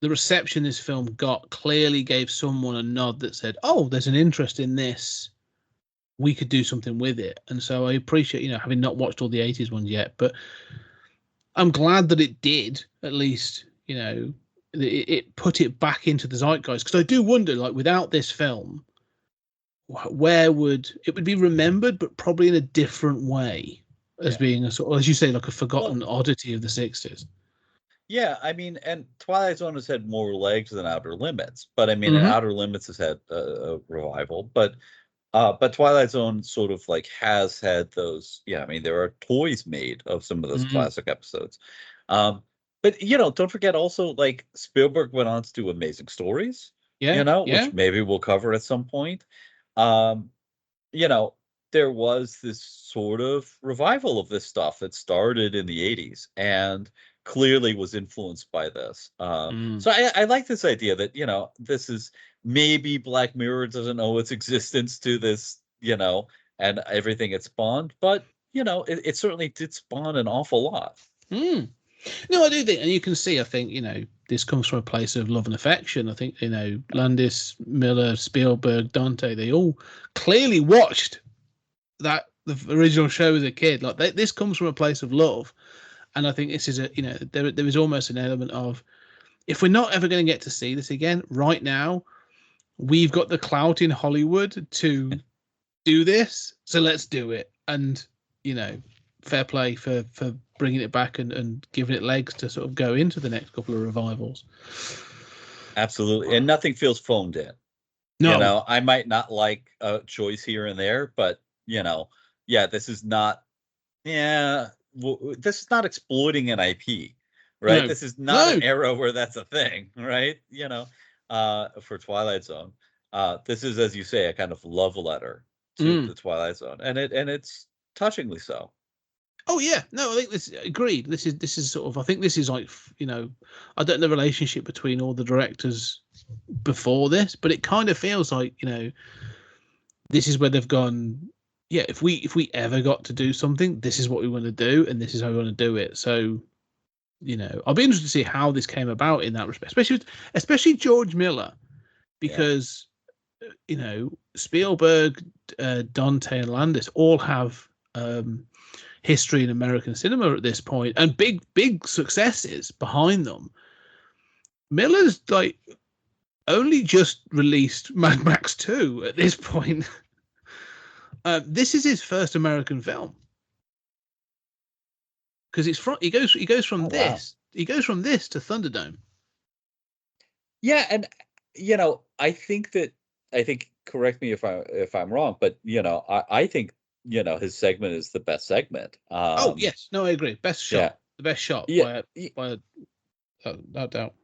the reception this film got, clearly gave someone a nod that said, oh, there's an interest in this, we could do something with it. And so I appreciate having not watched all the 80s ones yet, but I'm glad that it did, at least, it put it back into the zeitgeist. Because I do wonder, like, without this film, where would it be remembered, but probably in a different way, as being a sort of, as you say, like a forgotten oddity of the 60s. Yeah, I mean, and Twilight Zone has had more legs than Outer Limits, but I mean, Outer Limits has had a revival, but Twilight Zone sort of like has had those. Yeah, I mean, there are toys made of some of those classic episodes. But don't forget also, like, Spielberg went on to do Amazing Stories. Which maybe we'll cover at some point. There was this sort of revival of this stuff that started in the 80s and clearly was influenced by this. So I like this idea that, this is maybe Black Mirror doesn't owe its existence to this, and everything it spawned, but, it certainly did spawn an awful lot. No, I do think, and you can see, I think, this comes from a place of love and affection. I think, Landis, Miller, Spielberg, Dante, they all clearly watched the original show as a kid. Like, this comes from a place of love. And I think this is there is almost an element of, if we're not ever going to get to see this again, right now, we've got the clout in Hollywood to do this. So let's do it. And, fair play for bringing it back and giving it legs to sort of go into the next couple of revivals. Absolutely, and nothing feels phoned in. No. You know, I might not like a choice here and there, but you know, this is not. Yeah, this is not exploiting an IP, right? No. This is not an era where that's a thing, right? You know, for Twilight Zone, this is, as you say, a kind of love letter to the Twilight Zone, and it's touchingly so. Oh yeah, no, I think this agreed. This is sort of, I think this is like, you know, I don't know the relationship between all the directors before this, but it kind of feels like, you know, this is where they've gone. Yeah, if we ever got to do something, this is what we want to do, and this is how we want to do it. So, you know, I'll be interested to see how this came about in that respect, especially George Miller, because you know, Spielberg, Dante, and Landis all have history in American cinema at this point, and big successes behind them. Miller's like only just released Mad Max 2 at this point. This is his first American film, because he goes from this to Thunderdome. Yeah, and you know, I think correct me if I'm wrong, but you know, I think, you know, his segment is the best segment. Oh yes, no, I agree. Best shot, the best shot by no doubt.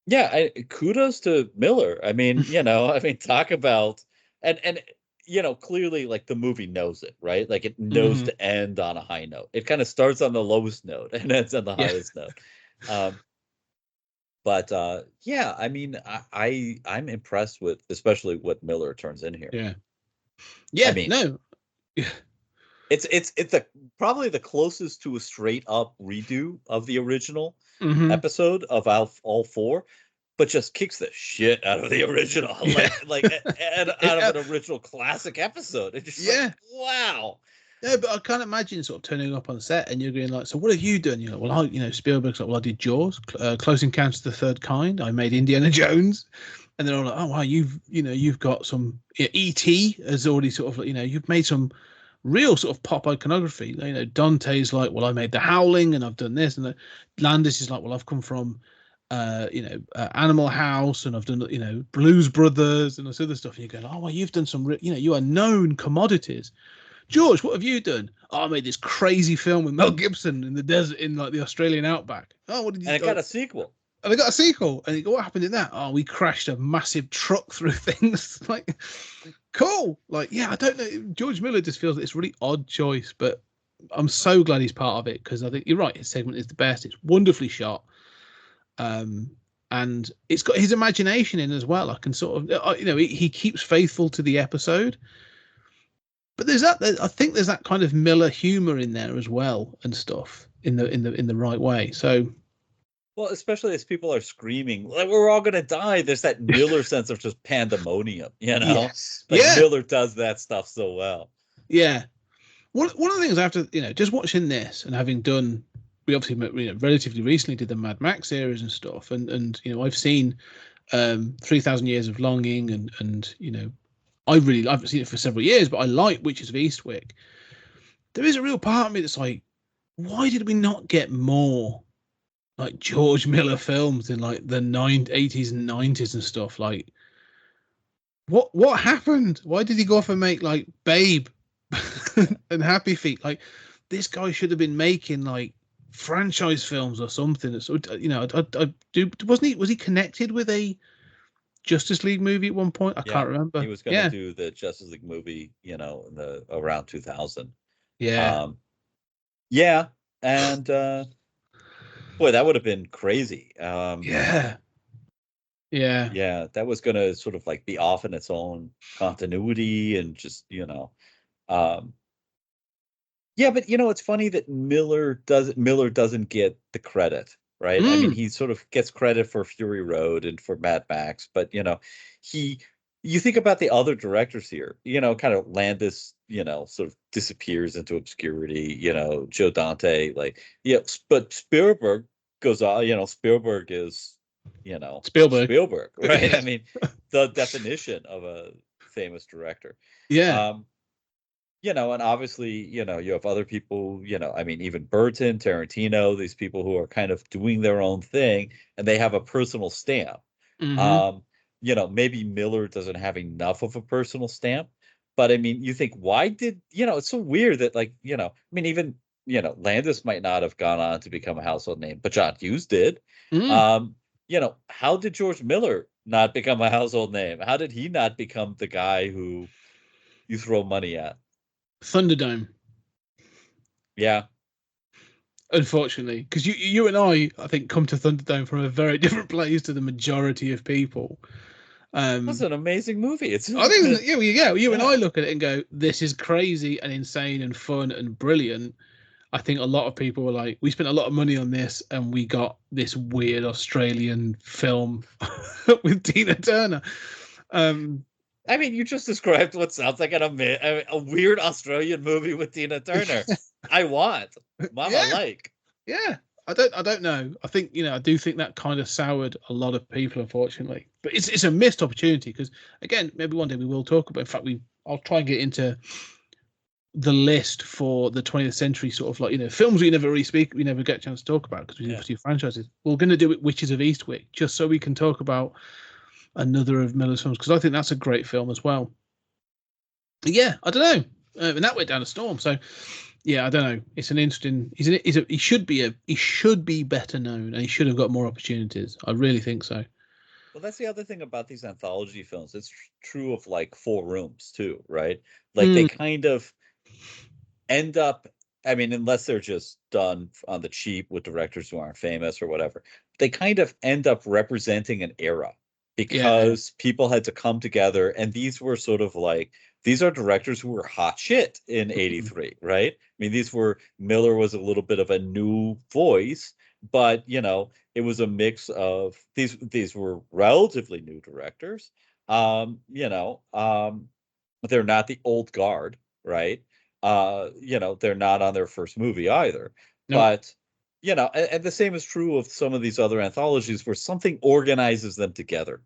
Yeah, kudos to Miller. I mean, you know, talk about and you know, clearly, like, the movie knows it, right? Like, it knows to end on a high note. It kind of starts on the lowest note and ends on the highest note. But yeah, I mean, I'm impressed with especially what Miller turns in here. Yeah. I mean, no. It's probably the closest to a straight up redo of the original episode of all four, but just kicks the shit out of the original, like out of an original classic episode. It's just like, wow. Yeah, but I can't imagine sort of turning up on set and you're going like, so what have you done? You're like, well, Spielberg's like, well, I did Jaws, Close Encounters of the Third Kind. I made Indiana Jones. And they're all like, oh, wow, you've got some, E.T. has already sort of, you've made some real sort of pop iconography. You know, Dante's like, well, I made The Howling and I've done this. And Landis is like, well, I've come from, Animal House and I've done, Blues Brothers and this other stuff. And you're going, oh, well, you've done some, you are known commodities. George, what have you done? Oh, I made this crazy film with Mel Gibson in the desert in like the Australian outback. Oh, what did you do? And it got a sequel. And they got a sequel. And you go, what happened in that? Oh, we crashed a massive truck through things. Like, cool. Like, yeah, I don't know. George Miller just feels like it's a really odd choice, but I'm so glad he's part of it, because I think you're right. His segment is the best. It's wonderfully shot. And it's got his imagination in as well. I can sort of, he keeps faithful to the episode. But I think there's that kind of Miller humor in there as well and stuff in the right way. So, well, especially as people are screaming, like, we're all going to die. There's that Miller sense of just pandemonium, Yes. Miller does that stuff so well. Yeah. One of the things after, just watching this and having done, we obviously, relatively recently did the Mad Max series and stuff. And I've seen 3,000 Years of Longing and I haven't seen it for several years, but I like Witches of Eastwick. There is a real part of me that's like, why did we not get more like George Miller films in like the 80s and 90s and stuff? Like, what happened? Why did he go off and make like Babe and Happy Feet? Like, this guy should have been making like franchise films or something. So was he connected with a Justice League movie at one point? I can't remember. He was going to do the Justice League movie, in the around 2000. And boy, that would have been crazy. That was going to sort of like be off in its own continuity and just but it's funny that Miller doesn't get the credit. Right. I mean, he sort of gets credit for Fury Road and for Mad Max, but you think about the other directors here, kind of Landis, sort of disappears into obscurity, Joe Dante, but Spielberg goes on, Spielberg is, Spielberg, right? I mean, the definition of a famous director. Yeah. you know, and obviously, you know, you have other people, you know, I mean, even Burton, Tarantino, these people who are kind of doing their own thing, and they have a personal stamp. Mm-hmm. You know, maybe Miller doesn't have enough of a personal stamp, but I mean, you think, why did, you know, it's so weird that, like, you know, I mean, even, you know, Landis might not have gone on to become a household name, but John Hughes did. Mm. You know, how did George Miller not become a household name? How did he not become the guy who you throw money at? Thunderdome. Yeah. Unfortunately, because you and I think, come to Thunderdome from a very different place to the majority of people. That's an amazing movie. It's I think, yeah, you go. You and Yeah. I look at it and go, "This is crazy and insane and fun and brilliant." I think a lot of people were like, "We spent a lot of money on this, and we got this weird Australian film with Tina Turner." I mean, you just described what sounds like a weird Australian movie with Tina Turner. I want, Mama, Yeah. like. Yeah, I don't know. I think, I do think that kind of soured a lot of people, unfortunately. But it's a missed opportunity because, again, maybe one day we will talk about. In fact, I'll try and get into the list for the 20th century, sort of like, films we never get a chance to talk about because we have two franchises. We're going to do it, Witches of Eastwick, just so we can talk about another of Miller's films, because I think that's a great film as well. But yeah, I don't know, and that went down a storm. So yeah, I don't know. It's an interesting. He should be better known, and he should have got more opportunities. I really think so. Well, that's the other thing about these anthology films. It's true of like Four Rooms too, right? Like they kind of end up, I mean, unless they're just done on the cheap with directors who aren't famous or whatever, they kind of end up representing an era because people had to come together, and these were sort of like, these are directors who were hot shit in 83, right? I mean, Miller was a little bit of a new voice, but it was a mix of these were relatively new directors. They're not the old guard, right? They're not on their first movie either. No. But and the same is true of some of these other anthologies where something organizes them together.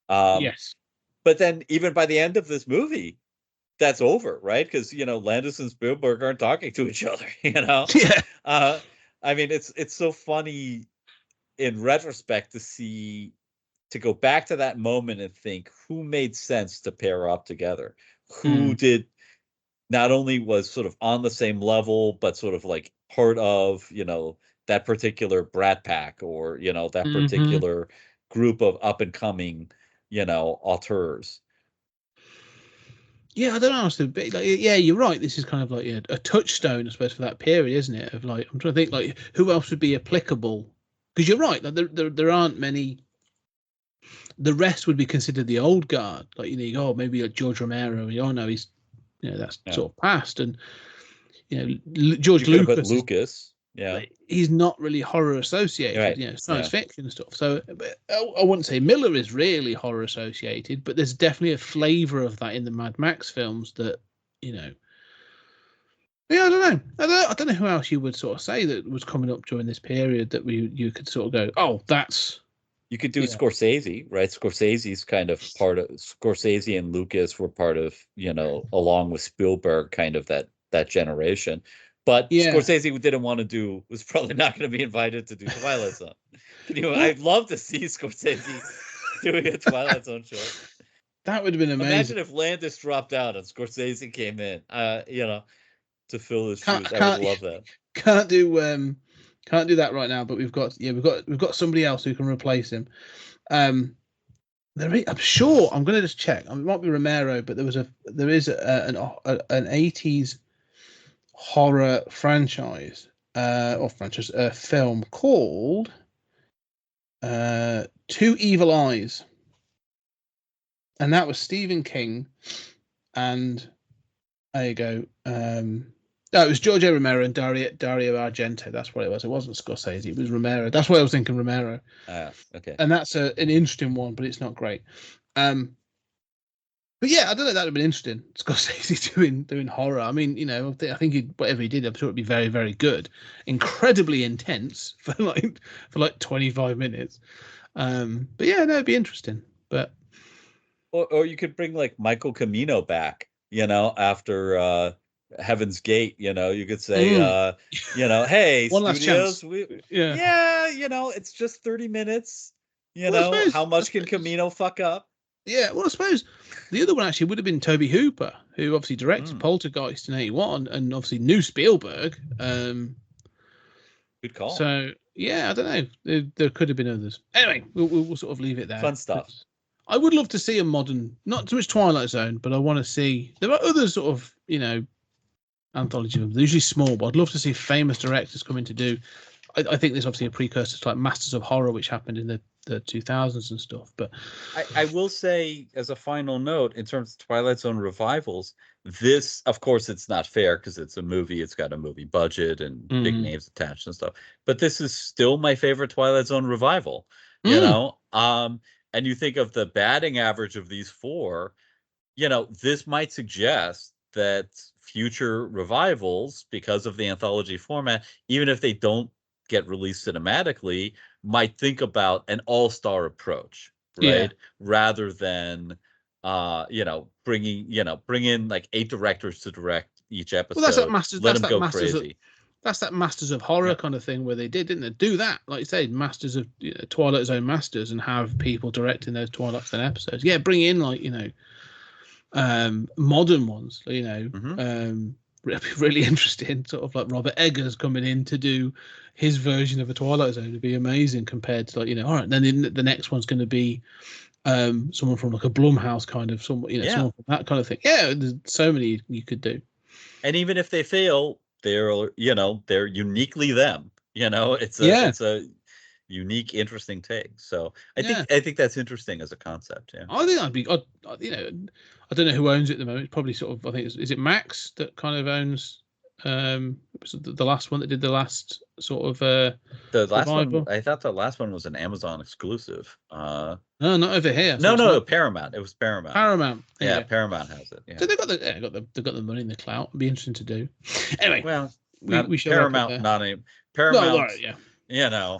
Yes. But then even by the end of this movie, that's over, right? Because Landis and Spielberg aren't talking to each other. Yeah. I mean, it's so funny in retrospect to go back to that moment and think who made sense to pair up together, who did not only was sort of on the same level, but sort of like part of that particular Brat Pack or that particular group of up and coming auteurs. Yeah, I don't know. Yeah, you're right. This is kind of like a touchstone, I suppose, for that period, isn't it? Of like, I'm trying to think, like, who else would be applicable? Because you're right. Like, there aren't many. The rest would be considered the old guard. Like, you go, maybe like George Romero. No, he's, that's sort of past. And George Lucas. Yeah, he's not really horror associated. Right. Science fiction and stuff. So I wouldn't say Miller is really horror associated, but there's definitely a flavor of that in the Mad Max films that Yeah, I don't know. I don't know who else you would sort of say that was coming up during this period that you could sort of go, oh, that's. You could do Scorsese, right? Scorsese's kind of part of Scorsese and Lucas were part of, along with Spielberg, kind of that generation. But Scorsese was probably not going to be invited to do Twilight Zone. I'd love to see Scorsese doing a Twilight Zone show. That would have been amazing. Imagine if Landis dropped out and Scorsese came in, to fill his shoes. I would love that. Can't do that right now, but we've got somebody else who can replace him. I'm sure. I'm going to just check. It might be Romero, but there is an 80s horror franchise film called Two Evil Eyes, and that was Stephen King, and there you go. No, it was George A. Romero and Dario Argento. That's what it was. It wasn't Scorsese. It was Romero. That's what I was thinking, Romero. Okay. And that's an interesting one, but it's not great. But yeah, I don't know. That would have been interesting. Scorsese doing horror. I mean, I think whatever he did, I'm sure it'd be very, very good. Incredibly intense for like 25 minutes. But yeah, no, it'd be interesting. But or you could bring like Michael Cimino back, after Heaven's Gate, you could say, hey, One last studios, chance. it's just 30 minutes. Well, how much can Camino fuck up? Yeah, well, I suppose the other one actually would have been Toby Hooper, who obviously directed Poltergeist in '81 and obviously knew Spielberg. Good call. So, yeah, I don't know. There could have been others. Anyway, we'll sort of leave it there. Fun stuff. I would love to see a modern, not so much Twilight Zone, but I want to see, there are other sort of, anthology films. They're usually small, but I'd love to see famous directors come in to do. I think there's obviously a precursor to like Masters of Horror, which happened in the 2000s and stuff. But I will say, as a final note, in terms of Twilight Zone revivals, this, of course, it's not fair because it's a movie. It's got a movie budget and big names attached and stuff. But this is still my favorite Twilight Zone revival. And you think of the batting average of these four, this might suggest that future revivals, because of the anthology format, even if they don't get released cinematically, might think about an all-star approach, right? Rather than bring in like 8 directors to direct each episode. Well, that's that Masters. Let them go crazy. That's that Masters of Horror kind of thing where they didn't they? Do that, like you said, Masters of Twilight Zone Masters, and have people directing those Twilight Zone episodes. Yeah, bring in like modern ones. Really interesting, sort of like Robert Eggers coming in to do his version of a Twilight Zone would be amazing compared to all right, then the next one's going to be someone from like a Blumhouse kind of someone from that kind of thing. Yeah, there's so many you could do. And even if they fail, they're uniquely them. It's a unique, interesting take. So I think that's interesting as a concept. Yeah, I think I don't know who owns it at the moment. It's probably sort of, I think is it Max that kind of owns it was the last one that did the last sort of the last revival. One. I thought the last one was an Amazon exclusive. No, not over here. No, Paramount. It was Paramount. Yeah, Paramount has it. Yeah. So they've got the money and the clout. It'd be interesting to do. Anyway, well, we should Paramount, not any Paramount. No, right,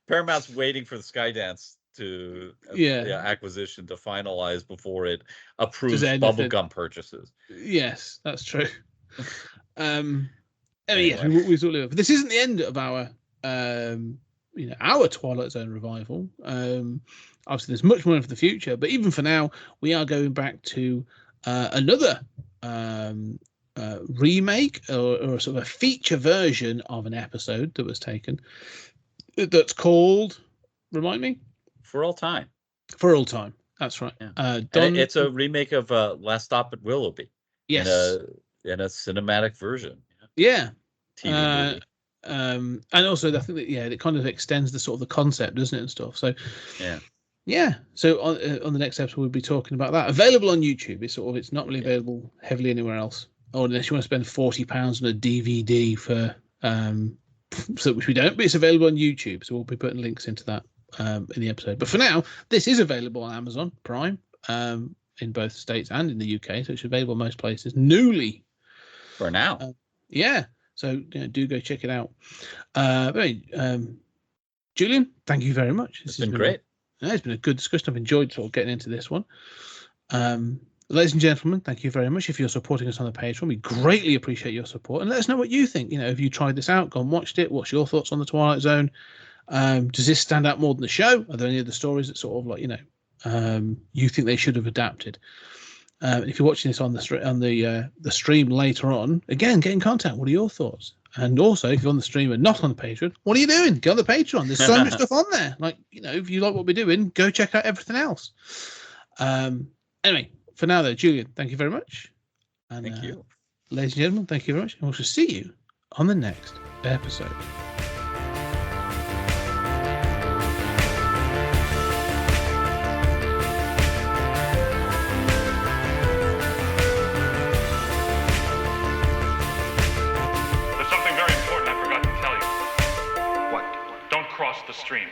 Paramount's waiting for the Skydance to acquisition to finalize before it approves bubblegum purchases. Yes, that's true. Anyway. We sort of, this isn't the end of our our Twilight Zone revival. Obviously there's much more for the future, but even for now we are going back to another remake or sort of a feature version of an episode that was taken that's called, remind me? For All Time. That's right. Yeah. It's a remake of Last Stop at Willoughby. Yes. In a cinematic version. Yeah. TV movie. And also I think that it kind of extends the sort of the concept, doesn't it, and stuff. So yeah. So on the next episode we'll be talking about that. Available on YouTube. It's not really available heavily anywhere else. Or unless you want to spend £40 on a DVD for which we don't, but it's available on YouTube. So we'll be putting links into that in the episode. But for now, this is available on Amazon Prime in both states and in the UK. So it's available most places. Newly. For now. So do go check it out. Julian, thank you very much. It's been great. It's been a good discussion. I've enjoyed sort of getting into this one. Ladies and gentlemen, thank you very much. If you're supporting us on the Patreon, we greatly appreciate your support. And let us know what you think. Have you tried this out? Gone watched it? What's your thoughts on the Twilight Zone? Does this stand out more than the show? Are there any other stories that sort of like you think they should have adapted? If you're watching this on the stream later on, again, get in contact. What are your thoughts? And also, if you're on the stream and not on the Patreon, what are you doing? Get on the Patreon. There's so much stuff on there. If you like what we're doing, go check out everything else. Anyway, for now, though, Julian, thank you very much. And, thank you. Ladies and gentlemen, thank you very much. And we shall see you on the next episode. There's something very important I forgot to tell you. What? Don't cross the streams.